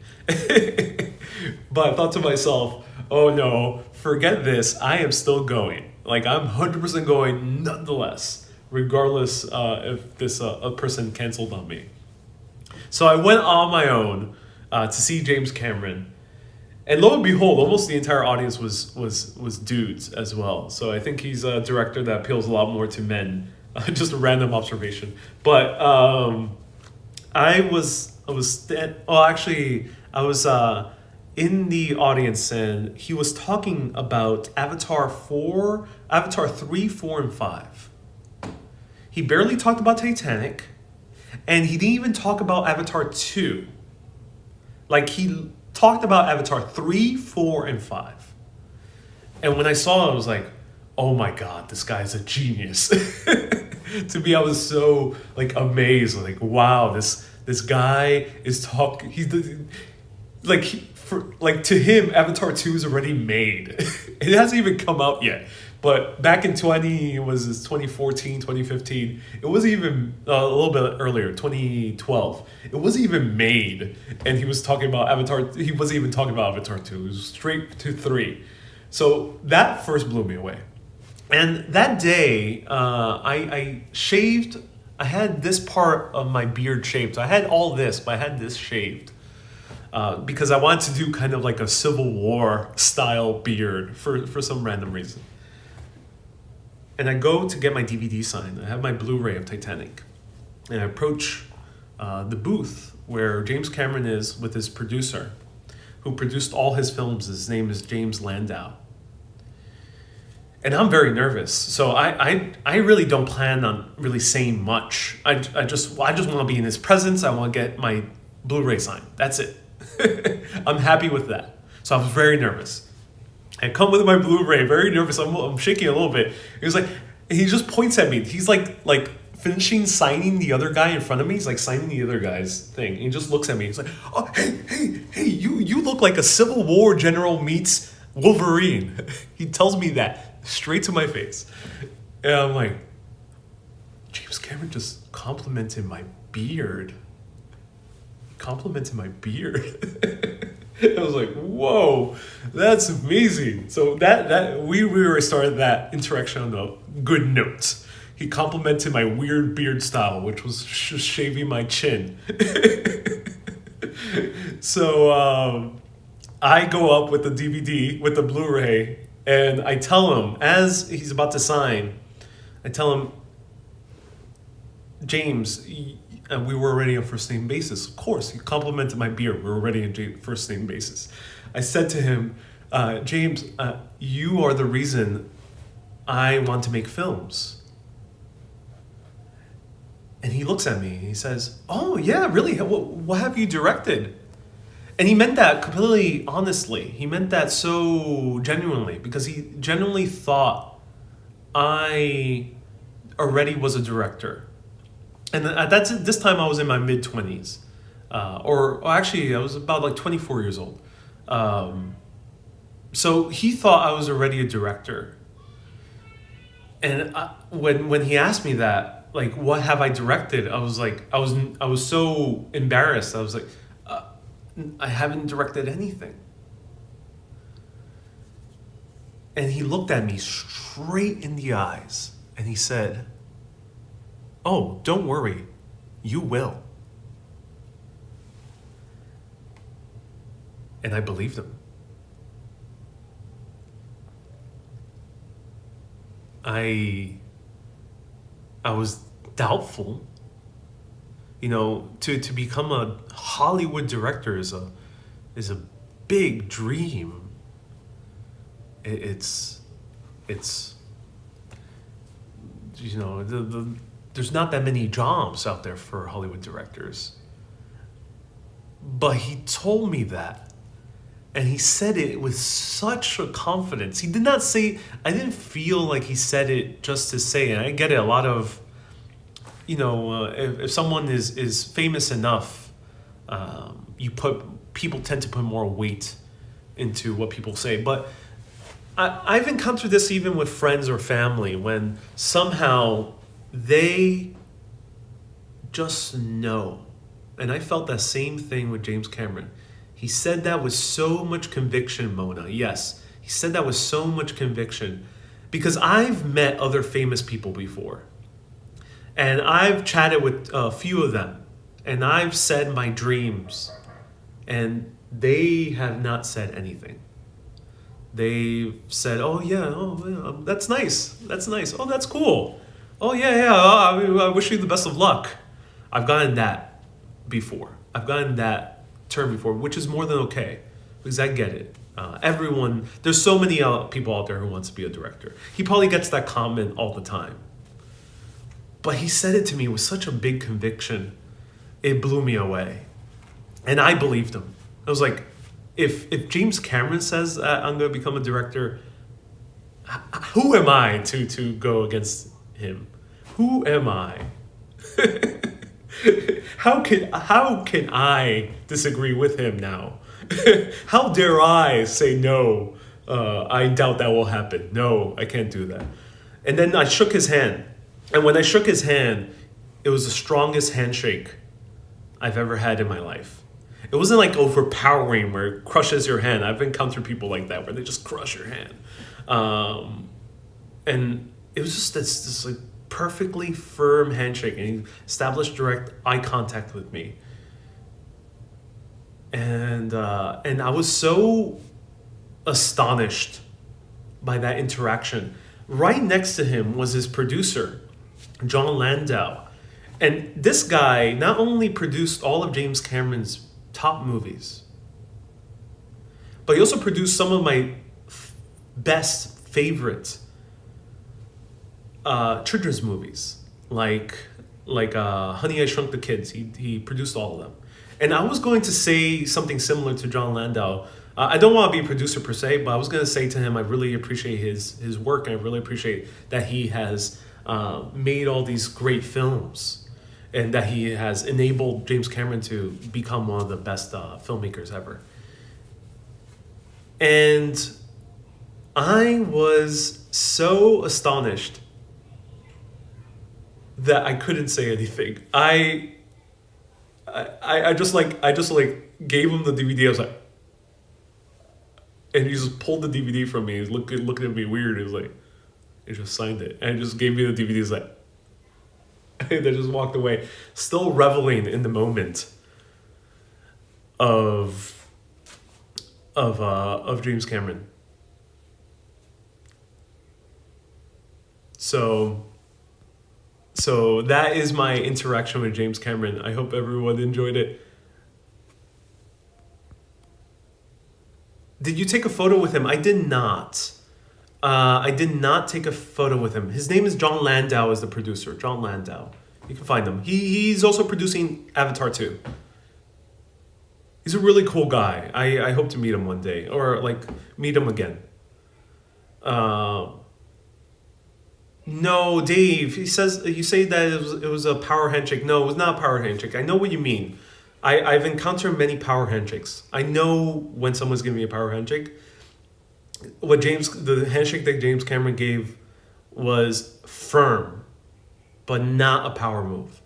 But I thought to myself, oh no, forget this. I am still going. Like, I'm 100% going nonetheless, regardless if this a person canceled on me. So I went on my own to see James Cameron. And lo and behold, almost the entire audience was dudes as well. So I think he's a director that appeals a lot more to men. Just a random observation. But I was in the audience, and he was talking about Avatar 3, 4, and 5. He barely talked about Titanic, and he didn't even talk about Avatar 2. Like, he talked about Avatar 3, 4, and 5. And when I saw it, I was like, oh my God, this guy's a genius. To me, I was so like amazed. Like, wow, this guy is talking. To him, Avatar 2 is already made. It hasn't even come out yet. But back in 2014, 2015, it wasn't even a little bit earlier, 2012. It wasn't even made. And he was talking about Avatar. He wasn't even talking about Avatar 2. It was straight to 3. So that first blew me away. And that day, I shaved. I had this part of my beard shaved. So I had all this, but I had this shaved. Because I wanted to do kind of like a Civil War style beard for some random reason. And I go to get my DVD signed. I have my Blu-ray of Titanic. And I approach the booth where James Cameron is with his producer, who produced all his films. His name is James Landau. And I'm very nervous. So I really don't plan on really saying much. I just want to be in his presence. I want to get my Blu-ray signed. That's it. I'm happy with that. So I was very nervous. I come with my Blu-ray, very nervous. I'm shaking a little bit. He just points at me. He's like finishing signing the other guy in front of me. He's like signing the other guy's thing. And he just looks at me. He's like, oh, hey, you look like a Civil War general meets Wolverine. He tells me that straight to my face. And I'm like, James Cameron just complimented my beard. I was like, whoa, that's amazing. So that we started that interaction on a good note. He complimented my weird beard style, which was just shaving my chin. So I go up with the DVD, with the Blu-ray, and I tell him, as he's about to sign, I tell him, James, we were already on first name basis. Of course, he complimented my beard. We were already on first name basis. I said to him, James, you are the reason I want to make films. And he looks at me and he says, oh yeah, really? What have you directed? And he meant that completely honestly. He meant that so genuinely, because he genuinely thought I already was a director. And this time I was in my mid-20s. Or actually, I was about like 24 years old. So he thought I was already a director. And when he asked me that, like, what have I directed? I was like, I was so embarrassed. I was like, I haven't directed anything. And he looked at me straight in the eyes and he said, oh, don't worry, you will. And I believed him. I was doubtful. You know, to become a Hollywood director is a big dream. it's there's not that many jobs out there for Hollywood directors. But he told me that, and he said it with such a confidence. He did not say, I didn't feel like he said it just to say it. I get it, a lot of, if someone is famous enough, people tend to put more weight into what people say. But I've encountered this even with friends or family, when somehow they just know. And I felt that same thing with James Cameron. He said that with so much conviction, Mona. Yes, he said that with so much conviction. Because I've met other famous people before. And I've chatted with a few of them. And I've said my dreams. And they have not said anything. They said, oh yeah, that's nice. That's nice. Oh, that's cool. Oh yeah, I wish you the best of luck. I've gotten that before. I've gotten that term before, which is more than okay, because I get it. There's so many people out there who wants to be a director. He probably gets that comment all the time. But he said it to me with such a big conviction, it blew me away. And I believed him. I was like, if James Cameron says I'm going to become a director, who am I to go against him? Who am I? How can I disagree with him now? How dare I say no? I doubt that will happen. No, I can't do that. And then I shook his hand. And when I shook his hand, it was the strongest handshake I've ever had in my life. It wasn't like overpowering where it crushes your hand. I've encountered people like that where they just crush your hand. And it was just this like perfectly firm handshake, and he established direct eye contact with me. And I was so astonished by that interaction. Right next to him was his producer, John Landau. And this guy not only produced all of James Cameron's top movies, but he also produced some of my best favorite children's movies, like Honey, I Shrunk the Kids. He produced all of them. And I was going to say something similar to John Landau. I don't want to be a producer per se, but I was going to say to him, I really appreciate his work, and I really appreciate that he has made all these great films, and that he has enabled James Cameron to become one of the best filmmakers ever. And I was so astonished that I couldn't say anything. I just gave him the DVD. I was like, and he just pulled the DVD from me. He's looking at me weird. He was like, he just signed it and just gave me the DVD. He's like, and they just walked away, still reveling in the moment of James Cameron. So that is my interaction with James Cameron. I hope everyone enjoyed it. Did you take a photo with him? I did not. I did not take a photo with him. His name is John Landau, as the producer. John Landau. You can find him. He's also producing Avatar 2. He's a really cool guy. I hope to meet him one day, or meet him again. No, Dave. You say that it was a power handshake. No, it was not a power handshake. I know what you mean. I've encountered many power handshakes. I know when someone's giving me a power handshake. The handshake that James Cameron gave was firm, but not a power move.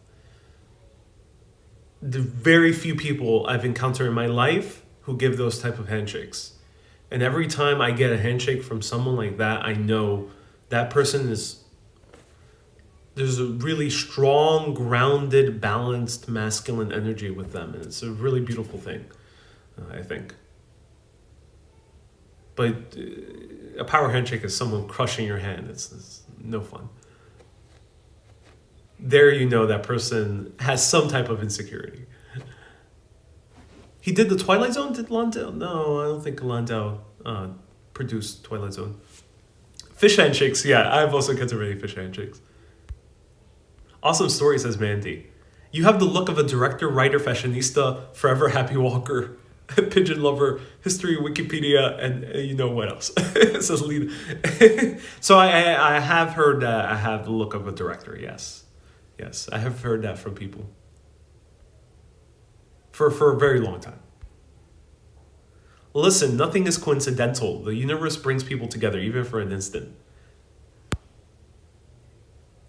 The very few people I've encountered in my life who give those type of handshakes. And every time I get a handshake from someone like that, I know that person there's a really strong, grounded, balanced, masculine energy with them. And it's a really beautiful thing, I think. But a power handshake is someone crushing your hand. It's no fun. There you know that person has some type of insecurity. He did the Twilight Zone? Did Landau? No, I don't think Landau produced Twilight Zone. Fish handshakes, yeah, I've also considered fish handshakes. Awesome story, says Mandy. You have the look of a director, writer, fashionista, forever happy walker, pigeon lover, history, Wikipedia, and you know what else, says Lena. So I have heard that I have the look of a director, yes. Yes, I have heard that from people. For a very long time. Listen, nothing is coincidental. The universe brings people together, even for an instant.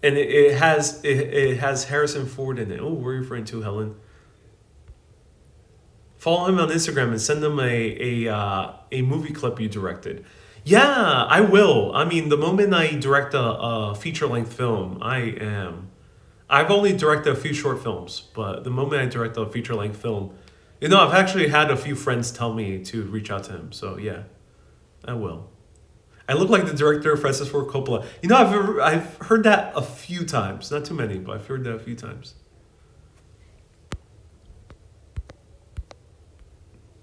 And it has Harrison Ford in it. Oh, where are you referring to, Helen? Follow him on Instagram and send him a movie clip you directed. Yeah, I will. I mean, the moment I direct a feature-length film, I've only directed a few short films, but the moment I direct a feature-length film, I've actually had a few friends tell me to reach out to him. So yeah, I will. I look like the director, Francis Ford Coppola. I've heard that a few times. Not too many, but I've heard that a few times.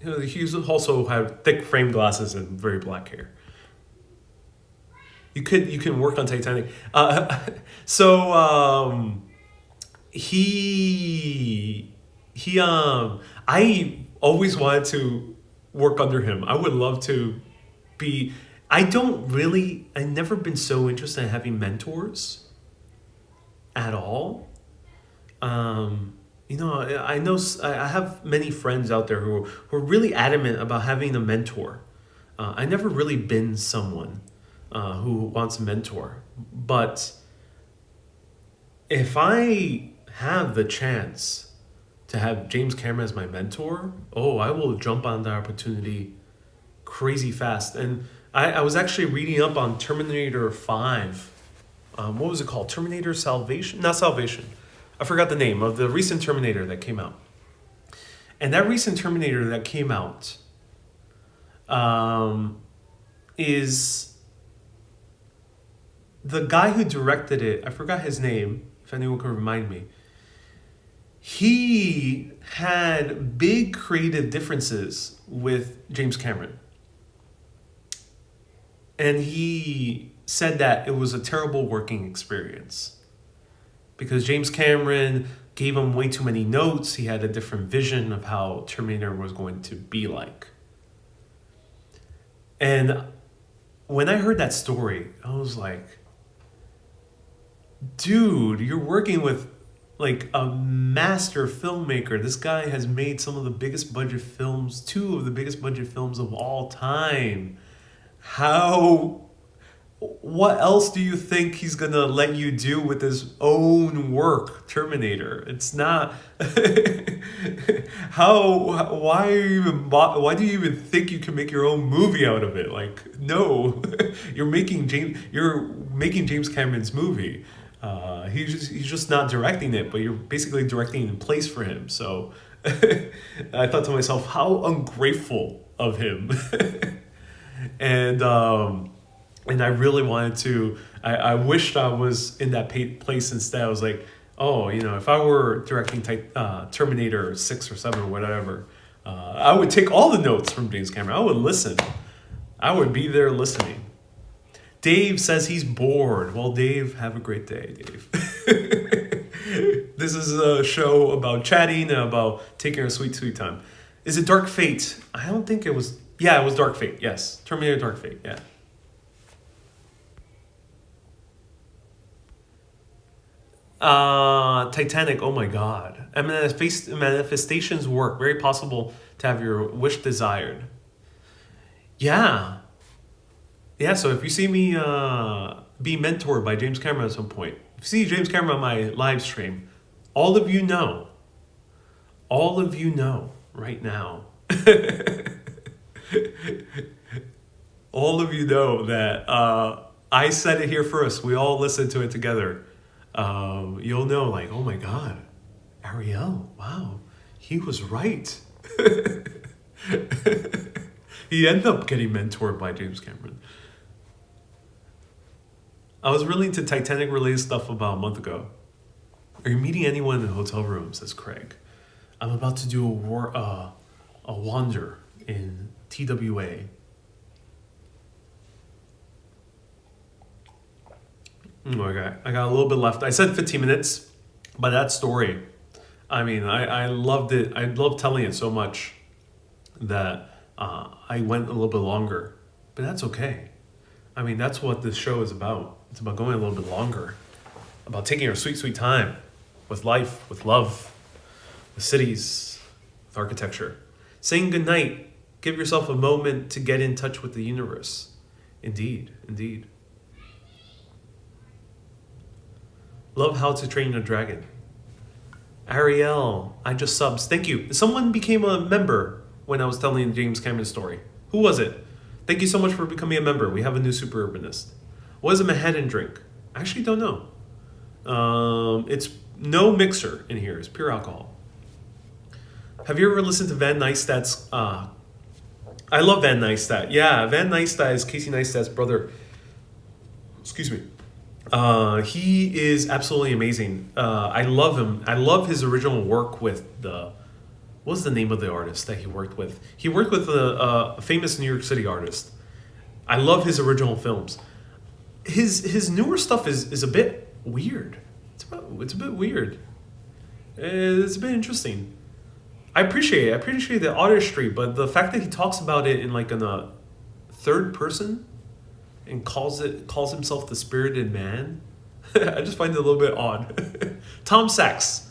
He also had thick frame glasses and very black hair. You can work on Titanic. I always wanted to work under him. I would love to be. I've never been so interested in having mentors at all. I know I have many friends out there who are really adamant about having a mentor. I never really been someone who wants a mentor, but if I have the chance to have James Cameron as my mentor, I will jump on that opportunity crazy fast. And I was actually reading up on Terminator 5. What was it called? Terminator Salvation? Not Salvation. I forgot the name of the recent Terminator that came out. And that recent Terminator that came out is the guy who directed it. I forgot his name, if anyone can remind me. He had big creative differences with James Cameron. And he said that it was a terrible working experience because James Cameron gave him way too many notes. He had a different vision of how Terminator was going to be like. And when I heard that story, I was like, dude, you're working with like a master filmmaker. This guy has made some of the biggest budget films, 2 of the biggest budget films of all time. What else do you think he's gonna let you do with his own work, Terminator? It's not. Why do you even think you can make your own movie out of it? Like, no, you're making James Cameron's movie. He's just not directing it, but you're basically directing in place for him. So I thought to myself, how ungrateful of him. And I really wanted to. I wished I was in that place instead. I was like, if I were directing Terminator 6 or 7 or whatever, I would take all the notes from James Cameron. I would listen. I would be there listening. Dave says he's bored. Well, Dave, have a great day, Dave. This is a show about chatting and about taking a sweet, sweet time. Is it Dark Fate? I don't think it was. Yeah, it was Dark Fate. Yes, Terminator Dark Fate. Yeah. Titanic. Oh my God. Manifestations work. Very possible to have your wish desired. Yeah. Yeah. So if you see me be mentored by James Cameron at some point, if you see James Cameron on my live stream, all of you know right now. All of you know that I said it here first. We all listened to it together. You'll know, like, oh my God, Ariel, wow, he was right. He ended up getting mentored by James Cameron. I was really into Titanic-related stuff about a month ago. Are you meeting anyone in the hotel room? Says Craig. I'm about to do a wander in TWA. Okay, I got a little bit left. I said 15 minutes, but that story, I mean, I loved it. I loved telling it so much that I went a little bit longer, but that's okay. I mean, that's what this show is about. It's about going a little bit longer, about taking our sweet, sweet time with life, with love, with cities, with architecture. Saying goodnight. Give yourself a moment to get in touch with the universe. Indeed, indeed. Love How to Train Your Dragon. Ariel, I just subs. Thank you. Someone became a member when I was telling James Cameron's story. Who was it? Thank you so much for becoming a member. We have a new super urbanist. What is a Manhattan drink? I actually don't know. It's no mixer in here. It's pure alcohol. Have you ever listened to Van Neistat's... I love Van Neistat. Yeah, Van Neistat is Casey Neistat's brother. Excuse me. He is absolutely amazing. I love him. I love his original work with the... What's the name of the artist that he worked with? He worked with a famous New York City artist. I love his original films. His newer stuff is a bit weird. It's a bit weird. It's a bit interesting. I appreciate it. I appreciate the artistry, but the fact that he talks about it in a third person and calls himself the spirited man, I just find it a little bit odd. Tom Sachs,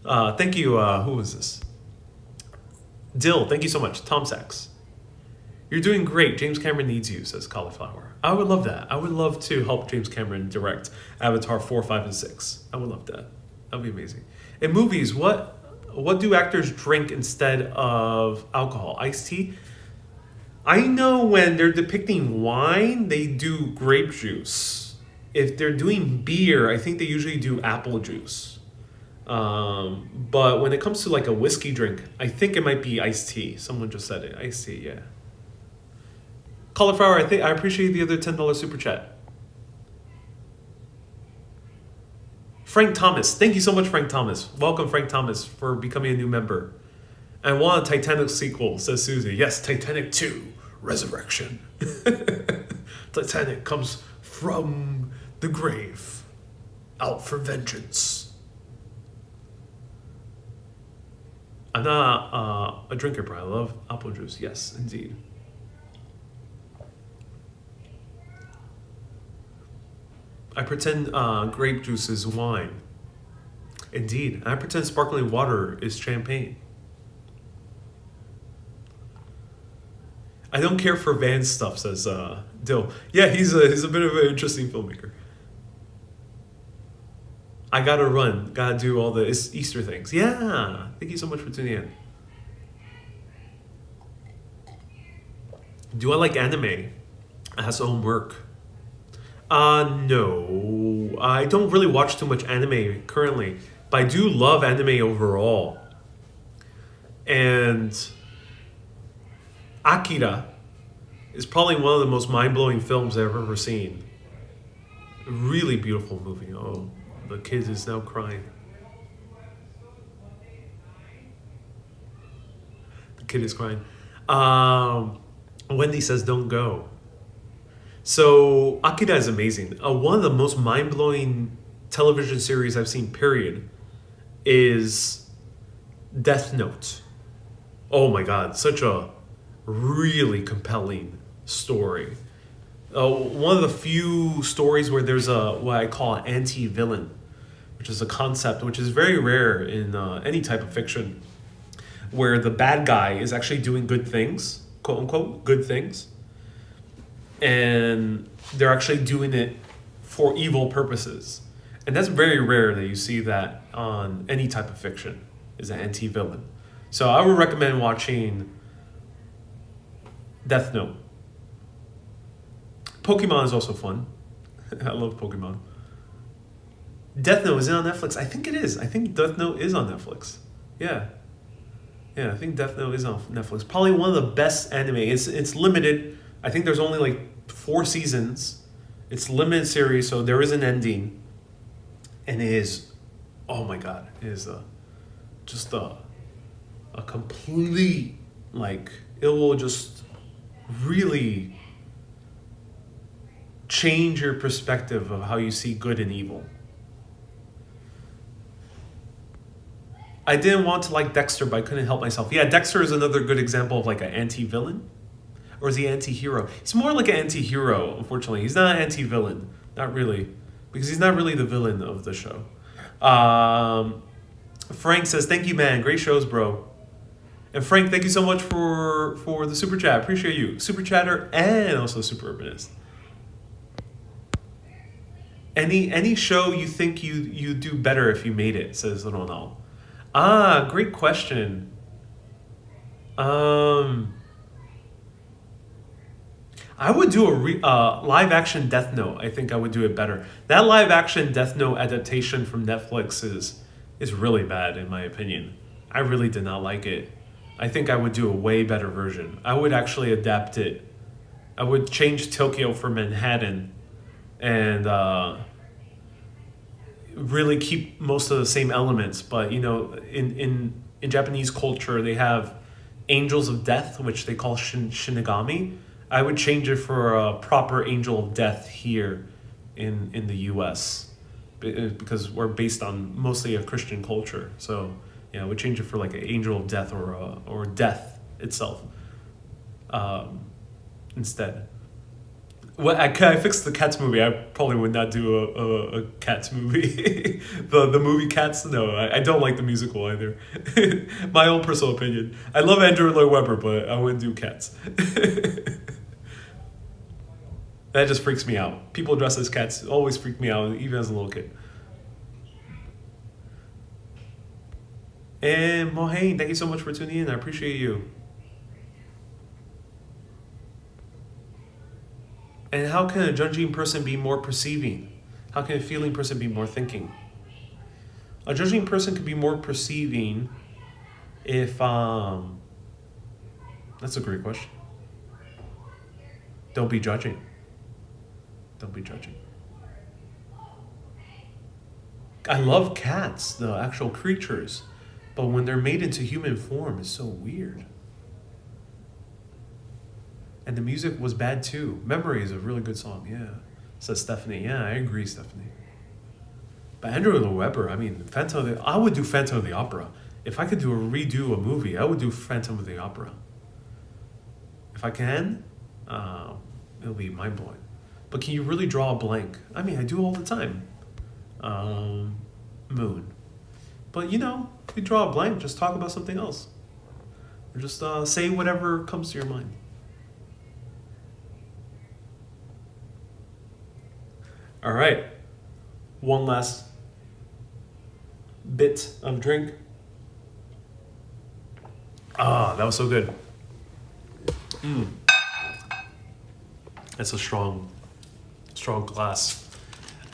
thank you. Who was this? Dill, thank you so much. Tom Sachs. You're doing great. James Cameron needs you, says Cauliflower. I would love that. I would love to help James Cameron direct Avatar 4, 5, and 6. I would love that. That would be amazing. In movies, what do actors drink instead of alcohol? Iced tea? I know when they're depicting wine, they do grape juice. If they're doing beer, I think they usually do apple juice. But when it comes to a whiskey drink, I think it might be iced tea. Someone just said it. Iced tea, yeah. Cauliflower, I appreciate the other $10 super chat. Frank Thomas. Thank you so much, Frank Thomas. Welcome, Frank Thomas, for becoming a new member. I want a Titanic sequel, says Susie. Yes, Titanic 2, Resurrection. Titanic comes from the grave, out for vengeance. I'm not a drinker, but I love apple juice. Yes, indeed. I pretend grape juice is wine. Indeed. I pretend sparkling water is champagne. I don't care for Van stuff, says Dill. Yeah, he's a bit of an interesting filmmaker. I gotta run. Gotta do all the Easter things. Yeah. Thank you so much for tuning in. Do I like anime? It has homework. No. I don't really watch too much anime currently, but I do love anime overall. And Akira is probably one of the most mind-blowing films I've ever seen. Really beautiful movie. Oh, the kid is now crying. The kid is crying. Wendy says, don't go. So, Akira is amazing. One of the most mind-blowing television series I've seen, period, is Death Note. Oh my God, such a really compelling story. One of the few stories where there's what I call an anti-villain, which is a concept which is very rare in any type of fiction, where the bad guy is actually doing good things, quote unquote, good things, and they're actually doing it for evil purposes. And that's very rare that you see that on any type of fiction, is an anti-villain. So I would recommend watching Death Note. Pokemon is also fun. I love Pokemon. Death Note, is it on Netflix? I think it is. I think Death Note is on Netflix. Yeah. Yeah, I think Death Note is on Netflix. Probably one of the best anime. It's limited. I think there's only 4 seasons. It's limited series, so there is an ending. And it is, oh my God, it is just a complete, it will just really change your perspective of how you see good and evil. I didn't want to like Dexter, but I couldn't help myself. Yeah, Dexter is another good example of like an anti-villain. Or is he anti-hero? He's more like an anti-hero, unfortunately. He's not an anti-villain. Not really. Because he's not really the villain of the show. Frank says, thank you, man. Great shows, bro. And Frank, thank you so much for the super chat. Appreciate you. Super chatter and also super urbanist. Any show you think you do better if you made it, says Ronald. Great question. I would do a live action Death Note. I think I would do it better. That live action Death Note adaptation from Netflix is really bad in my opinion. I really did not like it. I think I would do a way better version. I would actually adapt it. I would change Tokyo for Manhattan and really keep most of the same elements. But you know, in Japanese culture, they have angels of death, which they call Shinigami. I would change it for a proper angel of death here in the U.S. because we're based on mostly a Christian culture. So yeah, I would change it for like an angel of death or death itself instead. Well, I fixed the Cats movie. I probably would not do a Cats movie. the movie Cats, no, I don't like the musical either. My own personal opinion. I love Andrew Lloyd Webber, but I wouldn't do Cats. That just freaks me out. People dressed as cats always freak me out, even as a little kid. And Mohane, thank you so much for tuning in. I appreciate you. And how can a judging person be more perceiving? How can a feeling person be more thinking? A judging person could be more perceiving if that's a great question. Don't be judging. Don't be judging. I love cats, the actual creatures, but when they're made into human form, it's so weird. And the music was bad too. Memory is a really good song, yeah. Says Stephanie. Yeah, I agree, Stephanie. But Andrew Lloyd Webber, I mean, I would do Phantom of the Opera. If I could redo a movie, I would do Phantom of the Opera. If I can, it'll be mind-blowing. But can you really draw a blank? I mean, I do all the time. Moon. But you know, if you draw a blank, just talk about something else. Or just say whatever comes to your mind. All right. One last bit of drink. That was so good. That's a strong glass.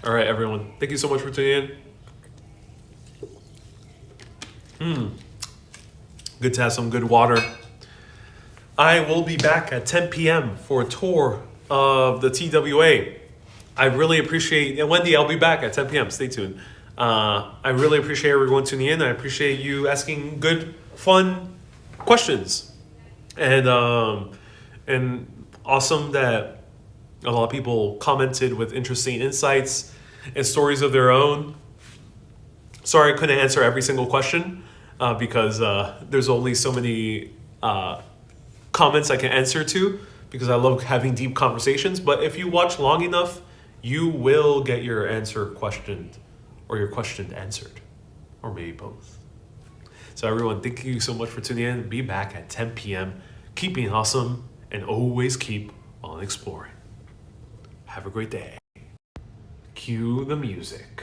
All right, everyone. Thank you so much for tuning in. Good to have some good water. I will be back at 10 p.m. for a tour of the TWA. I really appreciate, and Wendy, I'll be back at 10 p.m. Stay tuned. I really appreciate everyone tuning in. I appreciate you asking good, fun questions. And awesome that a lot of people commented with interesting insights and stories of their own. Sorry I couldn't answer every single question because there's only so many comments I can answer to because I love having deep conversations. But if you watch long enough, you will get your answer questioned or your question answered, or maybe both. So everyone, thank you so much for tuning in. Be back at 10 p.m. Keep being awesome and always keep on exploring. Have a great day. Cue the music.